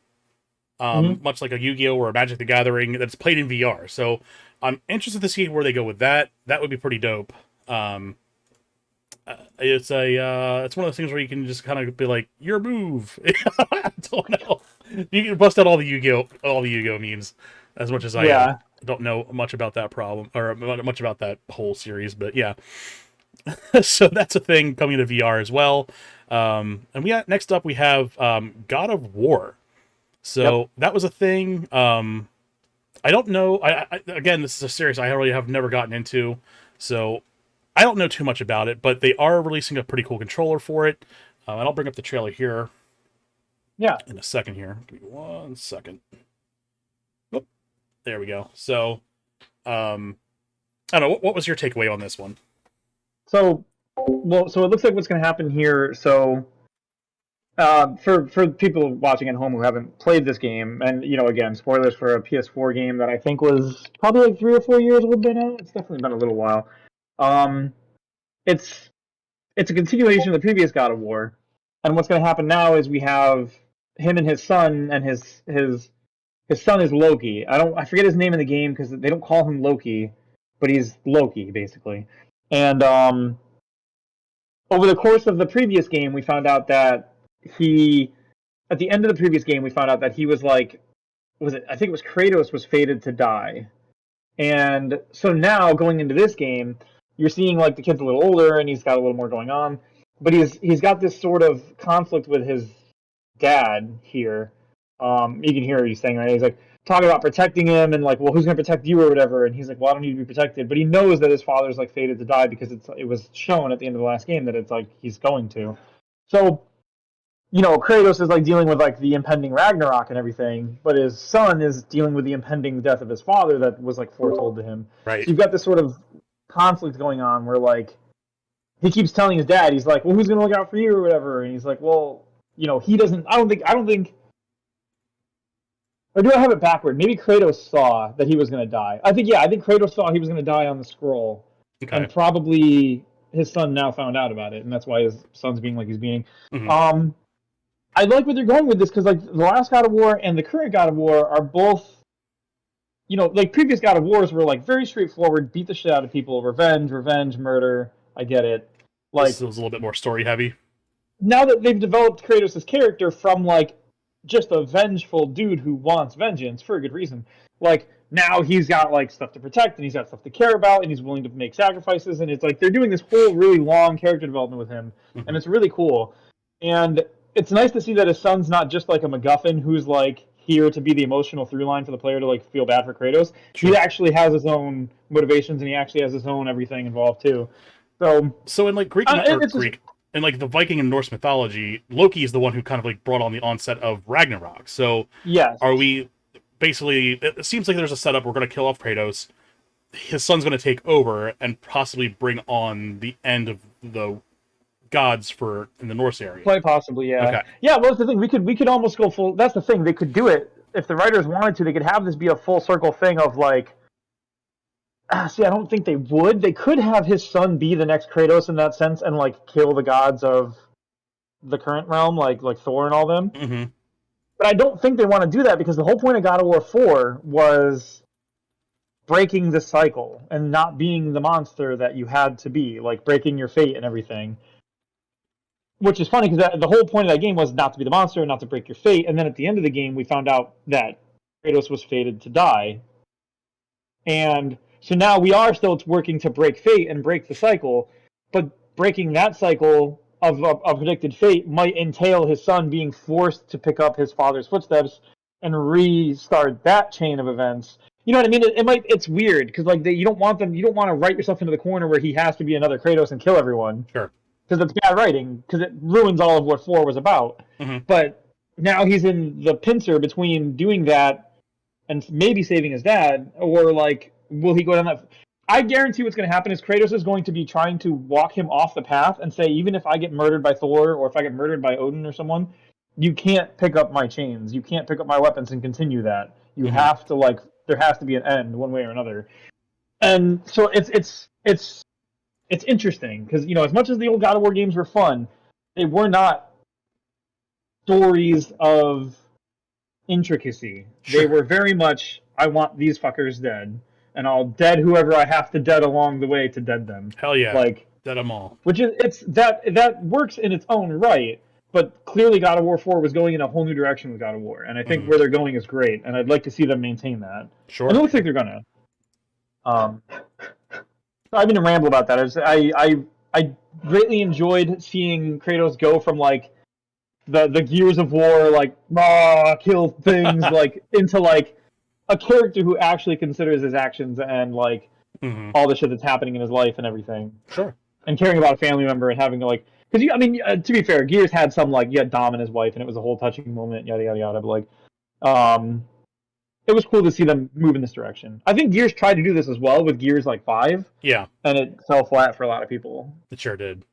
Mm-hmm. Much like a Yu-Gi-Oh! Or a Magic the Gathering that's played in VR. So I'm interested to see where they go with that. That would be pretty dope. It's one of those things where you can just kind of be like, your move. I don't know. You can bust out all the Yu-Gi-Oh memes as much as I Yeah. don't know much about that problem or much about that whole series, but yeah. So that's a thing coming to VR as well. And next up we have God of War. Yep. So that was a thing. I don't know. Again, this is a series I really have never gotten into, so I don't know too much about it. But they are releasing a pretty cool controller for it, and I'll bring up the trailer here Yeah. in a second. Here, give me 1 second. Oop, there we go. So, I don't know. What was your takeaway on this one? So, well, so it looks like what's going to happen here. So, for people watching at home who haven't played this game, and again, spoilers for a PS4 game that I think was probably like 3 or 4 years old by now. It's definitely been a little while. Um, it's it's a continuation of the previous God of War, and what's going to happen now is we have him and his son, and his son is Loki. I forget his name in the game because they don't call him Loki, but he's Loki basically. And over the course of the previous game, we found out that he at the end of the previous game we found out that he was like was it I think it was Kratos was fated to die. And so now going into this game, you're seeing like the kid's a little older and he's got a little more going on, but he's got this sort of conflict with his dad here. You can hear what he's saying, right? He's like talking about protecting him and like, well, who's gonna protect you or whatever? And he's like, well, I don't need to be protected, but he knows that his father's like fated to die because it was shown at the end of the last game that it's like he's going to. So Kratos is like dealing with like the impending Ragnarok and everything, but his son is dealing with the impending death of his father that was like foretold to him. Right. So you've got this sort of conflict going on where like he keeps telling his dad, he's like, well, who's gonna look out for you or whatever, and he's like, well, he doesn't. I don't think. Or do I have it backward? Maybe Kratos saw that he was gonna die. I think Kratos saw he was gonna die on the scroll, and Okay. probably his son now found out about it, and that's why his son's being like he's being. Hmm. Um, I like what they're going with this because like the last God of War and the current God of War are both, like previous God of Wars were like very straightforward, beat the shit out of people, revenge, murder. I get it. This Like was a little bit more story heavy. now that they've developed Kratos' character from like just a vengeful dude who wants vengeance for a good reason, like now he's got like stuff to protect and he's got stuff to care about and he's willing to make sacrifices, and it's like they're doing this whole really long character development with him, and it's really cool. And it's nice to see that his son's not just like a MacGuffin who's like here to be the emotional through line for the player to like feel bad for Kratos. Sure. He actually has his own motivations and he actually has his own everything involved too. So in like Greek, in like the Viking and Norse mythology, Loki is the one who kind of like brought on the onset of Ragnarok. So yes, are we basically? It seems like there's a setup. We're going to kill off Kratos. His son's going to take over and possibly bring on the end of the gods for in the Norse area. Quite possibly, yeah. Okay. Yeah, well, that's the thing. We could almost go full. That's the thing. They could do it if the writers wanted to. They could have this be a full circle thing of like. See, I don't think they would. They could have his son be the next Kratos in that sense and like kill the gods of the current realm, like Thor and all them. Mm-hmm. But I don't think they want to do that because the whole point of God of War 4 was breaking the cycle and not being the monster that you had to be, like breaking your fate and everything. Which is funny because the whole point of that game was not to be the monster, not to break your fate. And then at the end of the game, we found out that Kratos was fated to die. And so now we are still working to break fate and break the cycle, but breaking that cycle of predicted fate might entail his son being forced to pick up his father's footsteps and restart that chain of events. You know what I mean? It's weird because like you don't want to write yourself into the corner where he has to be another Kratos and kill everyone. Sure. Because it's bad writing, because it ruins all of what 4 was about. Mm-hmm. But now he's in the pincer between doing that and maybe saving his dad, or like, will he go down that? I guarantee what's going to happen is Kratos is going to be trying to walk him off the path and say, even if I get murdered by Thor or if I get murdered by Odin or someone, you can't pick up my chains, you can't pick up my weapons and continue that. You have to like, there has to be an end one way or another. And so it's interesting because, you know, as much as the old God of War games were fun, they were not stories of intricacy. They were very much, I want these fuckers dead, and I'll dead whoever I have to dead along the way to dead them. Hell yeah, like dead them all. Which is that works in its own right, but clearly God of War 4 was going in a whole new direction with God of War, and I think where they're going is great, and I'd like to see them maintain that. Sure. And it looks like they're gonna. I've been to ramble about that. I greatly enjoyed seeing Kratos go from like the Gears of War like kill things like into like a character who actually considers his actions and like all the shit that's happening in his life and everything. Sure. And caring about a family member and having to like, because to be fair, Gears had some like you had Dom and his wife and it was a whole touching moment, yada yada yada. But like, it was cool to see them move in this direction. I think Gears tried to do this as well with Gears like 5. Yeah. And it fell flat for a lot of people. It sure did.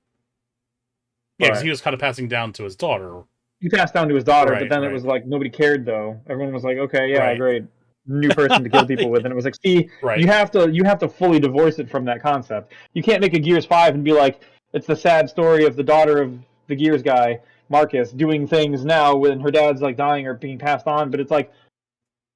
Yeah, because he was kind of passing down to his daughter. He passed down to his daughter, but then it was like nobody cared though. Everyone was like, okay, yeah, great. New person to kill people with. And it was like, see, you have to fully divorce it from that concept. You can't make a Gears 5 and be like, it's the sad story of the daughter of the Gears guy, Marcus, doing things now when her dad's like dying or being passed on, but it's like,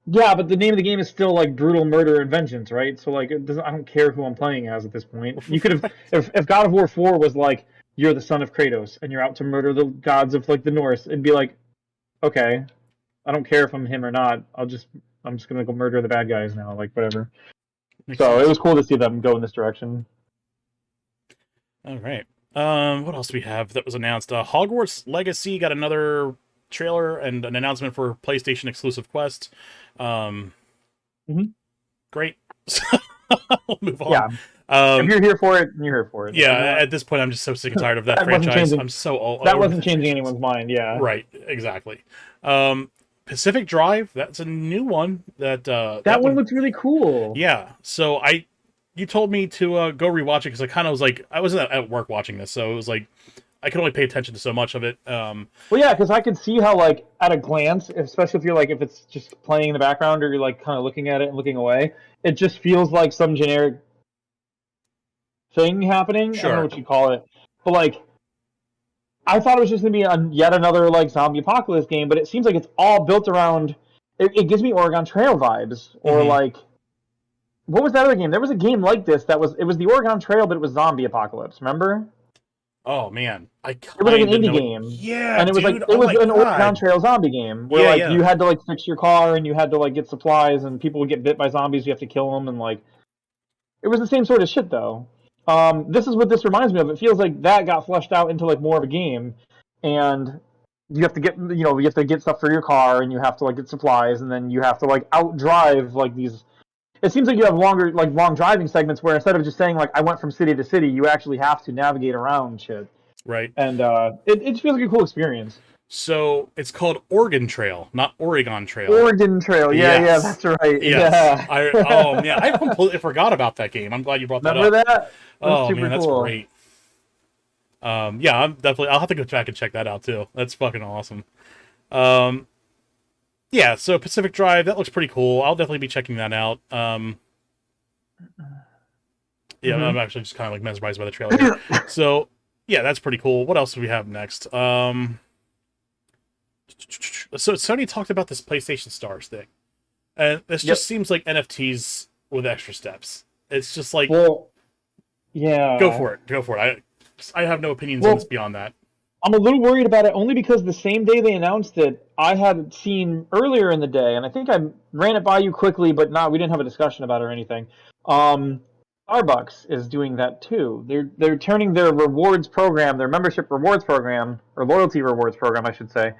yeah, but the name of the game is still like brutal murder and vengeance, right? So like, I don't care who I'm playing as at this point. You could have, if God of War 4 was like, you're the son of Kratos and you're out to murder the gods of like the Norse, it'd be like, okay, I don't care if I'm him or not. I'm just gonna go murder the bad guys now, like whatever. Makes sense. It was cool to see them go in this direction. All right. What else do we have that was announced? Hogwarts Legacy got another trailer and an announcement for PlayStation exclusive Quest. Great. We'll move on. Yeah. If you're here for it, you're here for it. Yeah, at this point, I'm just so sick and tired of that franchise. I'm so old. That wasn't changing anyone's mind, yeah. Right, exactly. Pacific Drive, that's a new one. That one looks really cool. Yeah, so you told me to go rewatch it because I kind of was like, I wasn't at work watching this, so it was like, I could only pay attention to so much of it. Well, yeah, because I could see how, like, at a glance, especially if you're like, if it's just playing in the background or you're like kind of looking at it and looking away, it just feels like some generic thing happening. Sure. I don't know what you call it, but like, I thought it was just gonna be yet another like zombie apocalypse game, but it seems like it's all built around. It gives me Oregon Trail vibes, or like, what was that other game? There was a game like this it was the Oregon Trail, but it was zombie apocalypse. Remember? Oh man, I It was like an kind of indie know it. game, Yeah, and it was like dude. it Oh was my an Oregon god. Trail zombie game where Yeah, like yeah. you had to like fix your car and you had to like get supplies and people would get bit by zombies. You have to kill them and like it was the same sort of shit though. This is what this reminds me of. It feels like that got fleshed out into like more of a game, and you have to get you have to get stuff for your car and you have to like get supplies and then you have to like outdrive like these. It seems like you have longer like long driving segments where instead of just saying like I went from city to city, you actually have to navigate around shit, Right. and it feels like a cool experience. So it's called Oregon Trail, not Oregon Trail. Oregon Trail, yeah, Yes. that's right, Yes. yeah. I oh man, I completely forgot about that game. I'm glad you brought that Remember up. that? That's Oh man, super that's cool. great. Yeah, I'm definitely I'll have to go back and check that out too. That's fucking awesome. Um yeah, so Pacific Drive, that looks pretty cool. I'll definitely be checking that out. Yeah, I'm Hmm. actually just kind of like mesmerized by the trailer here. So, yeah, that's pretty cool. What else do we have next? So Sony talked about this PlayStation Stars thing, and this just Yep. seems like NFTs with extra steps. It's just like Well, yeah. go for it. I have no opinions on this Well, beyond that. I'm a little worried about it only because the same day they announced it, I had seen earlier in the day, and I think I ran it by you quickly, but not we didn't have a discussion about it or anything. Um, Starbucks is doing that too. They're turning their rewards program, their membership rewards program, or loyalty rewards program, I should say,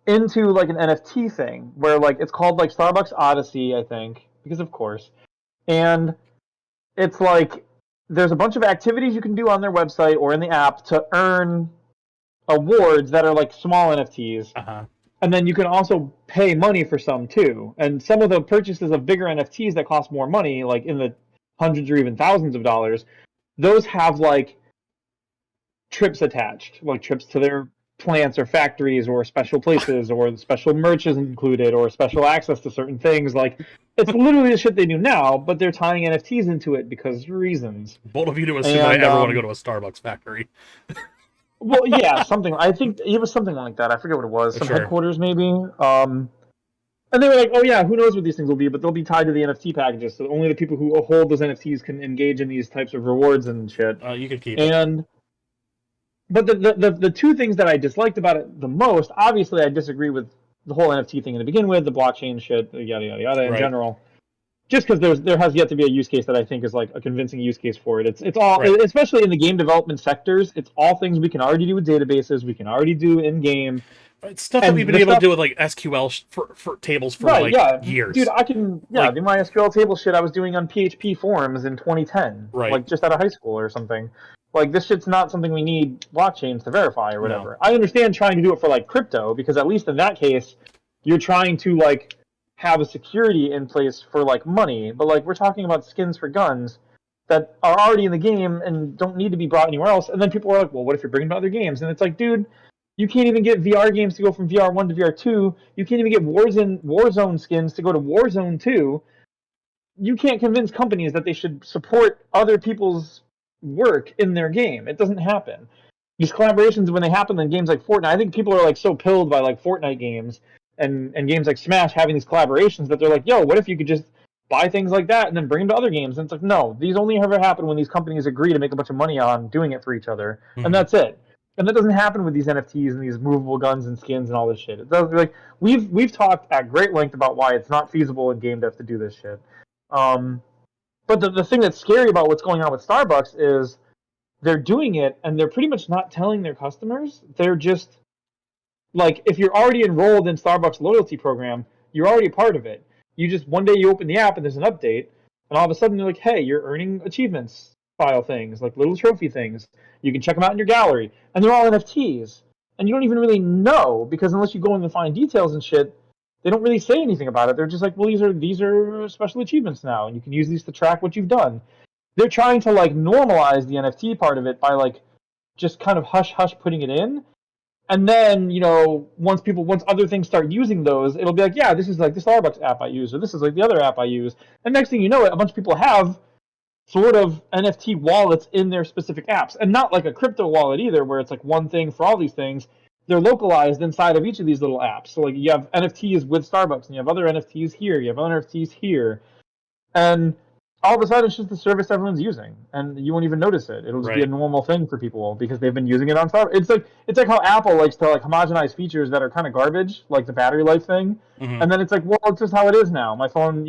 into like an NFT thing where like it's called like Starbucks Odyssey, I think, because of course. And it's like there's a bunch of activities you can do on their website or in the app to earn awards that are like small NFTs. Uh huh. And then you can also pay money for some too. And some of the purchases of bigger NFTs that cost more money, like in the hundreds or even thousands of dollars, those have like trips attached, like trips to their plants or factories or special places or special merch is included or special access to certain things. Like it's literally the shit they do now, but they're tying NFTs into it because reasons. Bold of you to assume that I And ever want to go to a Starbucks factory. well, yeah, something. I think it was something like that. I forget what it was. Some Sure. headquarters maybe. And they were like, "Oh yeah, who knows what these things will be?" But they'll be tied to the NFT packages, so only the people who hold those NFTs can engage in these types of rewards and shit. You can keep it. And but the two things that I disliked about it the most, obviously, I disagree with the whole NFT thing to begin with, the blockchain shit, yada yada yada in Right. general. Just because there has yet to be a use case that I think is like a convincing use case for it. It's all, Right. especially in the game development sectors, it's all things we can already do with databases, we can already do in game, It's stuff that we've and been the able to stuff. do with like SQL for tables for Right, like yeah, dude, years. I can, yeah, Like do my SQL table shit I was doing on PHP forums in 2010, right. like just out of high school or something. Like this shit's not something we need blockchains to verify or No. whatever. I understand trying to do it for like crypto because at least in that case, you're trying to like have a security in place for like money. But like we're talking about skins for guns that are already in the game and don't need to be brought anywhere else. And then people are like, well, what if you're bringing to other games? And it's like, dude, you can't even get VR games to go from VR1 to VR2. You can't even get Warzone skins to go to Warzone 2. You can't convince companies that they should support other people's work in their game. It doesn't happen. These collaborations, when they happen in games like Fortnite, I think people are like so pilled by like Fortnite games and games like Smash having these collaborations that they're like, yo, what if you could just buy things like that and then bring them to other games? And it's like, no, these only ever happen when these companies agree to make a bunch of money on doing it for each other, and Mm-hmm. that's it. And that doesn't happen with these NFTs and these movable guns and skins and all this shit. It does like we've talked at great length about why it's not feasible in game dev to do this shit. Um, but the thing that's scary about what's going on with Starbucks is they're doing it and they're pretty much not telling their customers. They're just like if you're already enrolled in Starbucks loyalty program, you're already part of it. You just one day you open the app and there's an update, and all of a sudden you're like, hey, you're earning achievements file things like little trophy things. You can check them out in your gallery, and they're all NFTs, and you don't even really know because unless you go in and find details and shit, they don't really say anything about it. They're just like, well, these are special achievements now, and you can use these to track what you've done. They're trying to like normalize the NFT part of it by like just kind of hush hush putting it in, and then once other things start using those, it'll be like, yeah, this is like the Starbucks app I use, or this is like the other app I use. And next thing you know, a bunch of people have sort of NFT wallets in their specific apps, and not like a crypto wallet either, where it's like one thing for all these things. They're localized inside of each of these little apps. So like you have NFTs with Starbucks, and you have other NFTs here, you have other NFTs here, and all of a sudden it's just the service everyone's using, and you won't even notice it. It'll just be a Right. normal thing for people because they've been using it on top. It's like how Apple likes to like homogenize features that are kind of garbage, like the battery life thing, Hmm. and then it's like, well, it's just how it is now. My phone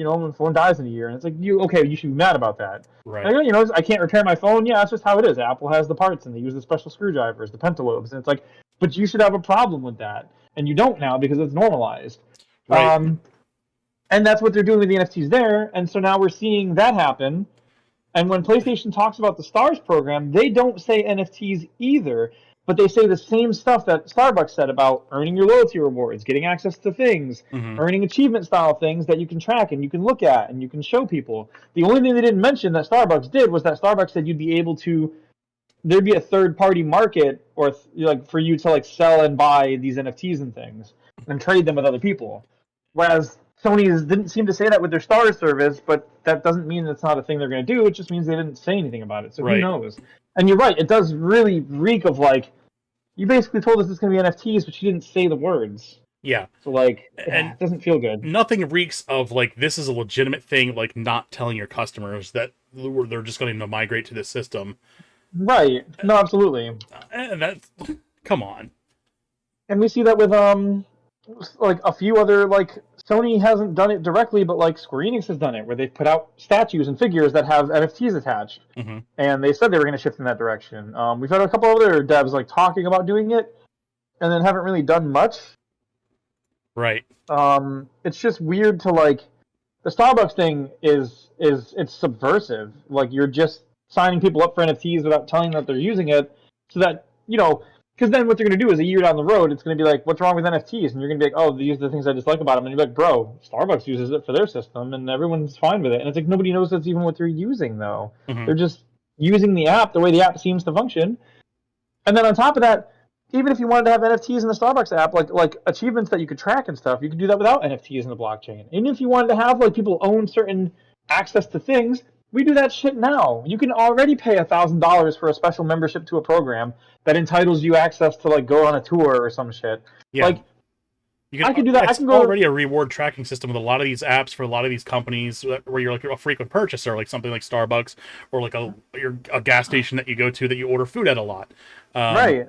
dies in a year, and it's like, you should be mad about that. Right. Like, I can't repair my phone. Yeah, that's just how it is. Apple has the parts, and they use the special screwdrivers, the pentalobes, and it's like, but you should have a problem with that, and you don't now because it's normalized. Right. And that's what they're doing with the NFTs there. And so now we're seeing that happen. And when PlayStation talks about the Stars program, they don't say NFTs either, but they say the same stuff that Starbucks said about earning your loyalty rewards, getting access to things, Hmm. earning achievement style things that you can track and you can look at and you can show people. The only thing they didn't mention that Starbucks did was that Starbucks said you'd be able to there'd be a third party market or like for you to like sell and buy these NFTs and things and trade them with other people. Whereas Sony didn't seem to say that with their Stars service, but that doesn't mean it's not a thing they're going to do. It just means they didn't say anything about it. So who Right. knows? And you're right, it does really reek of like you basically told us it's going to be NFTs, but you didn't say the words. Yeah. So like, And it doesn't feel good. nothing reeks of like this is a legitimate thing, like not telling your customers that they're just going to migrate to this system. Right? No, absolutely. And that's come on. And we see that with like a few other like Sony hasn't done it directly, but like Square Enix has done it, where they've put out statues and figures that have NFTs attached, Hmm. and they said they were going to shift in that direction. We've had a couple other devs like talking about doing it, and then haven't really done much. Right. It's just weird to like the Starbucks thing is it's subversive. Like you're just signing people up for NFTs without telling them that they're using it, so that because then what they're going to do is a year down the road, it's going to be like, what's wrong with NFTs? And you're going to be like, oh, these are the things I dislike about them. And you're like, bro, Starbucks uses it for their system, and everyone's fine with it. And it's like nobody knows that's even what they're using though. Hmm. They're just using the app the way the app seems to function. And then on top of that, even if you wanted to have NFTs in the Starbucks app, like achievements that you could track and stuff, you could do that without NFTs in the blockchain. Even if you wanted to have like people own certain access to things, we do that shit now. You can already pay $1,000 for a special membership to a program that entitles you access to like go on a tour or some shit. Yeah. Like You can, I could do that. I it's can go. already a reward tracking system with a lot of these apps for a lot of these companies where you're like a frequent purchaser, like something like Starbucks or like a gas station that you go to that you order food at a lot. Um, Right.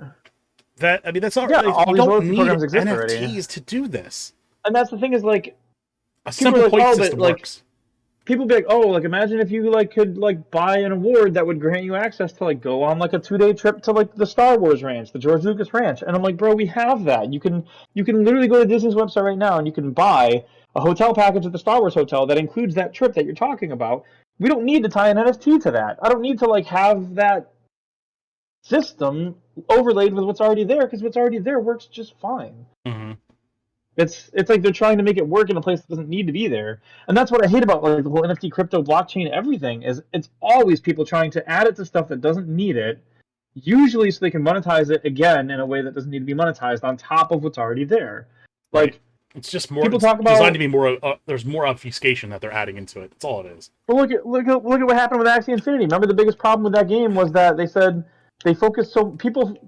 that's not Yeah, really, all you these don't loyalty need programs exist NFTs already. to do this. And that's the thing is like A people are simple like, point oh, but system like works. people be like, oh, like imagine if you like could like buy an award that would grant you access to like go on like a 2-day trip to like the Star Wars ranch, the George Lucas ranch. And I'm like, bro, we have that. You can literally go to Disney's website right now and you can buy a hotel package at the Star Wars hotel that includes that trip that you're talking about. We don't need to tie an NFT to that. I don't need to like have that system overlaid with what's already there because what's already there works just fine. Hmm. It's like they're trying to make it work in a place that doesn't need to be there, and that's what I hate about like the whole NFT, crypto, blockchain, everything is it's always people trying to add it to stuff that doesn't need it, usually so they can monetize it again in a way that doesn't need to be monetized on top of what's already there. Right. Like It's just more. people It's talk designed to about, be more. There's more obfuscation that they're adding into it. That's all it is. well, look at what happened with Axie Infinity. Remember the biggest problem with that game was that they said they focused so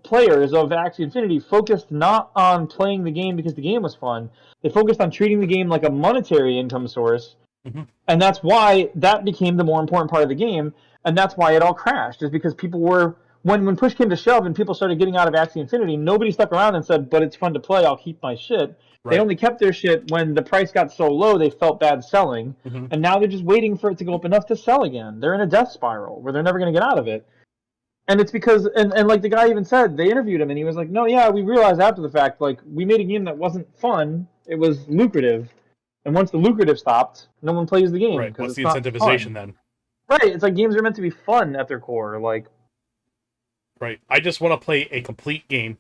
players of Axie Infinity focused not on playing the game because the game was fun. They focused on treating the game like a monetary income source, Hmm. and that's why that became the more important part of the game, and that's why it all crashed. Is because people were when push came to shove and people started getting out of Axie Infinity, nobody stuck around and said, "But it's fun to play. I'll keep my shit." They Right. only kept their shit when the price got so low they felt bad selling, Hmm. and now they're just waiting for it to go up enough to sell again. They're in a death spiral where they're never going to get out of it. And it's because, and like the guy even said, they interviewed him and he was like, no, yeah, we realized after the fact, like, we made a game that wasn't fun, it was lucrative. And once the lucrative stopped, no one plays the game Right. because What's it's the not incentivization fun. then? Right, it's like games are meant to be fun at their core. Like, Right. I just want to play a complete game.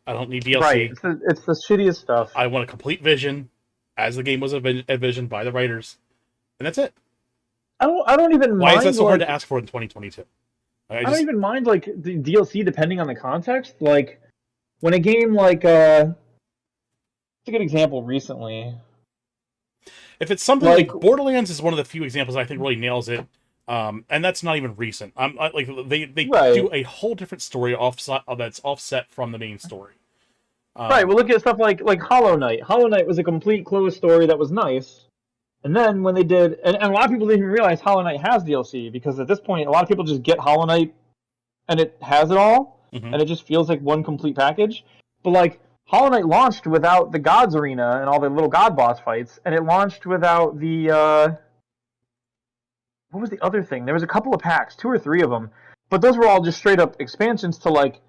I don't need right, DLC. it's the shittiest stuff. I want a complete vision, as the game was envisioned by the writers, and that's it. I don't even Why is mind that so hard like to ask for in 2022? I I don't just even mind like the DLC depending on the context. Like when a game like it's a good example recently. if it's something Like like Borderlands is one of the few examples I think really nails it, and that's not even recent. Like they right. do a whole different story offset that's offset from the main story. Right, well look at stuff like Hollow Knight. Hollow Knight was a complete closed story that was nice. And then when they did, and a lot of people didn't even realize Hollow Knight has DLC because at this point, a lot of people just get Hollow Knight and it has it all, Mm-hmm. and it just feels like one complete package. But like Hollow Knight launched without the Gods Arena and all the little God boss fights, and it launched without the what was the other thing? There was a couple of packs, two or three of them, but those were all just straight up expansions to like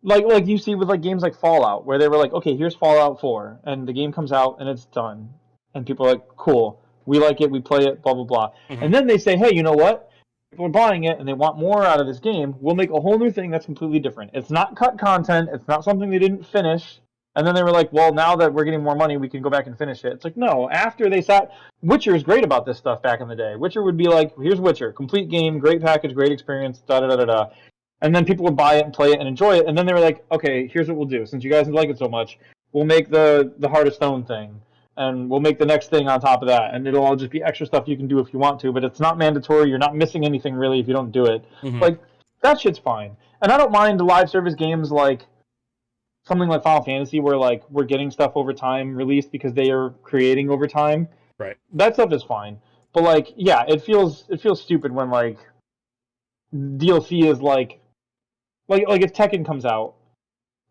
you see with like games like Fallout, where they were like, okay, here's Fallout 4, and the game comes out and it's done, and people are like, cool, we like it, we play it, blah blah blah, Mm-hmm. and then they say, hey, you know what? People are buying it and they want more out of this game. We'll make a whole new thing that's completely different. It's not cut content. It's not something they didn't finish. And then they were like, well, now that we're getting more money, we can go back and finish it. It's like, no, after they sat. Witcher is great about this stuff back in the day. Witcher would be like, here's Witcher, complete game, great package, great experience, da da da da da. And then people would buy it and play it and enjoy it. And then they were like, okay, here's what we'll do. Since you guys like it so much, we'll make the Heart of Stone thing. And we'll make the next thing on top of that. And it'll all just be extra stuff you can do if you want to. But it's not mandatory. You're not missing anything really if you don't do it. Mm-hmm. Like, that shit's fine. And I don't mind live service games like something like Final Fantasy where like we're getting stuff over time released because they are creating over time. Right. That stuff is fine. But like, yeah, it feels stupid when like DLC is like if Tekken comes out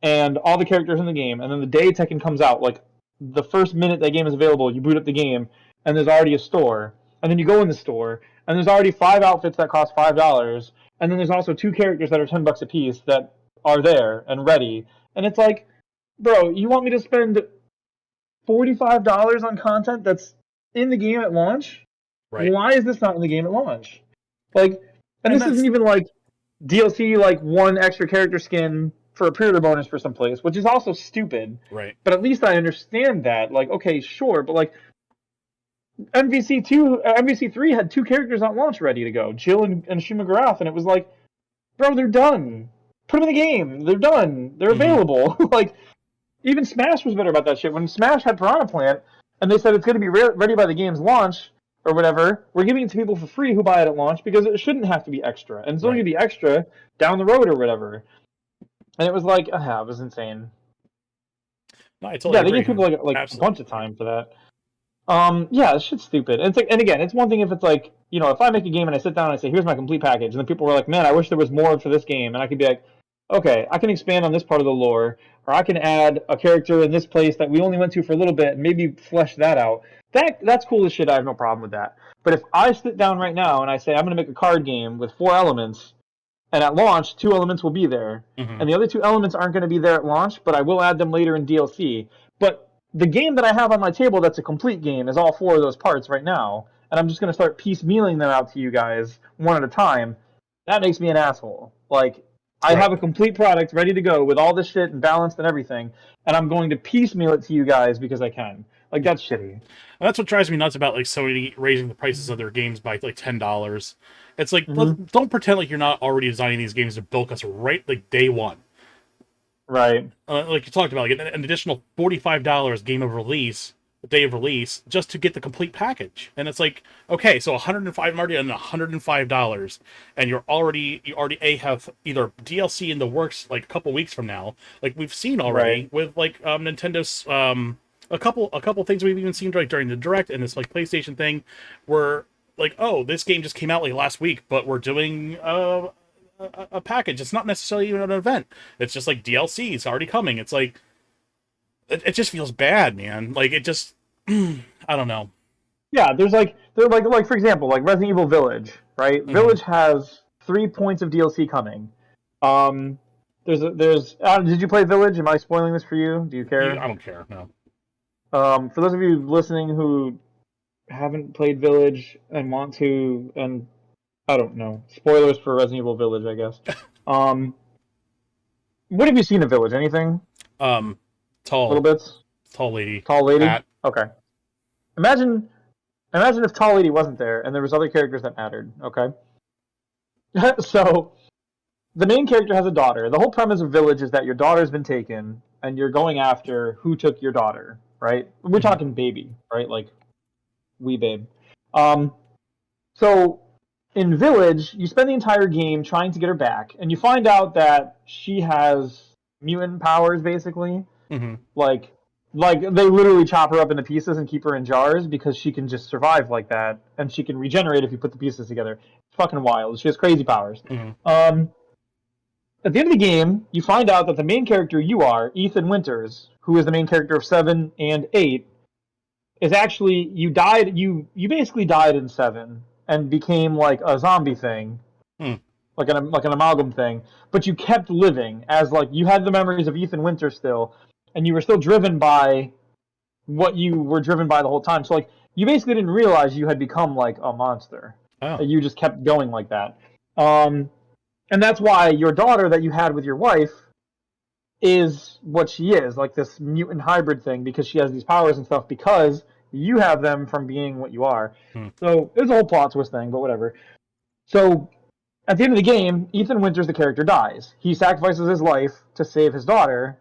and all the characters in the game, and then the day Tekken comes out, like the first minute that game is available, you boot up the game, and there's already a store, and then you go in the store, and there's already 5 outfits that cost $5, and then there's also two characters that are $10 a piece that are there and ready, and it's like, bro, you want me to spend $45 on content that's in the game at launch? Right. Why is this not in the game at launch? Like, and And this that's isn't even like DLC, like one extra character skin for a pre-order bonus for some place, which is also stupid. right. But at least I understand that. Like, okay, sure, but like MVC3 had two characters on launch ready to go, Jill and Shumagarath, and it was like, bro, they're done. Put them in the game. They're done. They're Mm-hmm. available. Like, even Smash was better about that shit. When Smash had Piranha Plant, and they said it's going to be ready by the game's launch or whatever, we're giving it to people for free who buy it at launch because it shouldn't have to be extra, and it's only Right. going to be extra down the road or whatever. And it was like, it was insane. No, I totally Yeah, they agree. give people like a Absolutely. bunch of time for that. Yeah, this shit's stupid. And it's like, and again, it's one thing if it's like, if I make a game and I sit down and I say, here's my complete package, and then people were like, man, I wish there was more for this game, and I could be like, okay, I can expand on this part of the lore, or I can add a character in this place that we only went to for a little bit, and maybe flesh that out. That's cool as shit. I have no problem with that. But if I sit down right now and I say I'm going to make a card game with 4 elements, and at launch 2 elements will be there, Mm-hmm. and the other 2 elements aren't going to be there at launch, but I will add them later in DLC. But the game that I have on my table that's a complete game is all 4 of those parts right now, and I'm just going to start piecemealing them out to you guys one at a time. That makes me an asshole. Like, I Right. have a complete product ready to go with all this shit and balanced and everything, and I'm going to piecemeal it to you guys because I can. Like, that's shitty. And that's what drives me nuts about like Sony raising the prices of their games by like $10. It's like don't pretend like you're not already designing these games to bilk us right like day one. Right. Like you talked about, like an additional $45 game of release, the day of release, just to get the complete package. And it's like, okay, so 105 already and $105, and you already have either DLC in the works like a couple weeks from now, like we've seen already Right. with like Nintendo's a couple things we've even seen like during the direct and this like PlayStation thing, where like, oh, this game just came out like last week, but we're doing a package. It's not necessarily even an event. It's just like DLC. It's already coming. It's like it just feels bad, man. Like it just I don't know. Yeah, they're like for example, like Resident Evil Village, right? Mm-hmm. Village has 3 points of DLC coming. Um, there's did you play Village? Am I spoiling this for you? Do you care? I don't care. No. For those of you listening who haven't played Village and want to, and I don't know, spoilers for Resident Evil Village, I guess. Um, what have you seen of Village? Anything? Um, Little tall, bits. tall lady, Tall lady. hat. Okay. Imagine, imagine if Tall Lady wasn't there and there was other characters that mattered. Okay. So the main character has a daughter. The whole premise of Village is that your daughter's been taken and you're going after who took your daughter. Right. We're Mm-hmm. talking baby, right? Like wee babe. Um, so in Village, you spend the entire game trying to get her back, and you find out that she has mutant powers, basically. Mm-hmm. Like Like they literally chop her up into pieces and keep her in jars because she can just survive like that, and she can regenerate if you put the pieces together. It's fucking wild. She has crazy powers. Mm-hmm. At the end of the game, you find out that the main character you are, Ethan Winters, who is the main character of 7 and 8, is actually you died. You basically died in 7 and became like a zombie thing, Hmm. like an amalgam thing. But you kept living as like you had the memories of Ethan Winters still, and you were still driven by what you were driven by the whole time. So like you basically didn't realize you had become like a monster. Oh. You just kept going like that. And that's why your daughter that you had with your wife is what she is, like this mutant hybrid thing, because she has these powers and stuff because you have them from being what you are. Hmm. So it's a whole plot twist thing, but whatever. So at the end of the game, Ethan Winters, the character, dies. He sacrifices his life to save his daughter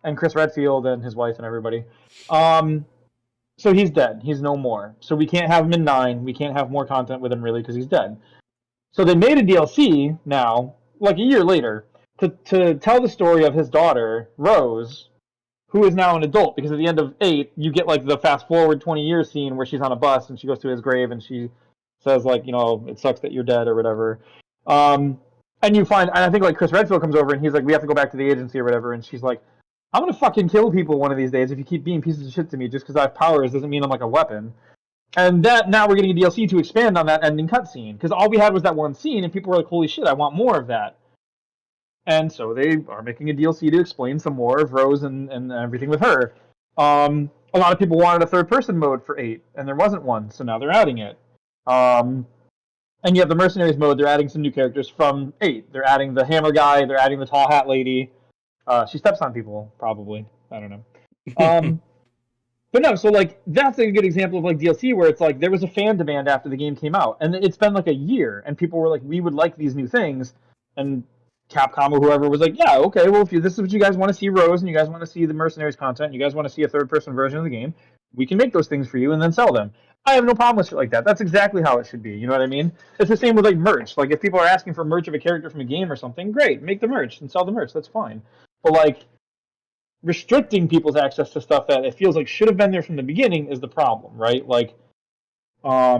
and Chris Redfield and his wife and everybody. So he's dead. He's no more. So we can't have him in 9. We can't have more content with him really because he's dead. So they made a DLC now, like a year later, to tell the story of his daughter, Rose, who is now an adult. Because at the end of 8, you get like the fast forward 20 years scene where she's on a bus and she goes to his grave and she says like, it sucks that you're dead or whatever. And you find, and I think like Chris Redfield comes over and he's like, we have to go back to the agency or whatever, and she's like, I'm gonna fucking kill people one of these days if you keep being pieces of shit to me. Just because I have powers doesn't mean I'm like a weapon. And that now we're getting a DLC to expand on that ending cutscene because all we had was that one scene, and people were like, "Holy shit, I want more of that." And so they are making a DLC to explain some more of Rose and everything with her. A lot of people wanted a third-person mode for 8, and there wasn't one, so now they're adding it. And you have the Mercenaries mode. They're adding some new characters from 8. They're adding the Hammer guy. They're adding the tall hat lady. She steps on people, probably. I don't know. But no, so like that's a good example of like DLC where it's like there was a fan demand after the game came out, and it's been like a year, and people were like, we would like these new things, and Capcom or whoever was like, yeah, okay, well if this is what you guys want to see, Rose, and you guys want to see the Mercenaries content, you guys want to see a third-person version of the game, we can make those things for you and then sell them. I have no problem with shit like that. That's exactly how it should be. You know what I mean? It's the same with like merch. Like if people are asking for merch of a character from a game or something, great, make the merch and sell the merch. That's fine. But like restricting people's access to stuff that it feels like should have been there from the beginning is the problem, right? Like, yeah,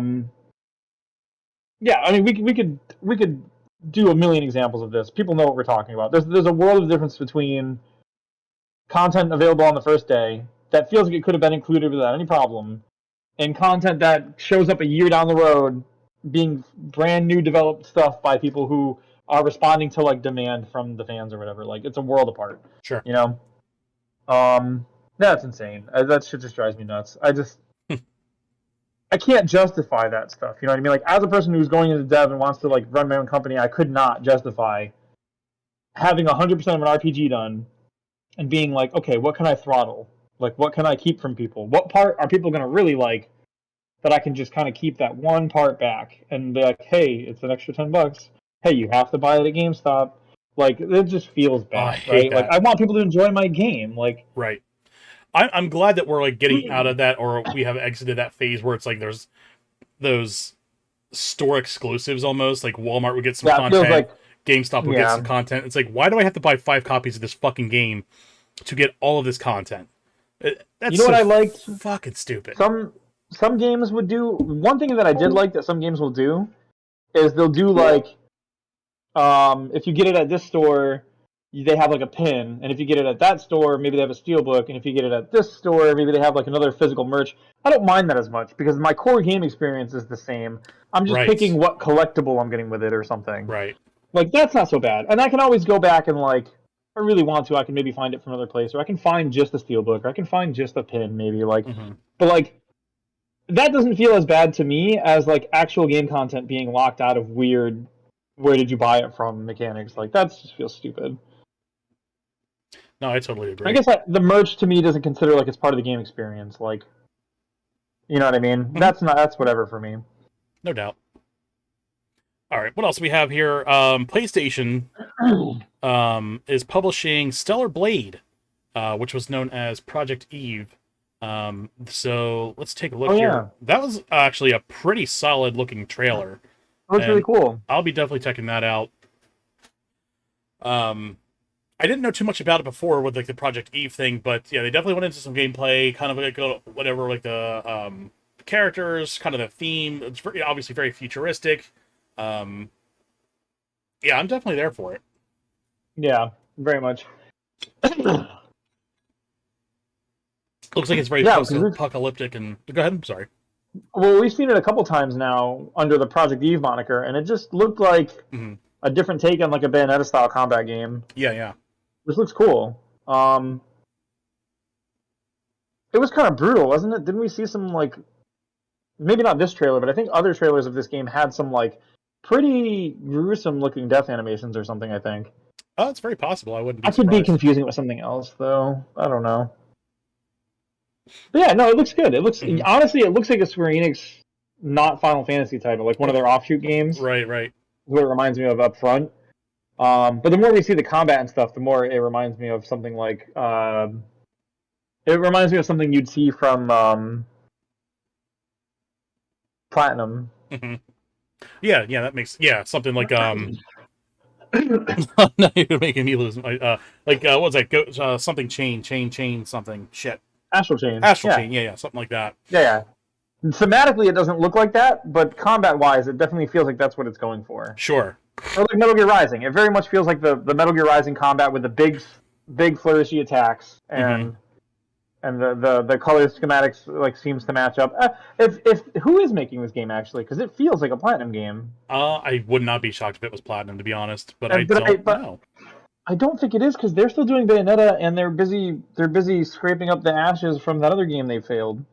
I mean, we could do a million examples of this. People know what we're talking about. There's a world of difference between content available on the first day that feels like it could have been included without any problem, and content that shows up a year down the road being brand new developed stuff by people who are responding to like demand from the fans or whatever. Like it's a world apart. Sure. You know? That's insane. That shit just drives me nuts. I can't justify that stuff. You know what I mean? Like as a person who's going into dev and wants to like run my own company, I could not justify having 100% of an RPG done and being like, okay, what can I throttle? Like what can I keep from people? What part are people going to really like that I can just kind of keep that one part back and be like, hey, it's an extra $10. Hey, you have to buy it at GameStop. Like it just feels Oh, I bad, hate right? Like that. I want people to enjoy my game. Like Right. I'm glad that we're like getting out of that, or we have exited that phase where it's like there's those store exclusives almost. Like Walmart would get some yeah, it feels content, like GameStop would get yeah. some content. It's like, why do I have to buy 5 copies of this fucking game to get all of this content? You That's know what so I liked? fucking stupid. Some games would do one thing that I did like that some games will do is they'll do like if you get it at this store they have like a pin, and if you get it at that store maybe they have a steelbook, and if you get it at this store maybe they have like another physical merch. I don't mind that as much because my core game experience is the same. I'm just Right. picking what collectible I'm getting with it or something. Right. Like that's not so bad, and I can always go back and like if I really want to I can maybe find it from another place, or I can find just a steelbook, or I can find just a pin maybe like. Mm-hmm. But like that doesn't feel as bad to me as like actual game content being locked out of weird where did you buy it from mechanics. Like that just feels stupid. No, I totally I agree. guess the merch to me doesn't consider like it's part of the game experience. Like you know what I mean? Mm-hmm. That's whatever for me. No doubt. All right, what else we have here? PlayStation is publishing Stellar Blade, which was known as Project Eve. So let's take a look Oh here. yeah, That was actually a pretty solid looking trailer, it looks really and cool. I'll be definitely checking that out. Um, I didn't know too much about it before with like the Project Eve thing, but yeah, they definitely went into some gameplay, kind of like whatever, like the characters, kind of the theme. It's very, obviously very futuristic. Um, yeah, I'm definitely there for it. Yeah, very much. Looks like it's very Yeah, because apocalyptic. And go ahead. I'm sorry. well, we've seen it a couple times now under the Project Eve moniker, and it just looked like Mm-hmm. a different take on like a Bayonetta style combat game, Yeah, yeah. which looks cool. It was kind of brutal, wasn't it? Didn't we see some like maybe not this trailer, but I think other trailers of this game had some like pretty gruesome looking death animations or something, I think. Oh, it's very possible. I wouldn't be I could be surprised. confusing it with something else though. I don't know. But yeah, no, it looks good. It looks Mm-hmm. honestly, it looks like a Square Enix not Final Fantasy title, like one of their offshoot games. Right, right. What it reminds me of up front. But the more we see the combat and stuff, the more it reminds me of something like it reminds me of something you'd see from Platinum. Mm-hmm. Yeah, yeah. That. Yeah, something like now you're making me lose my what was that? Go something chain something shit. Astral Chain. Astral Yeah. Chain. Yeah, yeah. Something like that. Yeah, yeah. Thematically, it doesn't look like that, but combat-wise, it definitely feels like that's what it's going for. Sure. Or like Metal Gear Rising. It very much feels like the Metal Gear Rising combat with the big flourishy attacks Mm-hmm. and the color schematics like seems to match up. If who is making this game actually? Because it feels like a Platinum game. I would not be shocked if it was Platinum, to be honest, but I But don't know. I don't think it is because they're still doing Bayonetta and they're busy scraping up the ashes from that other game they failed.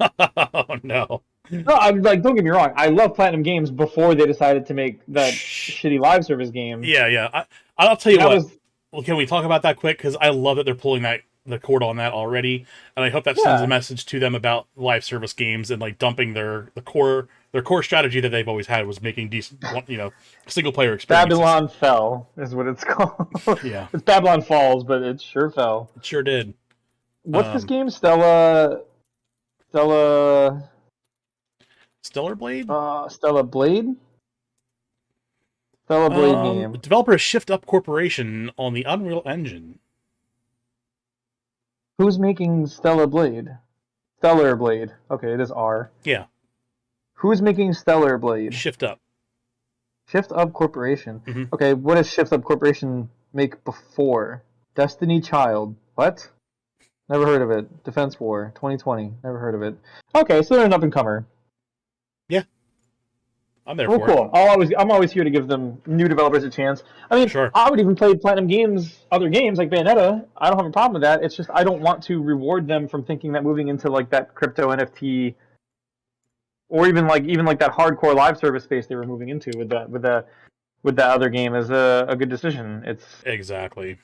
Oh no. No, I'm like, don't get me wrong. I love Platinum Games before they decided to make that Shh. shitty live service game. Yeah, yeah. I'll tell you That what. was Well, can we talk about that quick? Because I love that they're pulling the cord on that already, and I hope that sends a yeah. message to them about live service games and like dumping their core strategy that they've always had was making decent, single player experiences. Babylon Fell is what it's called. Yeah, It's Babylon Falls, but it sure fell. it sure did. What's this game? Stella Stellar Blade. Stella Blade? Stella Blade game. Developer is Shift Up Corporation on the Unreal Engine. Who's making Stella Blade? Stellar Blade. Okay, it is R. Yeah, Who's making Stellar Blade? Shift Up. Shift Up Corporation. Mm-hmm. Okay, what does Shift Up Corporation make before? Destiny Child. What? Never heard of it. Defense War 2020. Never heard of it. Okay, so they're an up and comer. Yeah, I'm there Oh, for it. cool. I'm always here to give them new developers a chance. I mean, Sure. I would even play Platinum Games other games like Bayonetta. I don't have a problem with that. It's just I don't want to reward them from thinking that moving into like that crypto NFT or even like that hardcore live service space they were moving into with that other game is a good decision. Exactly.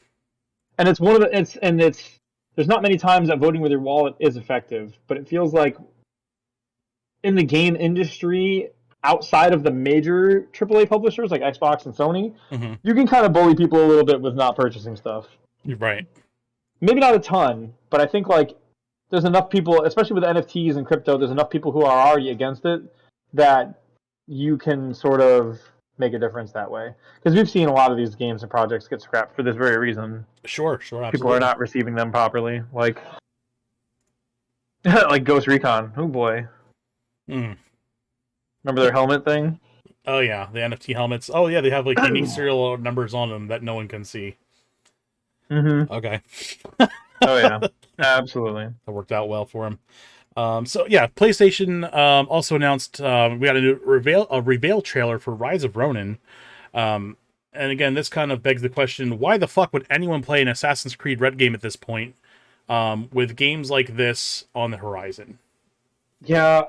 And it's one of the it's there's not many times that voting with your wallet is effective, but it feels like in the game industry outside of the major AAA publishers like Xbox and Sony, Mm-hmm. you can kind of bully people a little bit with not purchasing stuff. You're right. Maybe not a ton, but I think like there's enough people, especially with NFTs and crypto, there's enough people who are already against it that you can sort of make a difference that way. Because we've seen a lot of these games and projects get scrapped for this very reason. Sure, absolutely. People are not receiving them properly. Like like Ghost Recon. Oh boy. Mm. Remember their helmet thing? Oh yeah, the NFT helmets. Oh yeah, they have like unique serial numbers on them that no one can see. Mm-hmm. Okay. Oh yeah, absolutely. That worked out well for him. So yeah, PlayStation also announced we got a new reveal trailer for Rise of Ronin. And again, this kind of begs the question: why the fuck would anyone play an Assassin's Creed Red game at this point, with games like this on the horizon? Yeah,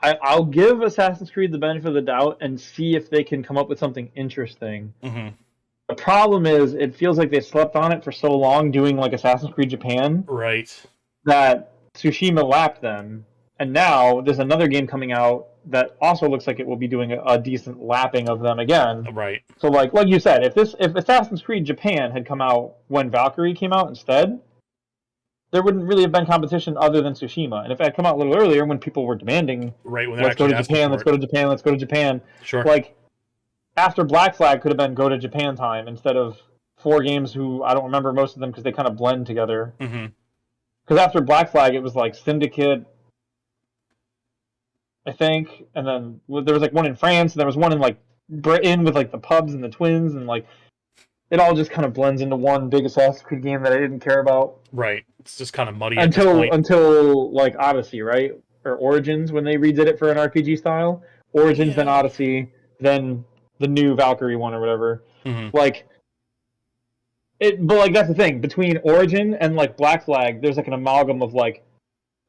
I'll give Assassin's Creed the benefit of the doubt and see if they can come up with something interesting. Mm-hmm. The problem is, it feels like they slept on it for so long doing like Assassin's Creed Japan Right. that Tsushima lapped them, and now there's another game coming out that also looks like it will be doing a decent lapping of them again. Right. So like you said, if Assassin's Creed Japan had come out when Valkyrie came out instead, there wouldn't really have been competition other than Tsushima. And if it had come out a little earlier when people were demanding, Right. When they're let's go actually to asking Japan, for let's it. go to Japan, let's go to Japan. Sure. Like after Black Flag could have been go to Japan time instead of four games who I don't remember most of them because they kind of blend together. Mm-hmm. Because after Black Flag, it was like Syndicate, I think, and then there was like one in France, and there was one in like Britain with like the pubs and the twins, and like it all just kind of blends into one big Assassin's Creed game that I didn't care about Right. It's just kind of muddy at this until point. like Odyssey, right? Or Origins when they redid it for an RPG style. Origins, then Yeah. Odyssey, then the new Valkyrie one or whatever. Mm-hmm. Like it, but like that's the thing between Origin and like Black Flag. There's like an amalgam of like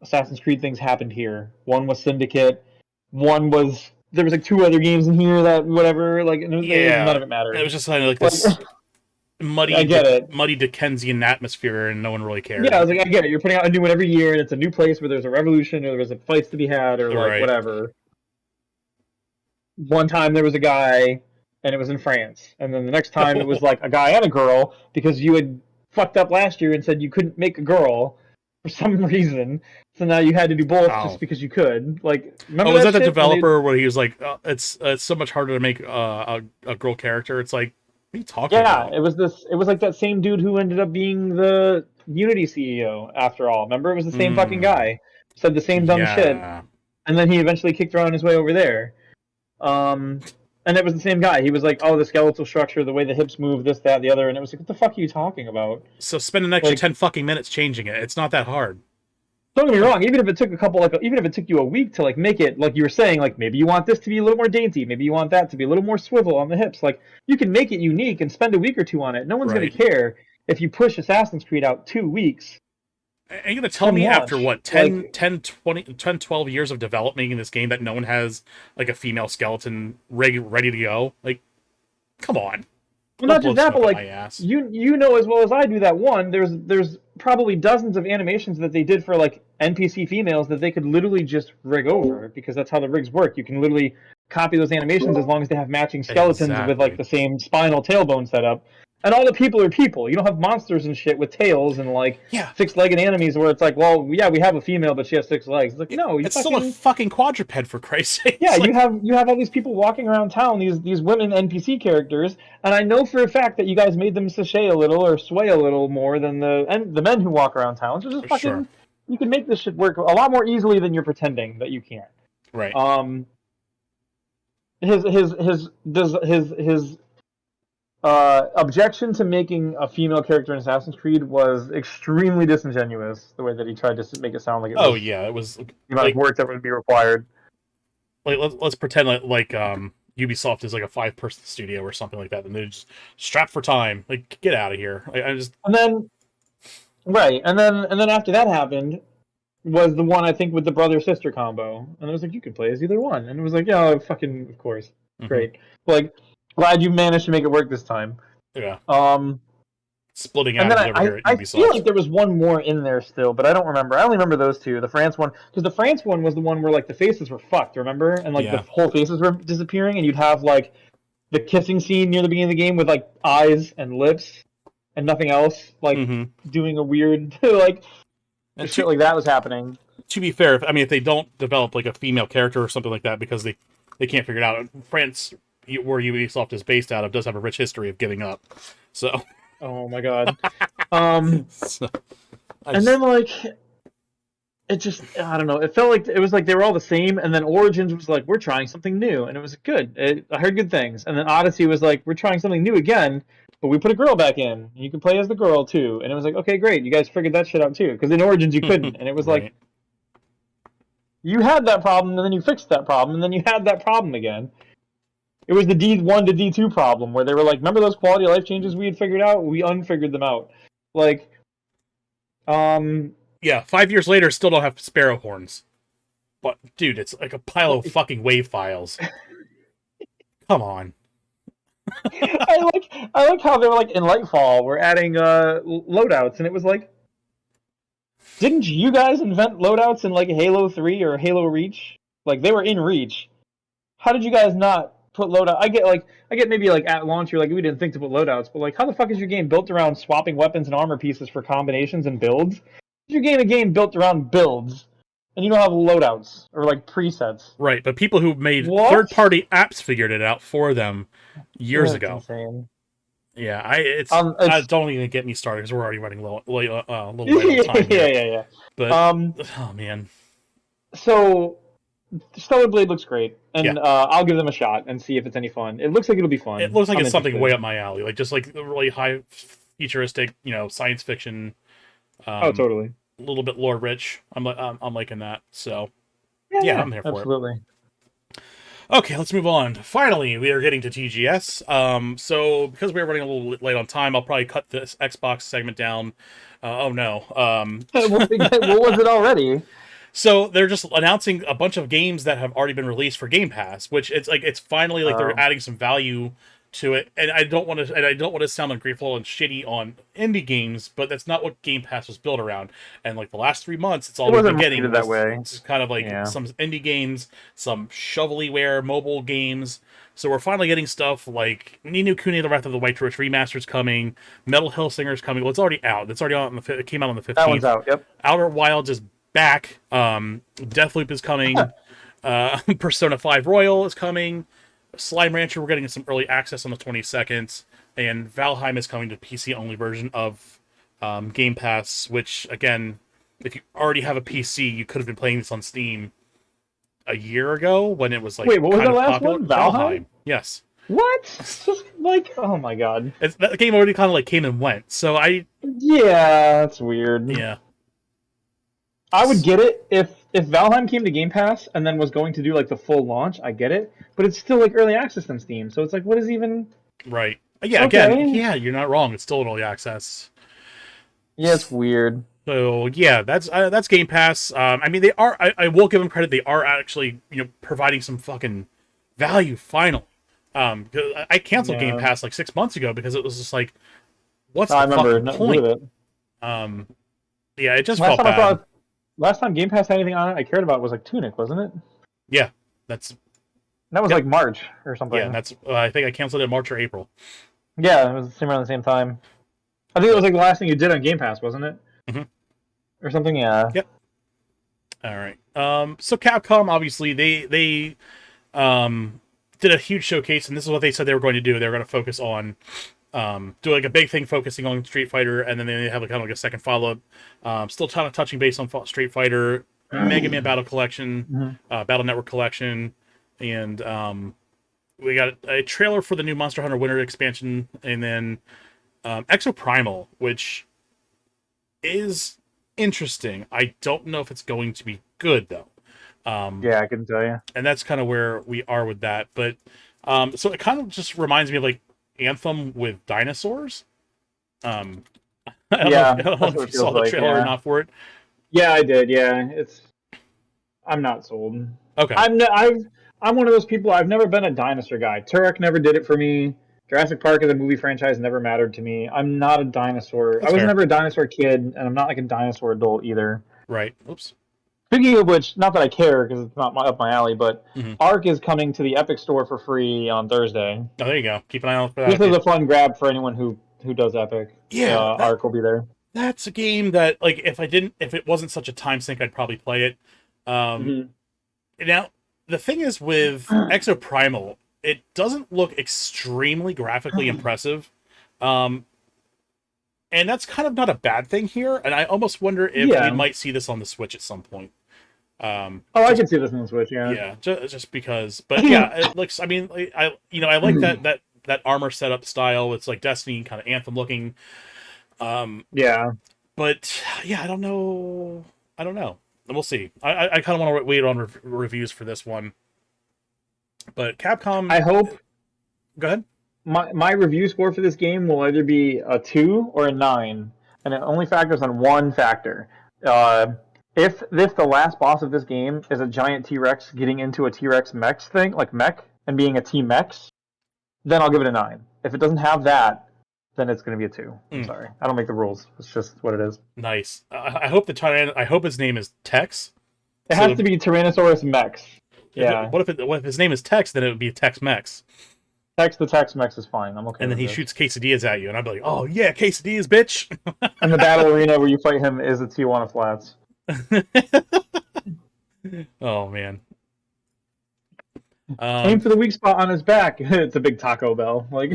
Assassin's Creed things happened here. One was Syndicate. One was there was like two other games in here that whatever. Like none Yeah. of it It mattered. was just kind of like Like this I get it. muddy Dickensian atmosphere, and no one really Yeah, I cared. was like, I get it. You're putting out a new one every year, and it's a new place where there's a revolution, or there's a fights to be had, or like Right. whatever. One time there was a guy, and it was in France, and then the next time it was like a guy and a girl because you had fucked up last year and said you couldn't make a girl for some reason, so now you had to do both just Oh. because you could. Like, Oh, remember was that that the shit when they? developer where he was like, it's so much harder to make a girl character. It's like, what are you talking Yeah, about? it was this. It was like that same dude who ended up being the Unity CEO after all. Remember, it was the same fucking Hmm. guy. Said the same dumb shit, Yeah. and then he eventually kicked around his way over there. Um, and it was the same guy. He was like, "Oh, the skeletal structure, the way the hips move, this, that, the other," and it was like, "What the fuck are you talking about?" So spend an extra Like, 10 fucking minutes changing it. It's not that hard. don't get me wrong. Even if it took a couple, like, even if it took you a week to like make it, like you were saying, like maybe you want this to be a little more dainty, maybe you want that to be a little more swivel on the hips. Like, you can make it unique and spend a week or two on it. No one's gonna Right. care if you push Assassin's Creed out 2 weeks Are you going to tell from me after launch. what, Like, 12 years of developing in this game that no one has like a female skeleton ready to go? Like, come on. well, Don't not blow just that, smoke but up like my ass. you know as well as I do that one. There's probably dozens of animations that they did for like NPC females that they could literally just rig over because that's how the rigs work. You can literally copy those animations as long as they have matching skeletons with like Exactly. the same spinal tailbone setup. And all the people are people. You don't have monsters and shit with tails and like Yeah. six-legged enemies where it's like, well, yeah, we have a female, but she has six legs. It's like, It, no, you it's still a fucking fucking quadruped, for Christ's sake. yeah, It's like, you have all these people walking around town, these women NPC characters, and I know for a fact that you guys made them sashay a little or sway a little more than the men who walk around town. So just sure. fucking you can make this shit work a lot more easily than you're pretending that you can't. Right. Um, his objection to making a female character in Assassin's Creed was extremely disingenuous. The way that he tried to make it sound like it Oh, was yeah. It was the amount of like, work that would be required. let's pretend like Ubisoft is like a 5-person studio or something like that, and they're just strapped for time. Like, get out of here. I just, And then right, and then after that happened was the one I think with the brother sister combo, and it was like you could play as either one, and it was like yeah, fucking of course, mhm. great. Like glad you managed to make it work this time. Yeah. Um, Splitting and then atoms over here at I feel Ubisoft. like there was one more in there still, but I don't remember. I only remember those two. The France one, because the France one was the one where like the faces were fucked, remember? And like the Yeah. whole faces were disappearing, and you'd have like the kissing scene near the beginning of the game with like eyes and lips and nothing else, like Hmm. doing a weird like And shit like that was happening. to be fair, if they don't develop like a female character or something like that because they can't figure it out, France, where Ubisoft is based out of, does have a rich history of giving up. So, Oh my god. Um, so I and then just, like it just I don't know. It felt like it was like they were all the same, and then Origins was like we're trying something new, and it was good. I heard good things, and then Odyssey was like we're trying something new again, but we put a girl back in. And you can play as the girl too, and it was like okay, great. You guys figured that shit out too, because in Origins you couldn't, and it was like right. you had that problem, and then you fixed that problem, and then you had that problem again. It was the D1 to D2 problem where they were like, remember those quality of life changes we had figured out? We unfigured them out. Like, um, Yeah, 5 years later, still don't have sparrow horns. But dude, it's like a pile of fucking wave files. Come on. I like how they were like in Lightfall we're adding loadouts, and it was like, didn't you guys invent loadouts in like Halo 3 or Halo Reach? Like they were in Reach. How did you guys not put loadout? I get maybe like at launch you're like we didn't think to put loadouts, but like how the fuck is your game built around swapping weapons and armor pieces for combinations and builds? Your game built around builds, and you don't have loadouts or like presets. Right, but people who made What? third-party apps figured it out for them years That's ago. insane. Yeah, It's don't even get me started because we're already running a little light on yeah, time here. yeah. But Um, oh man, so Stellar Blade looks great, yeah, and I'll give them a shot and see if it's any fun. It looks like it'll be it fun. looks like I'm it's something way interested. up my alley. Like just like the really high futuristic, science fiction, Oh, um, totally. a little bit lore rich. I'm liking that. So Yeah, yeah, yeah, I'm here for it. absolutely. Okay, let's move on. Finally, we are getting to TGS. So because we are running a little late on time, I'll probably cut this Xbox segment down. Oh no. What was it already? So they're just announcing a bunch of games that have already been released for Game Pass, which it's finally like they're Um, adding some value to it. And I don't want to sound ungrateful and shitty on indie games, but that's not what Game Pass was built around. And like the last 3 months, it's all it we've been wasn't getting marketed that was way. just kind of like Yeah. some indie games, some shovelware mobile games. So we're finally getting stuff like Ni no Kuni: The Wrath of the White Torch remaster's coming, Metal Hellsinger's coming. Well, it's already out. It's already out it came out on the That one's 15th. out. Yep. Outer Wilds is back. Deathloop is coming. Persona 5 Royal is coming. Slime Rancher, we're getting some early access on the 22nd. And Valheim is coming to PC only version of Game Pass, which, again, if you already have a PC, you could have been playing this on Steam a year ago when it was like Wait, what was kind the of last popular. one? Valheim? Valheim, yes. What? Just like, oh my god. That game already kind of like came and went. So Yeah, that's weird. yeah. I would get it if Valheim came to Game Pass and then was going to do like the full launch. I get it, but it's still like early access on Steam, so it's like, what is even? Right. Yeah, again, Okay. yeah, you're not wrong. It's still an early access. Yeah, it's weird. So yeah, that's Game Pass. I mean, they are. I will give them credit. They are actually providing some fucking value finally. 'Cause I canceled Game Yeah, Pass like 6 months ago because it was just like, what's I the remember fucking nothing to do point? with it. Um, yeah, it just Last felt time I bad. saw, last time Game Pass had anything on it I cared about was like Tunic, wasn't it? And Yeah, that's that was yep. like March or Yeah, something. that's. I think I canceled it in March or April. Yeah, it was around the same time. I think it was But like the last thing you did on Game Pass, wasn't it? mhm. Or something. Yeah. Yep. All right. So Capcom obviously they did a huge showcase, and this is what they said they were going to do. They were going to focus on do like a big thing focusing on Street Fighter, and then they have like kind of like a second follow up. Still kind of touching base on Street Fighter, Mega Man Battle Collection, Mhm. Battle Network Collection, and we got a trailer for the new Monster Hunter Winter expansion, and then Exoprimal, which is interesting. I don't know if it's going to be good though. Yeah, I couldn't tell you. And that's kind of where we are with that. But so it kind of just reminds me of like Anthem with dinosaurs. Um, I Yeah, don't know that's if what you it saw feels the like. trailer or Yeah. not for it. Yeah, I did. Yeah, it's. I'm not sold. Okay, I'm one of those people. I've never been a dinosaur guy. Turek never did it for me. Jurassic Park as a movie franchise never mattered to me. I'm not a dinosaur. I that's was fair. never a dinosaur kid, and I'm not like a dinosaur adult either. Right. Oops. Speaking of which, not that I care because it's not up my alley, but Mm-hmm. Ark is coming to the Epic Store for free on Thursday. Oh, there you go. Keep an eye out for This that. is a fun grab for anyone who does Epic. Yeah, Ark will be there. that's a game that like if it wasn't such a time sink, I'd probably play it. Um, Hmm. Now the thing is with Exoprimal, it doesn't look extremely graphically impressive. Um, and that's kind of not a bad thing here. And I almost wonder if we Yeah. might see this on the Switch at some point. Oh, I Just can see this on the Switch. Yeah. yeah, just because. But yeah, it looks. I mean, like, I like that armor setup style. It's like Destiny kind of Anthem looking. Um, Yeah. but yeah, I don't know. I don't know. We'll see. I kind of want to wait on reviews for this one. But Capcom, I hope go ahead. my review score for this game will either be a 2 or a 9, and it only factors on one factor. Uh, if the last boss of this game is a giant T Rex getting into a T Rex mech thing, like mech, and being a T Mex, then I'll give it a 9. If it doesn't have that, then it's going to be a 2. I'm Mm, sorry. I don't make the rules. It's just what it is. nice. I hope I hope his name is Tex. It has So to be Tyrannosaurus Mex. Yeah. what if his name is Tex? Then it would be Tex Mex. Tex the Tex Mex is fine. I'm okay And then with he this. shoots quesadillas at you, and I'd be like, "Oh yeah, quesadillas, bitch!" And the battle arena where you fight him is the Tijuana Flats. Oh man. Aim Um, for the weak spot on his back. It's a big Taco Bell. Like,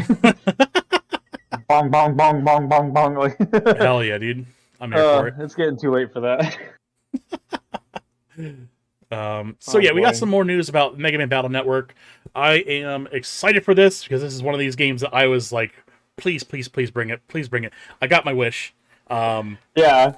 bong bong bong bong bong bong. Like, Hell yeah, dude. I'm here for it. it's getting too late for that. So Oh yeah, we got boy. some more news about Mega Man Battle Network. I am excited for this because this is one of these games that I was like, please, please, please bring it, please bring it. I got my wish. Yeah.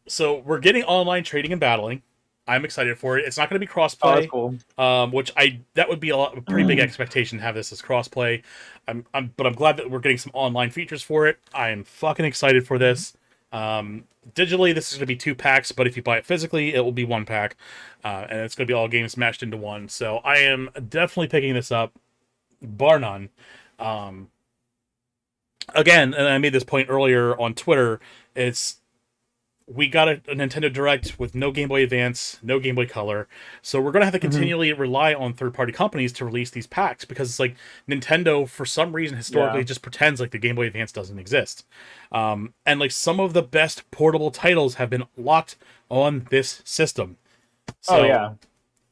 So we're getting online trading and battling. I'm excited for it. It's not going to be Oh, that's crossplay, cool. which that would be a pretty big expectation to have this as crossplay. But I'm glad that we're getting some online features for it. I am fucking excited for this. Digitally, this is going to be 2 packs, but if you buy it physically, it will be 1 pack, and it's going to be all games smashed into one. So I am definitely picking this up, bar none. Again, and I made this point earlier on Twitter. We got a Nintendo Direct with no Game Boy Advance, no Game Boy Color. So we're going to have to continually rely on third-party companies to release these packs because it's like Nintendo, for some reason, historically just pretends like the Game Boy Advance doesn't exist. And like some of the best portable titles have been locked on this system. So,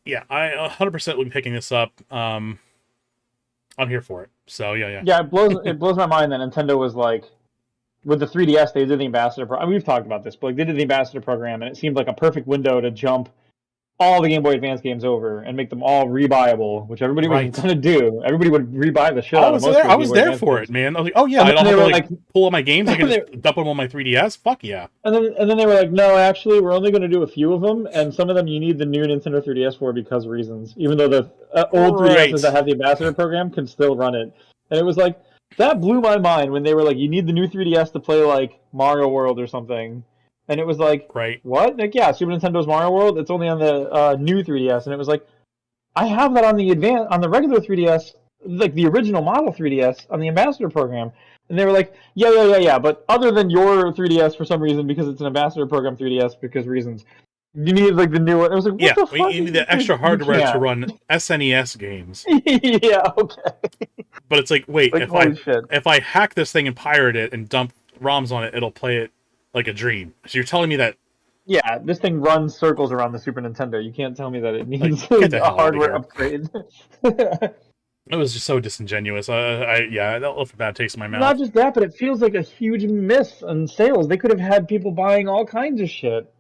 yeah, I 100% will be picking this up. I'm here for it. So, yeah. Yeah, it blows my mind that Nintendo was like, with the 3DS, they did the ambassador program. I mean, we've talked about this, but like they did the ambassador program, and it seemed like a perfect window to jump all the Game Boy Advance games over and make them all rebuyable, which everybody was going to do. Everybody would rebuy the shit out of most of I the Game was Boy there Advance for games. it, man. I was like, oh yeah, And I don't then have they to were like pull all my games. I can and just dump them on my 3DS. Fuck yeah. then they were like, no, actually, we're only going to do a few of them, and some of them you need the new Nintendo 3DS for because reasons. Even though the old 3DSs that have the ambassador program can still run it, and it was like that blew my mind when they were like, you need the new 3DS to play like Mario World or something, and it was like, Right. what? Like, yeah, Super Nintendo's Mario World, it's only on the new 3DS, and it was like, I have that on the regular 3DS, like the original model 3DS on the ambassador program. And they were like, yeah. But other than your 3DS for some reason, because it's an ambassador program 3DS, because reasons, you need like the new one. I was like, what the fuck? You need the extra You hardware to can't. run SNES games. Yeah, okay. But it's like, wait, Like, holy shit. if I hack this thing and pirate it and dump ROMs on it, it'll play it like a dream. So you're telling me that? Yeah, this thing runs circles around the Super Nintendo. You can't tell me that it needs get the a hell out of hardware here. upgrade. It was just so disingenuous. Yeah, that left a bad taste in my mouth. Not just that, but it feels like a huge miss on sales. They could have had people buying all kinds of shit.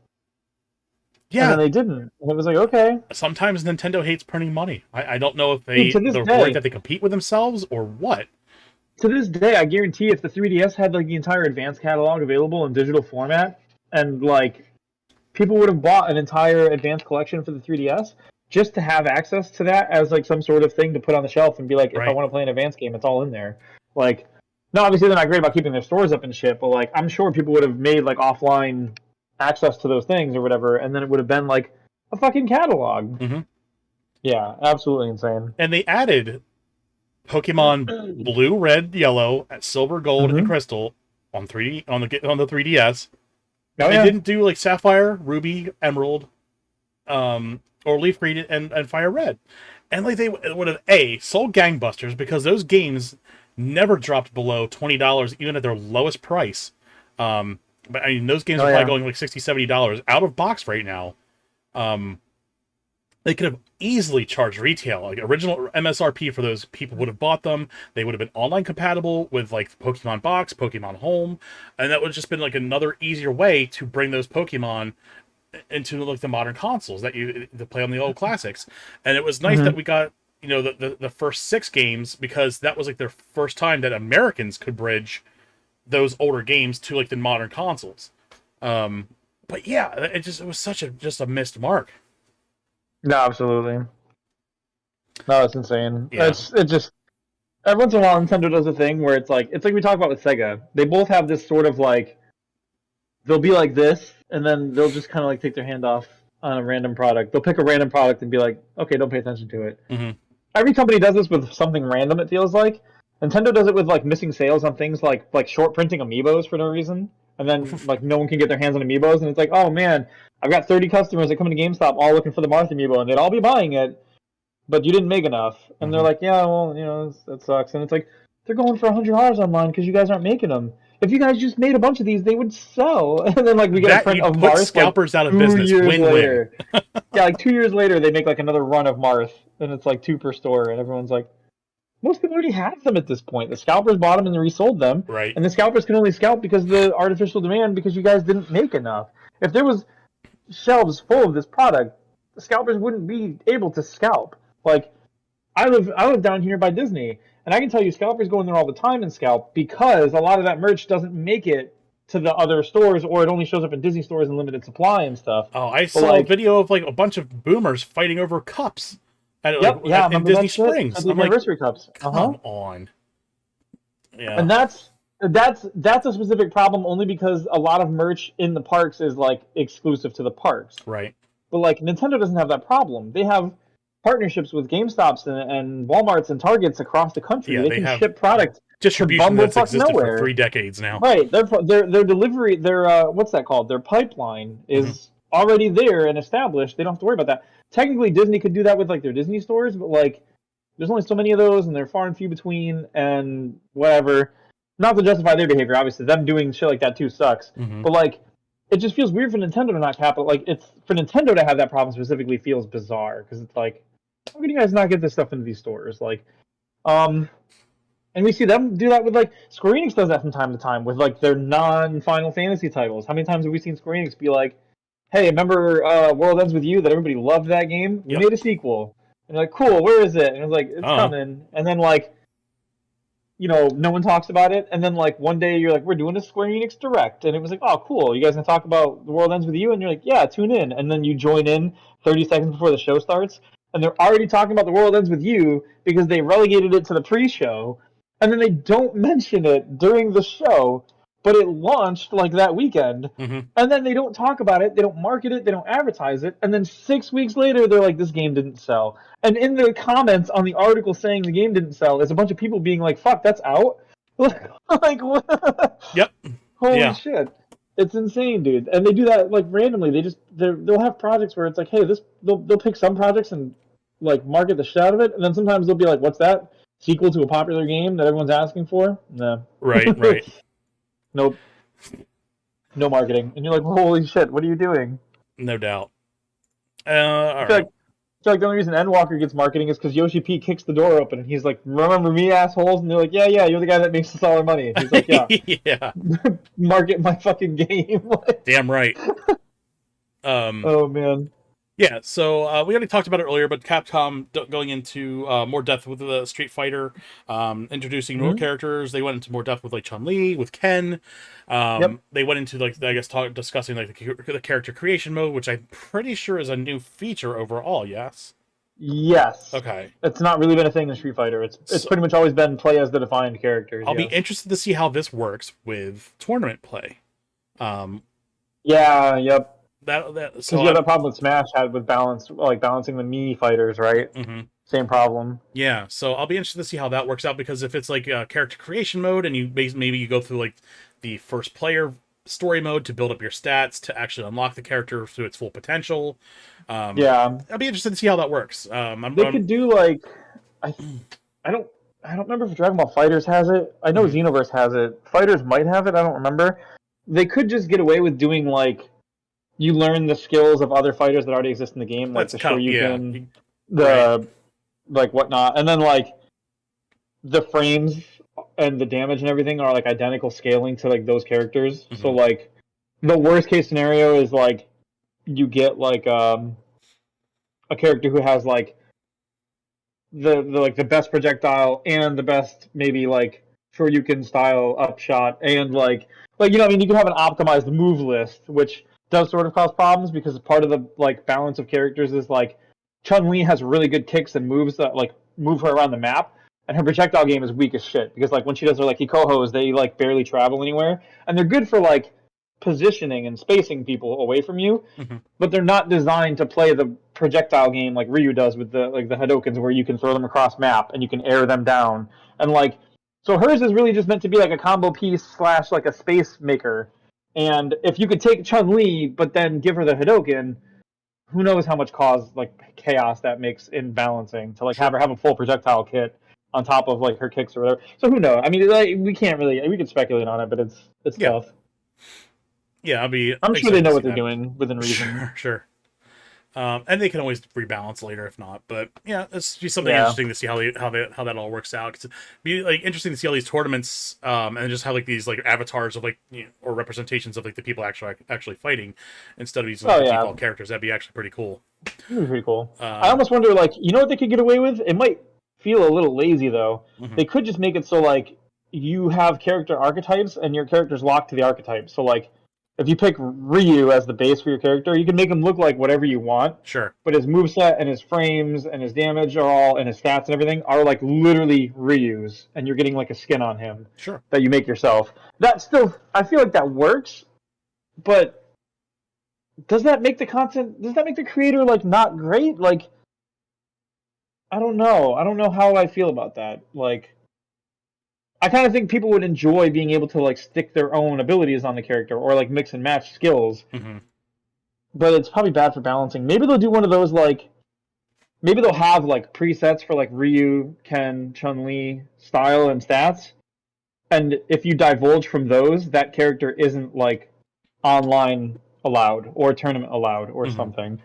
Yeah. And then they didn't. And it was like, okay. Sometimes Nintendo hates printing money. I don't know if Dude, they're worried that they compete with themselves or what. To this day, I guarantee if the 3DS had like the entire advanced catalog available in digital format, and like people would have bought an entire advanced collection for the 3DS just to have access to that as like some sort of thing to put on the shelf and be like, if I want to play an advanced game, it's all in there. Like, no, obviously they're not great about keeping their stores up and shit, but like I'm sure people would have made like offline access to those things or whatever, and then it would have been like a fucking catalog. Mm-hmm. Yeah, absolutely insane. And they added Pokemon Blue, Red, Yellow, Silver, Gold, and Crystal on 3D on the 3DS. Oh, they didn't do like Sapphire, Ruby, Emerald, or Leaf Green and Fire Red. And like they would have sold gangbusters because those games never dropped below $20 even at their lowest price. But I mean those games are probably going like $60, $70 out of box right now. They could have easily charged retail. Like original MSRP for those people would have bought them. They would have been online compatible with like Pokemon Box, Pokemon Home, and that would have just been like another easier way to bring those Pokemon into like the modern consoles that you to play on the old classics. And it was nice that we got the first 6 games because that was like their first time that Americans could bridge those older games to like the modern consoles. But yeah, it was such a missed mark. No, absolutely. No, it's insane. Yeah. It just every once in a while Nintendo does a thing where it's like we talk about with Sega. They both have this sort of like they'll be like this, and then they'll just kind of like take their hand off on a random product. They'll pick a random product and be like, okay, don't pay attention to it. Mm-hmm. Every company does this with something random. It feels like Nintendo does it with like missing sales on things like short printing amiibos for no reason, and then like no one can get their hands on amiibos, and it's like, oh man, I've got 30 customers that come into GameStop all looking for the Martha amiibo, and they'd all be buying it, but you didn't make enough. And they're like, yeah, well, that sucks. And it's like, they're going for $100 online because you guys aren't making them. If you guys just made a bunch of these, they would sell. And then like we get a print of Marth. Scalpers out of business. 2 years Win-win. later. Yeah, like 2 years later, they make like another run of Marth, and it's like 2 per store, and everyone's like, most people already have them at this point. The scalpers bought them and they resold them, Right. and the scalpers can only scalp because of the artificial demand because you guys didn't make enough. If there was shelves full of this product, the scalpers wouldn't be able to scalp. Like I live down here by Disney, and I can tell you scalpers go in there all the time and scalp because a lot of that merch doesn't make it to the other stores, or it only shows up in Disney stores in limited supply and stuff. Oh, I But saw a like, video of like a bunch of boomers fighting over cups at yep, yeah, I in remember Disney that shit at Springs. the I'm like, anniversary cups. Uh huh. come on. Yeah. And that's a specific problem only because a lot of merch in the parks is like exclusive to the parks. Right. But like Nintendo doesn't have that problem. They have partnerships with GameStops and WalMarts and Targets across the country. Yeah, They they can have ship product to distribution that's bumblefuck existed for nowhere. 3 decades now. Right. Their delivery their what's that called? Their pipeline Hmm. is already there and established. They don't have to worry about that. Technically Disney could do that with like their Disney stores, but like there's only so many of those and they're far and few between and whatever. Not to justify their behavior, obviously. Them doing shit like that too sucks. Hmm. But like it just feels weird for Nintendo to not capital like it's for Nintendo to have that problem specifically feels bizarre because it's like how can you guys not get this stuff into these stores? Like um and we see them do that with like Square Enix does that from time to time with like their non-Final Fantasy titles. How many times have we seen Square Enix be like, "Hey, remember World Ends with You? That everybody loved that game. We Yep. made a sequel." And they're like, "Cool, where is it?" And it's like, "It's Uh, coming." And then like, no one talks about it. And then like one day you're like, "We're doing a Square Enix Direct," and it was like, "Oh, cool. You guys gonna talk about The World Ends with You?" And you're like, "Yeah, tune in." And then you join in 30 seconds before the show starts, and they're already talking about The World Ends with You because they relegated it to the pre-show, and then they don't mention it during the show, but it launched like that weekend. hmm. And then they don't talk about it, they don't market it, they don't advertise it, and then 6 weeks later they're like, "This game didn't sell." And in the comments on the article saying the game didn't sell, there's a bunch of people being like, "Fuck, that's out." Like, what? Yep. Holy Yeah. shit. It's insane, dude. And they do that like randomly. They'll have projects where it's like, "Hey, this." They'll pick some projects and like market the shit out of it, and then sometimes they'll be like, "What's that? Sequel to a popular game that everyone's asking for?" No. Right. Right. Nope. No marketing. And you're like, "Holy shit, what are you doing?" No doubt. I All feel right. like I feel like the only reason Endwalker gets marketing is because Yoshi P kicks the door open and he's like, "Remember me, assholes?" And they're like, "Yeah, yeah, you're the guy that makes us all our money." And he's like, "Yeah, Yeah. market my fucking game." Damn right. Um. Oh man. Yeah, so we already talked about it earlier, but Capcom going into more depth with the Street Fighter, introducing more Hmm. characters. They went into more depth with like Chun Li, with Ken. Yep. They went into like I guess discussing like the character creation mode, which I'm pretty sure is a new feature overall. Yes. Yes. Okay. It's not really been a thing in Street Fighter. It's So pretty much always been play as the defined characters. I'll be Yes. interested to see how this works with tournament play. Um, Yeah. Yep. that Because so you have I'm. that problem with Smash had with balance, like balancing the Mii fighters, right? Mhm. Same problem. Yeah, so I'll be interested to see how that works out because if it's like a character creation mode and maybe you go through like the first player story mode to build up your stats to actually unlock the character to its full potential, um, Yeah. I'll be interested to see how that works. They could do like I I don't I don't remember if Dragon Ball Fighters has it. I know mhm. Xenoverse has it. Fighters might have it. I don't remember. They could just get away with doing like you learn the skills of other fighters that already exist in the game, like That's the kind of yeah, Shoryuken, right. the like whatnot, and then like the frames and the damage and everything are like identical scaling to like those characters. So Hmm. like the worst case scenario is like you get like a character who has like the like the best projectile and the best maybe like Shoryuken style upshot and like I mean you can have an optimized move list which does sort of cause problems because part of the like balance of characters is like Chun Li has really good kicks and moves that like move her around the map and her projectile game is weak as shit because like when she does her like Hikohos they like barely travel anywhere and they're good for like positioning and spacing people away from you Hmm. but they're not designed to play the projectile game like Ryu does with the like the Hadokens, where you can throw them across map and you can air them down, and like so hers is really just meant to be like a combo piece slash like a space maker. And if you could take Chun Li, but then give her the Hadoken, who knows how much cause like chaos that makes in balancing to like have Sure. her have a full projectile kit on top of like her kicks or whatever. So who knows? I mean, like, we can't really we can speculate on it, but it's Yeah, tough. yeah. I'll be I'm sure they excited to know see what they're that. doing within reason. Sure, sure. And they can always rebalance later if not. But yeah, it's just something Yeah. interesting to see how that all works out. 'Cause it'd be like interesting to see all these tournaments, and just have like these like avatars of like or representations of like the people actually fighting instead of using like Oh the yeah, default characters. That'd be actually pretty cool. that'd be pretty cool. I Uh, almost wonder, like, you know what they could get away with? It might feel a little lazy though. mhm. They could just make it so like you have character archetypes and your character's locked to the archetype. So like, if you pick Ryu as the base for your character, you can make him look like whatever you want. Sure. But his moveset and his frames and his damage are all, and his stats and everything are like literally Ryu's, and you're getting like a skin on him Sure. that you make yourself. That still, I feel like that works, but does that make the content? Does that make the creator like not great? Like, I don't know. I don't know how I feel about that. Like, I kind of think people would enjoy being able to like stick their own abilities on the character or like mix and match skills, Hmm. but it's probably bad for balancing. Maybe they'll do one of those like maybe they'll have like presets for like Ryu, Ken, Chun Li style and stats, and if you divulge from those, that character isn't like online allowed or tournament allowed or Hmm. something.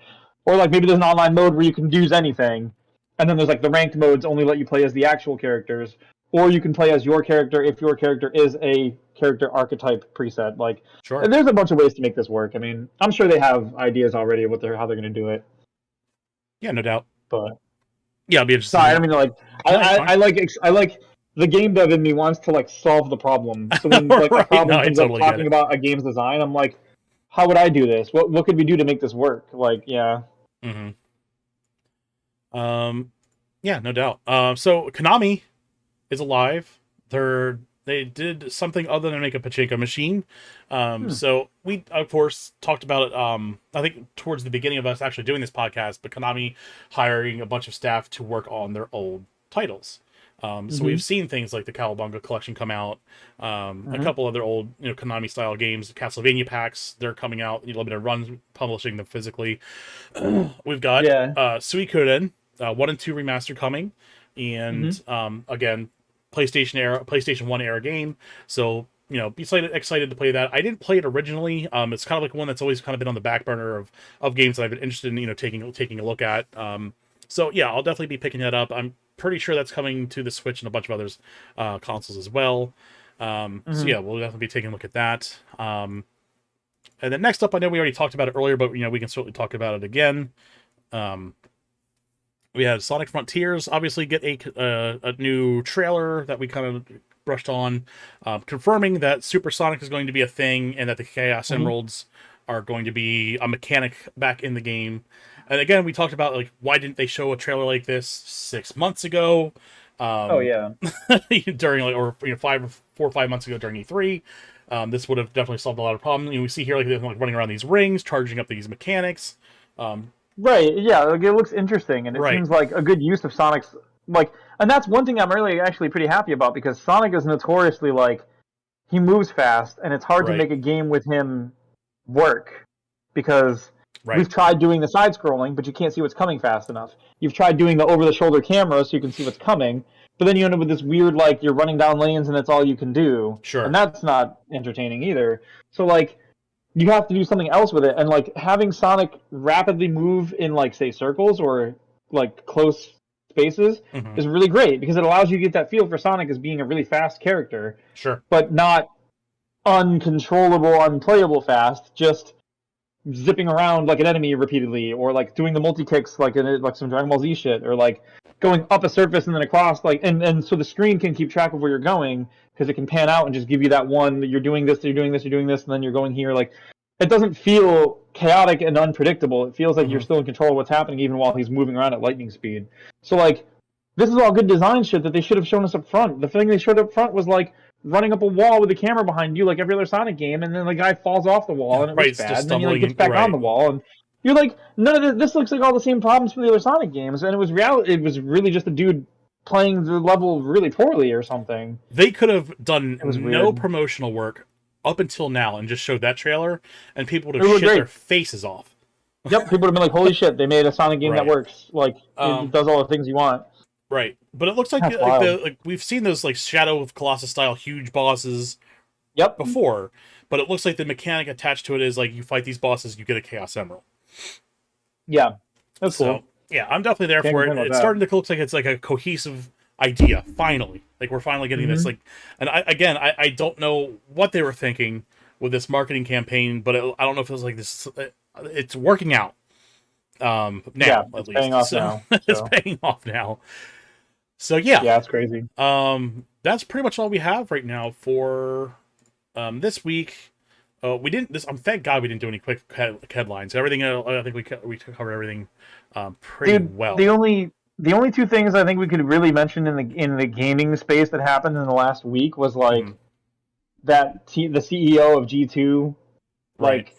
Or like maybe there's an online mode where you can use anything, and then there's like the ranked modes only let you play as the actual characters, or you can play as your character if your character is a character archetype preset. Like, Sure. there's a bunch of ways to make this work. I mean, I'm sure they have ideas already of how they're going to do it, Yeah, no doubt. but Yeah, it'll be interesting. sorry, I don't mean to like. No, it's fine. I like the game dev in me wants to like solve the problem. So when like a Right. No, problem I comes up totally get talking it. about a game's design, I'm like, how would I do this? What could we do to make this work? Like, yeah. Hmm. Um, yeah, no doubt. So Konami is alive. They did something other than make a pachinko machine. Hmm. So we of course talked about it. I think towards the beginning of us actually doing this podcast, but Konami hiring a bunch of staff to work on their old titles. So Mm-hmm. we've seen things like the Cowabunga collection come out, a Mm-hmm. couple other old Konami style games, Castlevania packs. They're coming out, limited runs, publishing them physically. We've got Yeah. Suikoden 1 and 2 remaster coming, Mm-hmm. and again, PlayStation 1 era game. So be excited to play that. I didn't play it originally. It's kind of like one that's always kind of been on the back burner of games that I've been interested in, taking a look at. So yeah, I'll definitely be picking that up. I'm pretty sure that's coming to the Switch and a bunch of others consoles as well. So Mm-hmm. yeah, we'll definitely be taking a look at that. And then next up, I know we already talked about it earlier, but we can certainly talk about it again. Um, we had Sonic Frontiers obviously get a new trailer that we kind of brushed on, confirming that Super Sonic is going to be a thing and that the Chaos Mm-hmm. Emeralds are going to be a mechanic back in the game. And again, we talked about like why didn't they show a trailer like this 6 months ago, Oh um, yeah. during like or 4 or 5 months ago during E3. This would have definitely solved a lot of problems. We see here like they're like running around these rings, charging up these mechanics. Um, Right. Yeah. Like it looks interesting, and it right, seems like a good use of Sonic's like, and that's one thing I'm really actually pretty happy about because Sonic is notoriously like he moves fast, and it's hard to right, make a game with him work because right. we've tried doing the side scrolling, but you can't see what's coming fast enough. You've tried doing the over the shoulder camera so you can see what's coming, but then you end up with this weird like you're running down lanes and that's all you can do, and Sure. that's not entertaining either. So like you have to do something else with it, and like having Sonic rapidly move in like say circles or like close spaces Hmm. is really great because it allows you to get that feel for Sonic as being a really fast character, Sure. but not uncontrollable, unplayable fast, just zipping around like an enemy repeatedly, or like doing the multi kicks like in like some Dragon Ball Z shit, or like going up a surface and then across, like and so the screen can keep track of where you're going because it can pan out and just give you that one that you're doing this, you're doing this, you're doing this, and then you're going here. Like it doesn't feel chaotic and unpredictable. It feels like you're Hmm. still in control of what's happening even while he's moving around at lightning speed. So like this is all good design shit that they should have shown us up front. The thing they showed up front was like running up a wall with the camera behind you like every other Sonic game, and then the guy falls off the wall and it Right. looks It's bad, just and then he like stumbling gets in. back on Right. the wall, and you're like, none of this looks like all the same problems from the other Sonic games, and it was reality. It was really just a dude playing the level really poorly or something. They could have done It was no weird. promotional work up until now and just showed that trailer, and people would It have looked shit their great. faces off. Yep, people would have been like, "Holy shit, they made a Sonic game that Right. works! Like it Um. does all the things you want." Right. But it looks like That's wild. we've seen those like Shadow of Colossus style huge bosses Yep. before, but it looks like the mechanic attached to it is like you fight these bosses, you get a Chaos Emerald. Yeah, that's So cool. yeah, I'm definitely there Can't for it. complain about It's that. starting to look like it's like a cohesive idea. Finally, like we're finally getting this. Hmm. Like, and I don't know what they were thinking with this marketing campaign, but I don't know if it was like this. It's working out Yeah, now at it's paying least, off so now. it's So paying off now. So yeah, yeah, it's crazy. that's pretty much all we have right now for this week. We didn't. This. Thank God we didn't do any quick headlines. Everything. I think we covered everything pretty Dude, well. the only two things I think we could really mention in the gaming space that happened in the last week was Hmm. like the CEO of G2 Right. like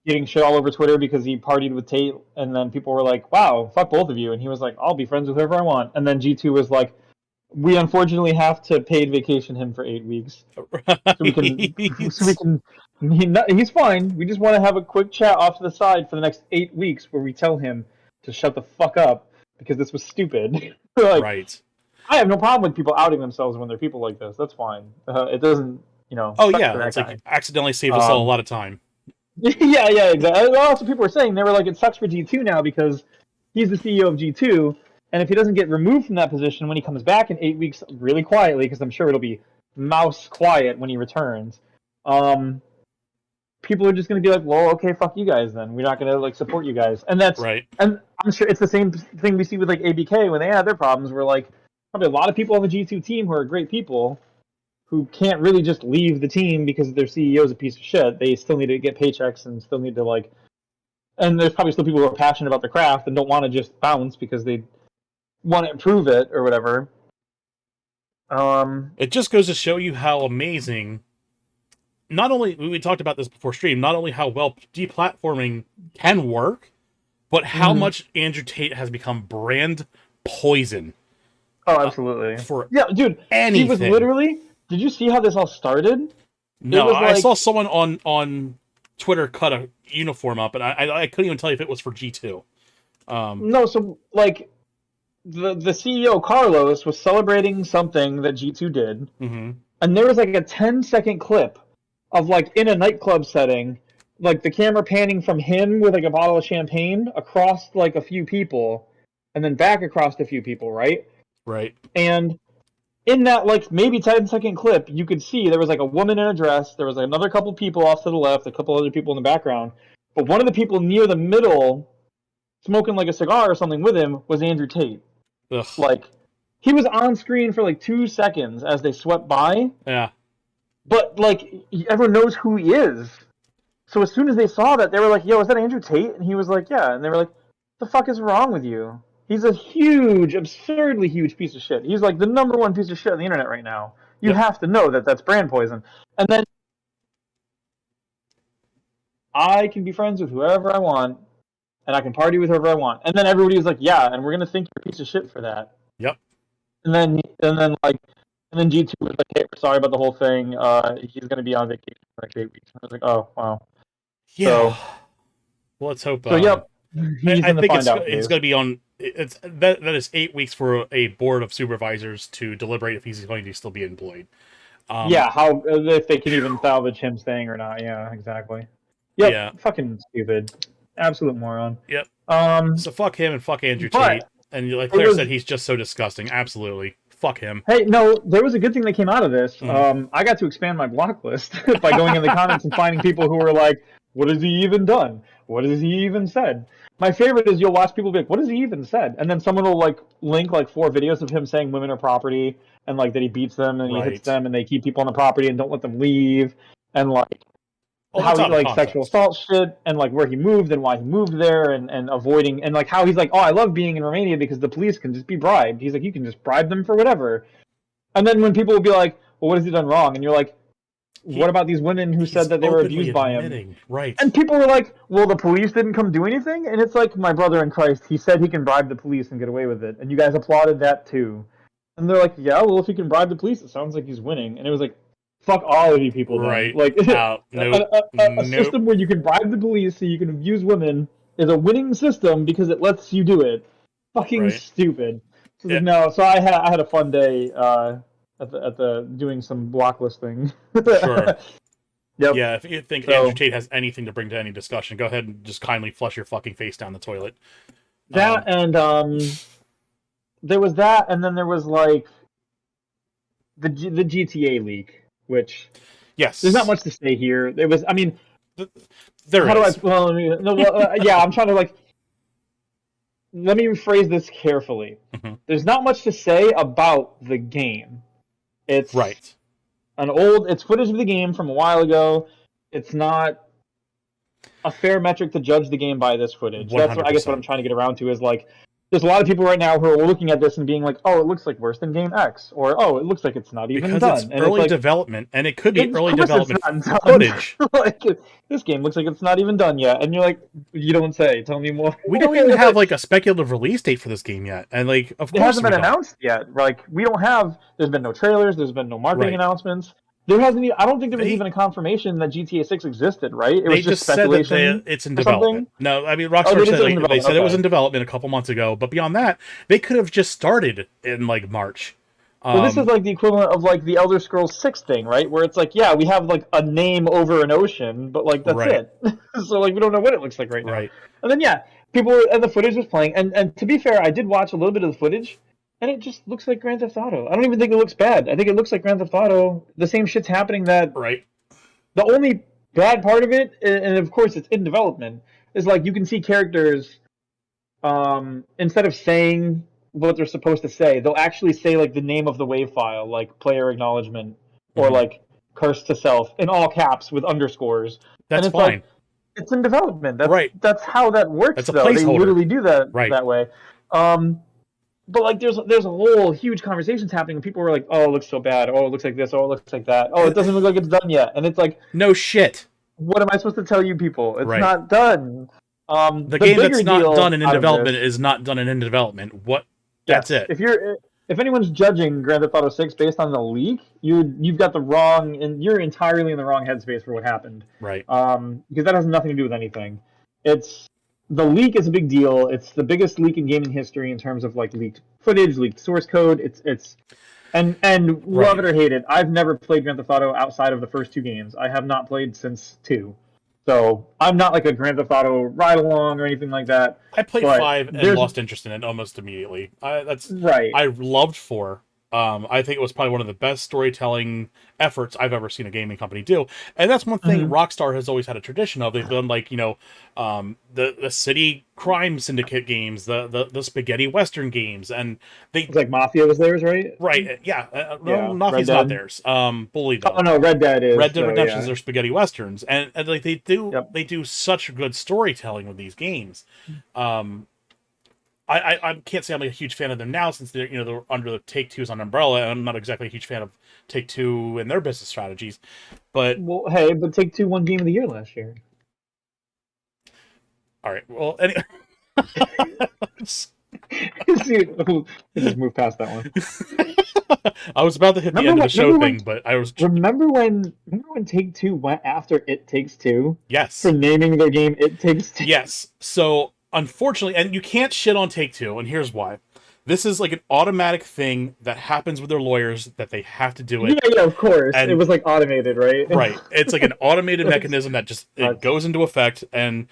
getting shit all over Twitter because he partied with Tate, and then people were like, "Wow, fuck both of you," and he was like, "I'll be friends with whoever I want," and then G2 was like, "We unfortunately have to paid vacation him for 8 weeks, so we can, so we Right. can." He's fine. We just want to have a quick chat off to the side for the next 8 weeks where we tell him to shut the fuck up because this was stupid. Like, Right. I have no problem with people outing themselves when they're people like this. That's fine. It doesn't, Oh suck yeah, for that it's like guy. accidentally saved us all a Um, lot of time. yeah, yeah, exactly. Well, that's what people were saying. They were like, it sucks for G2 now because he's the CEO of G2, and if he doesn't get removed from that position when he comes back in 8 weeks, really quietly, because I'm sure it'll be mouse quiet when he returns, um, people are just going to be like, well, okay, fuck you guys then. We're not going to like support you guys, Right. and I'm sure it's the same thing we see with like ABK when they had their problems. Where like probably a lot of people on the G2 team who are great people who can't really just leave the team because their CEO is a piece of shit. They still need to get paychecks and still need to like. And there's probably still people who are passionate about the craft and don't want to just bounce because they want to improve it or whatever. Um, It just goes to show you how amazing. Not only we talked about this before stream, not only how well deplatforming can work, but how mm, much Andrew Tate has become brand poison oh, absolutely. for Yeah, dude, he was anything. literally. Did you see how this all started? It No, was I saw like someone on Twitter cut a uniform up, and I couldn't even tell you if it was for G2. Um, no, so like the CEO Carlos was celebrating something that G2 did, mm-hmm. and there was like a 10-second clip of like in a nightclub setting, like the camera panning from him with like a bottle of champagne across like a few people, and then back across a few people, right? Right. And in that like maybe 10-second clip, you could see there was like a woman in a dress, there was like, another couple people off to the left, a couple other people in the background, but one of the people near the middle, smoking like a cigar or something with him, was Andrew Tate. Ugh. Like he was on screen for like 2 seconds as they swept by, Yeah. but like everyone knows who he is. So as soon as they saw that, they were like, "Yo, is that Andrew Tate?" And he was like, "Yeah." And they were like, "The fuck is wrong with you? He's a huge, absurdly huge piece of shit. He's like the number one piece of shit on the internet right now. You Yep. have to know that that's brand poison." And then I can be friends with whoever I want, and I can party with whoever I want. And then everybody was like, "Yeah," and we're gonna think you're a piece of shit for that. Yep. And then G2 was like, "Hey, we're sorry about the whole thing. He's gonna be on vacation for like 8 weeks." And I was like, "Oh, wow." Yeah. So, Well, let's hope. yep, he's I gonna think find out it's days. going to be on. It's that is 8 weeks for a board of supervisors to deliberate if he's going to still be employed. Um. Yeah, how if they can even salvage him staying or not? Yeah, exactly. Yep, Yeah. fucking stupid, absolute moron. Yep. Um, So fuck him and fuck Andrew Tate. but And like it Claire said, was he's just so disgusting. Absolutely. Fuck him. hey, no, there was a good thing that came out of this. Mm. I got to expand my block list by going in the comments and finding people who were like, "What has he even done? What has he even said?" My favorite is you'll watch people be like, "What has he even said?" And then someone will like link like 4 videos of him saying women are property and like that he beats them and he hits Right. them and they keep people on the property and don't let them leave and like Oh, how that's he out of like sexual context. assault shit and like where he moved and why he moved there and avoiding and like how he's like, "Oh, I love being in Romania because the police can just be bribed." He's like, "You can just bribe them for whatever." And then when people will be like, "Well, what has he done wrong?" And you're like, "What He about these women who said he's that they were openly abused by him?" admitting. Right. And people were like, "Well, the police didn't come do anything." And it's like, my brother in Christ, he said he can bribe the police and get away with it, and you guys applauded that too. And they're like, "Yeah, well, if he can bribe the police, it sounds like he's winning." And it was like, "Fuck all of you people then." Right. Like Out. Nope. a Nope. system where you can bribe the police so you can abuse women is a winning system because it lets you do it. Fucking Right. stupid. So Yeah. like, no, so I had a fun day at the doing some block listing. Sure. Yep. Yeah, if you think Andrew So Tate has anything to bring to any discussion, go ahead and just kindly flush your fucking face down the toilet. that and there was that, and then there was like the GTA leak, which there's not Yes, much to say here. There was, I mean, there how do I? is. Well, I mean, no, well, yeah, I'm trying to like. Let me rephrase this carefully. Mhm. There's not much to say about the game. It's Right. it's footage of the game from a while ago. It's not a fair metric to judge the game by this footage. That's what I guess what I'm 100%. trying to get around to is like there's a lot of people right now who are looking at this and being like, "Oh, it looks like worse than game X," or "Oh, it looks like it's not even Because it's done." And it's early like, development, and it could be of early course it's development not done. footage. Like this game looks like it's not even done yet, and you're like, "You don't say. Tell me more." We don't even have like a speculative release date for this game yet, and like, of It course hasn't we been don't. announced yet. Like we don't have. There's been no trailers. There's been no marketing Right. announcements. There hasn't. I don't think there was They even a confirmation that GTA 6 existed. Right? It they was just just said that speculation it's in or something. development. No, I mean Oh, Rockstar they did said say it was in like, they development. said it was in Okay. development a couple months ago, but beyond that, they could have just started in like March. Well, this is Um, like the equivalent of like the Elder Scrolls 6 thing, right? Where it's like, yeah, we have like a name over an ocean, but like that's right, it. So like we don't know what it looks like right now. right. And then yeah, and the footage was playing, and to be fair, I did watch a little bit of the footage, and it just looks like Grand Theft Auto. I don't even think it looks bad. I think it looks like Grand Theft Auto. The same shit's happening. That Right. the only bad part of it, and of course it's in development, is like you can see characters instead of saying what they're supposed to say, they'll actually say like the name of the wave file, like player acknowledgement or Hmm. like curse to self in all caps with underscores. And That's it's like fine. it's in development. Right. That's how that works That's a though. They placeholder. literally do that Right. that way. Um but like there's a whole huge conversations happening and people were like, "Oh, it looks so bad. Oh, it looks like this. Oh, it looks like that. Oh, it doesn't look like it's done yet." And it's like, No shit. what am I supposed to tell you people? It's Right. not done. The The game bigger that's not done deal and in out of development this, is not done and in development. What? That's yes, it. if anyone's judging Grand Theft Auto 6 based on the leak, you've got the wrong, and you're entirely in the wrong headspace for what happened. Right. Because that has nothing to do with anything. It's the leak is a big deal. It's the biggest leak in gaming history in terms of like leaked footage, leaked source code. It's and love Right. it or hate it, I've never played Grand Theft Auto outside of the first two games. I have not played since two. So I'm not like a Grand Theft Auto ride along or anything like that. I played But 5 and there's lost interest in it almost immediately. right. I loved 4. I think it was probably one of the best storytelling efforts I've ever seen a gaming company do, and that's one thing Mhm. Rockstar has always had a tradition of. They've done like the city crime syndicate games, the spaghetti western games, and they It's like Mafia was theirs, right? right yeah no, Yeah, Red Mafia's not Dead. theirs. Bully Oh though. no, Red Dead is. Red Dead So Redemption's yeah. are spaghetti westerns, and like Yep. they do such good storytelling with these games. Um, I can't say I'm a huge fan of them now since they're under the Take Two's on umbrella, and I'm not exactly a huge fan of Take Two and their business strategies. But Well, hey, but Take Two won Game of the Year last year. all right, well, anyway, See, we just move past that one. I was about to hit the end of the show thing, but I was Remember when Take Two went after It Takes Two for yes, naming their game It Takes Two? yes. So unfortunately, and you can't shit on Take Two, and here's why. This is like an automatic thing that happens with their lawyers that they have to do Yeah, it. yeah, of course. It And was like automated, right? right, it's like an automated mechanism that just it goes into effect. And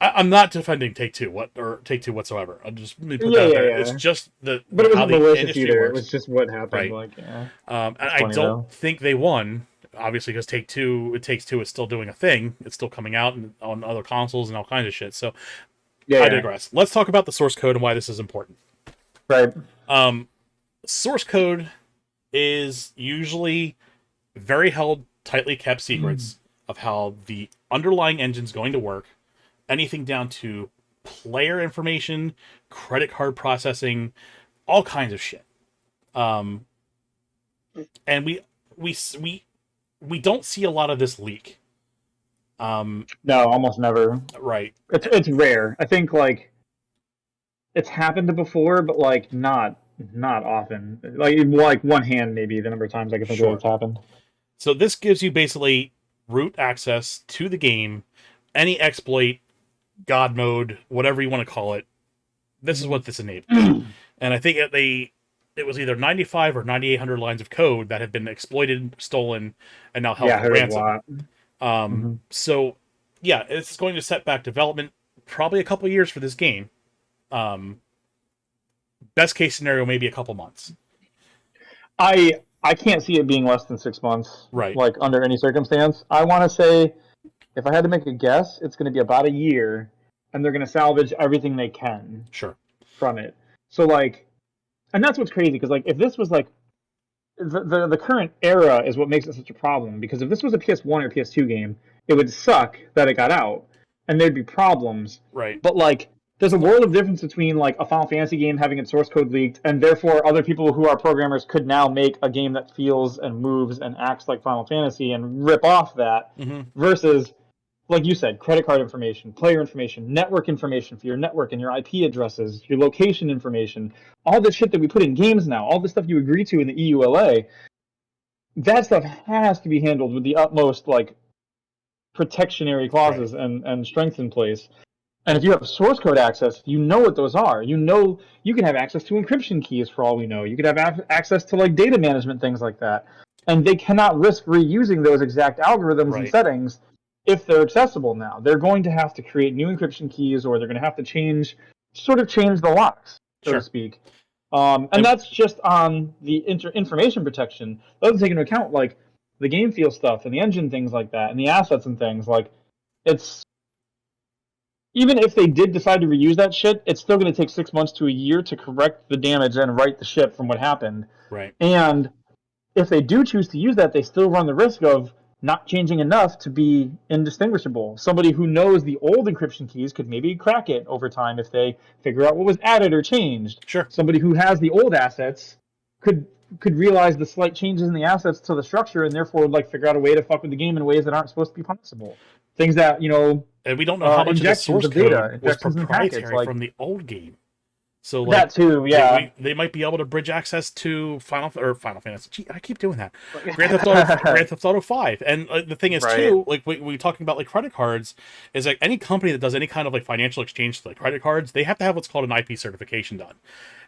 I'm not defending Take Two Take Two whatsoever. I'll just let me put Yeah, that out yeah, there. It's yeah. just But it how wasn't the malicious industry either. It works. was just what happened. Right. Like, yeah. And It's I funny don't though. think they won, obviously, because It Takes Two is still doing a thing. It's still coming out on other consoles and all kinds of shit. So Yeah, I yeah. digress. Let's talk about the source code and why this is important. Right. Source code is usually very held, tightly kept secrets of how the underlying engine's going to work. Anything down to player information, credit card processing, all kinds of shit. Um, and we don't see a lot of this leak. No, almost never. Right. It's rare. I think like it's happened before, but like not often. Like one hand maybe the number of times I can think of Sure. it's happened. So this gives you basically root access to the game, any exploit, God mode, whatever you want to call it. This is what this enables. And I think it was either 95 or 9,800 lines of code that have been exploited, stolen, and now held Yeah, I for heard a ransom. lot. So yeah, it's going to set back development probably a couple years for this game. Um, Best case scenario, maybe a couple months. I can't see it being less than 6 months, Right. like under any circumstance. I want to say, if I had to make a guess, it's going to be about a year, and they're going to salvage everything they can Sure. from it. So like, and that's what's crazy because like if this was like the current era is what makes it such a problem because if this was a PS1 or PS2 game, it would suck that it got out and there'd be problems. Right. But like there's a world of difference between like a Final Fantasy game having its source code leaked and therefore other people who are programmers could now make a game that feels and moves and acts like Final Fantasy and rip off that versus like you said, credit card information, player information, network information for your network and your IP addresses, your location information, all this shit that we put in games now, all the stuff you agree to in the EULA, that stuff has to be handled with the utmost like protectionary clauses and strength in place. And if you have source code access, you know what those are. You know you can have access to encryption keys for all we know. You could have access to like data management things like that. And they cannot risk reusing those exact algorithms and settings if they're accessible now. They're going to have to create new encryption keys or they're going to have to change the locks, so to speak. And that's just on the information protection. That doesn't take into account like the game feel stuff and the engine things like that and the assets and things. Like it's even if they did decide to reuse that shit, it's still going to take 6 months to a year to correct the damage and right the ship from what happened. Right. And if they do choose to use that, they still run the risk of not changing enough to be indistinguishable. Somebody who knows the old encryption keys could maybe crack it over time if they figure out what was added or changed. Sure. Somebody who has the old assets could realize the slight changes in the assets to the structure and therefore like figure out a way to fuck with the game in ways that aren't supposed to be possible. Things that, you know, and we don't know how much of the source code was proprietary like, from the old game. So like that too, yeah. they might be able to bridge access to Final Fantasy. Gee, I keep doing that. Grand Theft Auto 5. And the thing is too, like we talking about like credit cards, is like any company that does any kind of like financial exchange to like credit cards, they have to have what's called an IP certification done.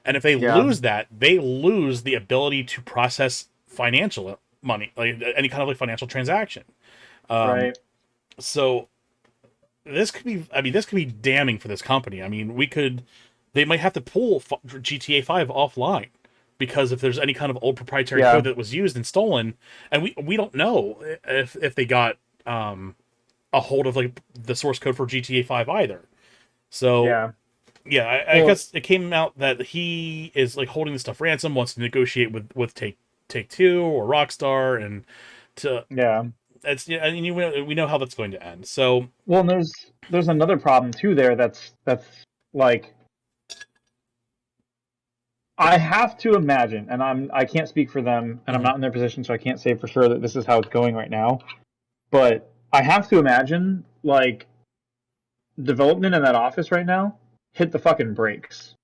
And if they lose that, they lose the ability to process financial money, like any kind of like financial transaction. So this could be damning for this company. I mean, they might have to pull GTA 5 offline because if there's any kind of old proprietary code that was used and stolen, and we don't know if they got a hold of like the source code for GTA 5 either. So I guess it came out that he is like holding this stuff ransom, wants to negotiate with Take-Two or Rockstar, and it's and we know how that's going to end. So and there's another problem too there that's like. I have to imagine, and I can't speak for them, and I'm not in their position, so I can't say for sure that this is how it's going right now. But I have to imagine, like, development in that office right now hit the fucking brakes.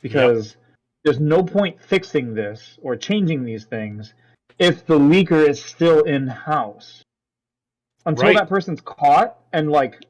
Because there's no point fixing this or changing these things if the leaker is still in-house. Until that person's caught and, like,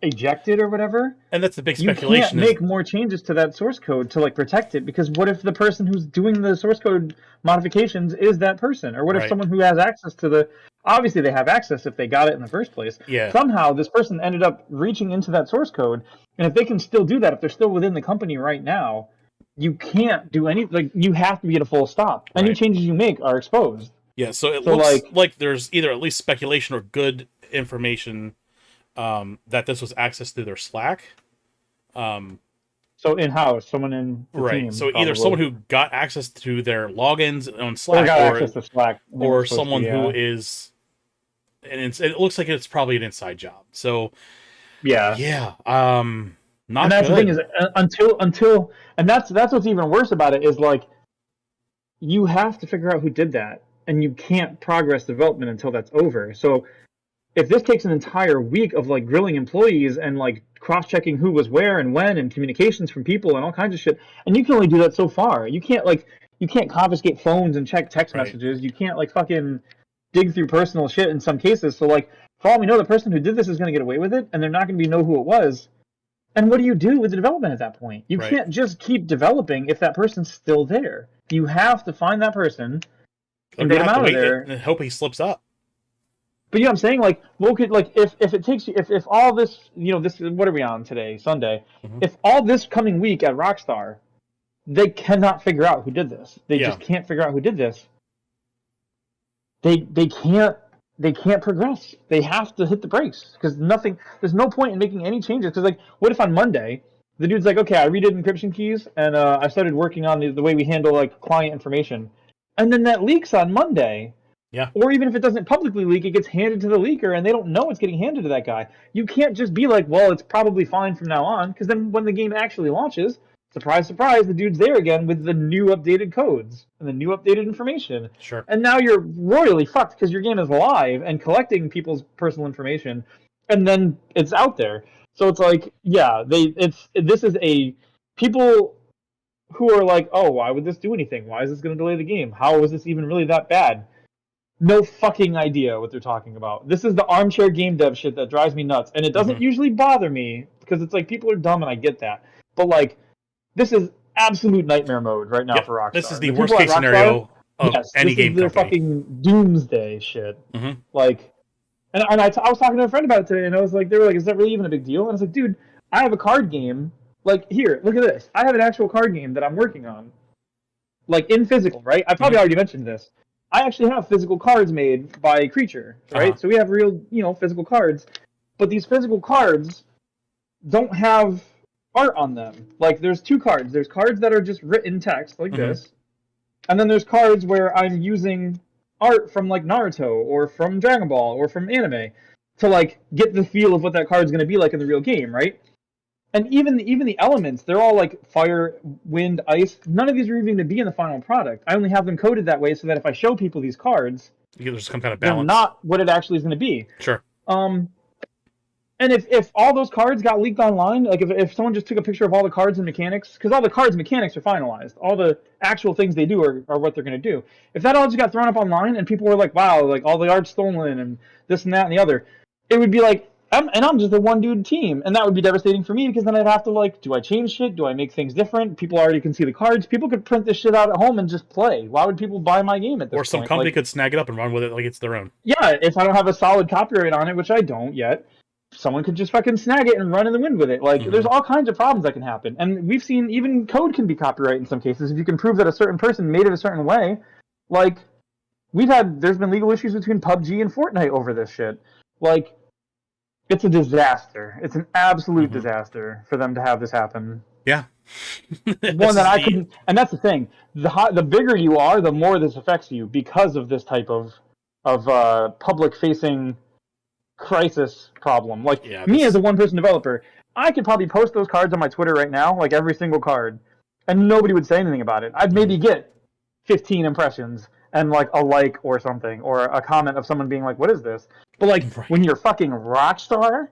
ejected or whatever, and that's the big speculation. You can't make more changes to that source code to like protect it because what if the person who's doing the source code modifications is that person, or what if someone who has access to obviously they have access if they got it in the first place. Somehow this person ended up reaching into that source code, and if they can still do that, if they're still within the company right now, you can't do any you have to be at a full stop. Any changes you make are exposed. So it looks like there's either at least speculation or good information that this was accessed through their Slack. So in-house, someone in the team, so either someone who got access to their logins on Slack, or someone who is, and it looks like it's probably an inside job. So not and good. That's the thing is until and that's what's even worse about it is like you have to figure out who did that, and you can't progress development until that's over. So if this takes an entire week of like grilling employees and like cross-checking who was where and when and communications from people and all kinds of shit, and you can only do that so far. You can't confiscate phones and check text messages. You can't like fucking dig through personal shit in some cases. So like for all we know, the person who did this is going to get away with it, and they're not going to know who it was. And what do you do with the development at that point? You can't just keep developing if that person's still there. You have to find that person and get him out of there and hope he slips up. But you know what I'm saying? Like, what could, like, if it takes you, if all this, you know, this, what are we on today? Sunday. Mhm. If all this coming week at Rockstar, they cannot figure out who did this. They Yeah, just can't figure out who did this. They can't progress. They have to hit the brakes because nothing. There's no point in making any changes. Because like, what if on Monday the dude's like, okay, I redid encryption keys and I started working on the way we handle like client information, and then that leaks on Monday. yeah, Or even if it doesn't publicly leak, it gets handed to the leaker, and they don't know it's getting handed to that guy. You can't just be like, well, it's probably fine from now on, because then when the game actually launches, surprise, surprise, the dude's there again with the new updated codes and the new updated information. sure. And now you're royally fucked because your game is live and collecting people's personal information, and then it's out there. So it's like, yeah, this is a people who are like, oh, why would this do anything? Why is this going to delay the game? How is this even really that bad? No fucking idea what they're talking about. This is the armchair game dev shit that drives me nuts, and it doesn't Hmm. usually bother me because it's like people are dumb, and I get that. But like, this is absolute nightmare mode right now Yep. for This is Rockstar. the The worst people at case Rockstar, scenario of yes, any this is game their company. fucking doomsday shit. Hmm. Like, I was talking to a friend about it today, and I was like, they were like, is that really even a big deal? And I was like, dude, I have a card game. Like, here, look at this. I have an actual card game that I'm working on, like in physical, right? I probably Hmm. already mentioned this. I actually have physical cards made by Creature, Uh-huh. right? So we have real, physical cards, but these physical cards don't have art on them. Like there's two cards. There's cards that are just written text like Hmm. this, and then there's cards where I'm using art from like Naruto or from Dragon Ball or from anime to like get the feel of what that card's going to be like in the real game, right? And even the elements, they're all like fire, wind, ice. None of these are even going to be in the final product. I only have them coded that way so that if I show people these cards, There's some kind of they're balance. not what it actually is going to be. Sure. Um, and if all those cards got leaked online, like if someone just took a picture of all the cards and mechanics, because all the cards mechanics are finalized, all the actual things they do are what they're going to do. If that all just got thrown up online and people were like, wow, like all the art's stolen and this and that and the other, it would be like, I'm just a one dude team, and that would be devastating for me because then I'd have to like, do I change shit? Do I make things different? People already can see the cards. People could print this shit out at home and just play. Why would people buy my game at this Or some point? company Like, could snag it up and run with it like it's their own. yeah, if I don't have a solid copyright on it, which I don't yet, someone could just fucking snag it and run in the wind with it. Like, Hmm. there's all kinds of problems that can happen. And we've seen even code can be copyright in some cases if you can prove that a certain person made it a certain way. Like, there's been legal issues between PUBG and Fortnite over this shit. Like, it's a disaster. It's an absolute Hmm. disaster for them to have this happen. Yeah. One This that is I the couldn't, and that's the thing. The bigger you are, the more this affects you because of this type of public facing crisis problem. Like yeah. me as This a one person developer, I could probably post those cards on my Twitter right now, like every single card, and nobody would say anything about it. I'd Mhm. maybe get 15 impressions and like a like or something, or a comment of someone being like, "What is this?" But like Right. when you're fucking Rockstar,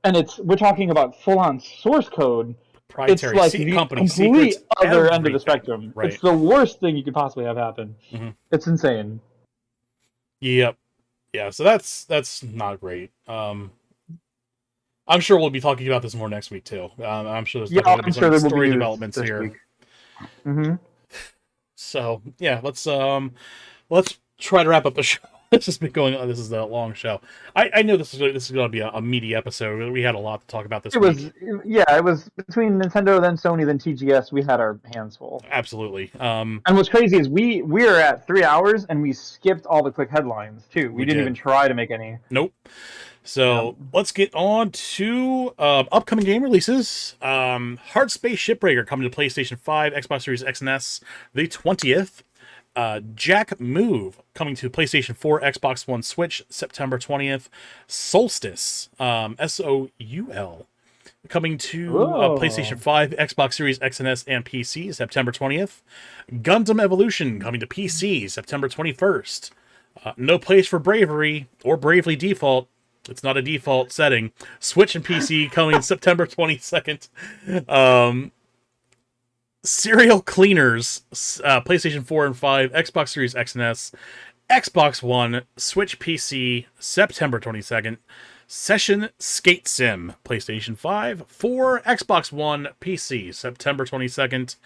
and we're talking about full on source code, it's Proprietary like the company complete secrets, other end of the everything. spectrum. It's Right. the worst thing you could possibly have happen. Hmm. It's insane. Yep. Yeah. So that's not great. I'm sure we'll be talking about this more next week too. I'm sure there's Yeah, definitely going to be I'm sure some there will be story news developments this here. week. Mm-hmm. So yeah, let's try to wrap up the show. This has been going on. This is a long show. I knew this is going to be a meaty episode. We had a lot to talk about this It week. was, yeah, it was between Nintendo, then Sony, then TGS. We had our hands full. Absolutely. And what's crazy is we are at 3 hours and we skipped all the quick headlines too. We We didn't even did. try to make any. Nope. Yep. So let's get on to upcoming game releases. Hard Space Shipbreaker coming to PlayStation 5, Xbox Series X and S the 20th. Jack Move coming to PlayStation 4, Xbox One, Switch September 20th. Solstice, SOUL, coming to Whoa. PlayStation 5, Xbox Series X and S, and PC September 20th. Gundam Evolution coming to PC September 21st. No Place for Bravery or Bravely Default. It's not a default setting. Switch and PC coming September 22nd. Serial Cleaners, PlayStation 4 and 5, Xbox Series X and S, Xbox One, Switch PC, September 22nd. Session Skate Sim, PlayStation 5, 4, Xbox One, PC, September 22nd,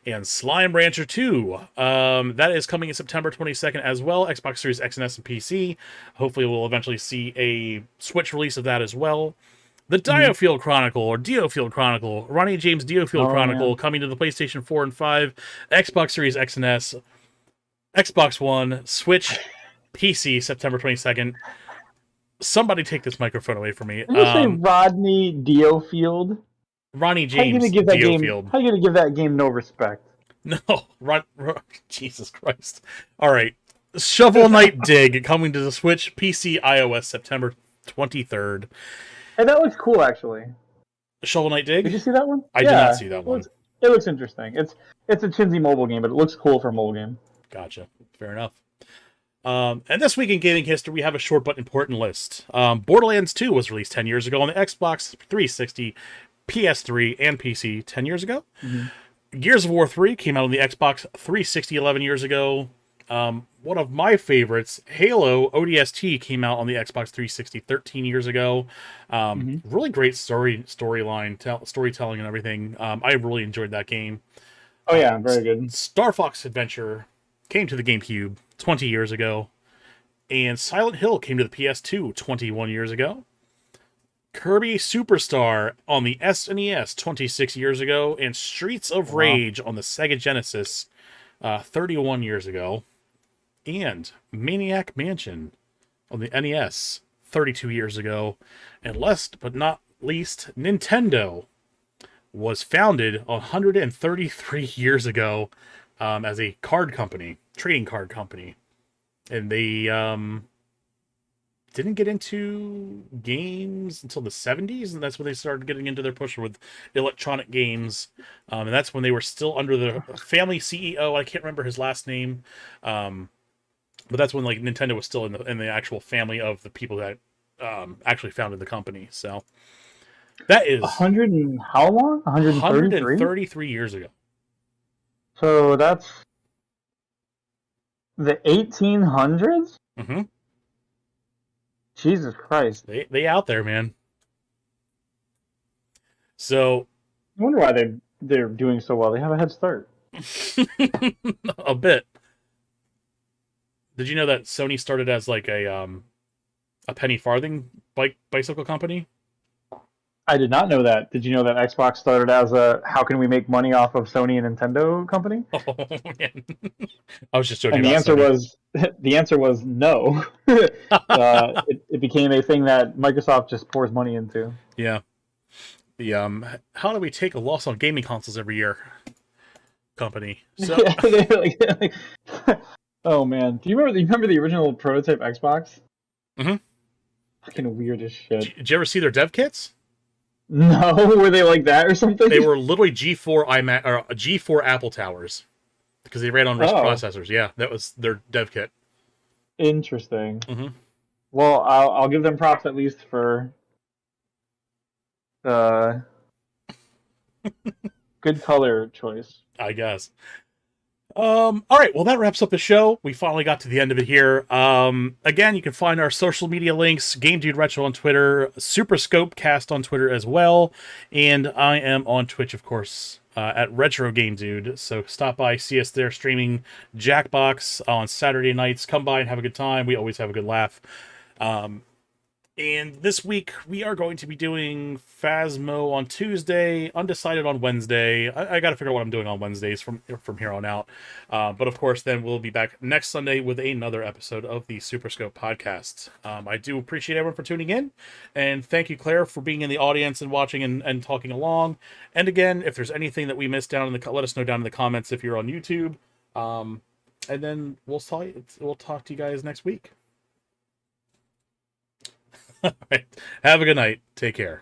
and Slime Rancher 2. That is coming in September 22nd as well, Xbox Series X and S and PC. Hopefully we'll eventually see a Switch release of that as well. The Diofield Chronicle, or Diofield Chronicle, Ronnie James Diofield Chronicle, coming to the PlayStation 4 and 5, Xbox Series X and S, Xbox One, Switch, PC, September 22nd. Somebody take this microphone away from me. Did you say Rodney Diofield? Ronnie James How are you gonna give that Diofield. How are you gonna give that game no respect? No, Jesus Christ. All right. Shovel Knight Dig coming to the Switch, PC, iOS, September 23rd. Hey, that looks cool, actually. Shovel Knight Dig? Did you see that one? I did not see that one. It looks interesting. It's a chintzy mobile game, but it looks cool for a mobile game. Gotcha. Fair enough. And this week in gaming history, we have a short but important list. Borderlands 2 was released 10 years ago on the Xbox 360, PS3, and PC 10 years ago. Mm-hmm. Gears of War 3 came out on the Xbox 360 11 years ago. One of my favorites, Halo ODST, came out on the Xbox 360 13 years ago. Really great storytelling and everything. I really enjoyed that game. Oh yeah, very good. Star Fox Adventure came to the GameCube 20 years ago. And Silent Hill came to the PS2 21 years ago. Kirby Superstar on the SNES 26 years ago. And Streets of Rage on the Sega Genesis 31 years ago. And Maniac Mansion on the NES 32 years ago. And last but not least, Nintendo was founded 133 years ago as a card company, trading card company. And they didn't get into games until the 70s, and that's when they started getting into their push with electronic games. And that's when they were still under the family CEO. I can't remember his last name. But that's when like Nintendo was still in the actual family of the people that actually founded the company. So that is 100 and how long? 133 years ago. So that's the 1800s? Mm-hmm. Jesus Christ. They out there, man. So I wonder why they're doing so well. They have a head start. A bit. Did you know that Sony started as like a penny farthing bicycle company? I did not know that. Did you know that Xbox started as a how can we make money off of Sony and Nintendo company? Oh man. I was just joking. And the answer was no. It became a thing that Microsoft just pours money into. Yeah. The how do we take a loss on gaming consoles every year? Company. So oh man. Do you remember the original prototype Xbox? Mm-hmm. Fucking weird as shit. Did you ever see their dev kits? No, were they like that or something? They were literally G4 iMac or G4 Apple Towers because they ran on RISC processors. Yeah, that was their dev kit. Interesting. Mm-hmm. Well, I'll give them props at least for good color choice, I guess. All right, well that wraps up the show. We finally got to the end of it here. Again, you can find our social media links, Game Dude Retro on Twitter, SuperScope Cast on Twitter as well, and I am on Twitch, of course, at Retro Game Dude. So stop by, see us there streaming Jackbox on Saturday nights. Come by and have a good time. We always have a good laugh. And this week, we are going to be doing Phasmo on Tuesday, Undecided on Wednesday. I got to figure out what I'm doing on Wednesdays from here on out. But of course, then we'll be back next Sunday with another episode of the SuperScope podcast. I do appreciate everyone for tuning in. And thank you, Claire, for being in the audience and watching and talking along. And again, if there's anything that we missed down let us know down in the comments if you're on YouTube. And then we'll talk to you guys next week. All right. Have a good night. Take care.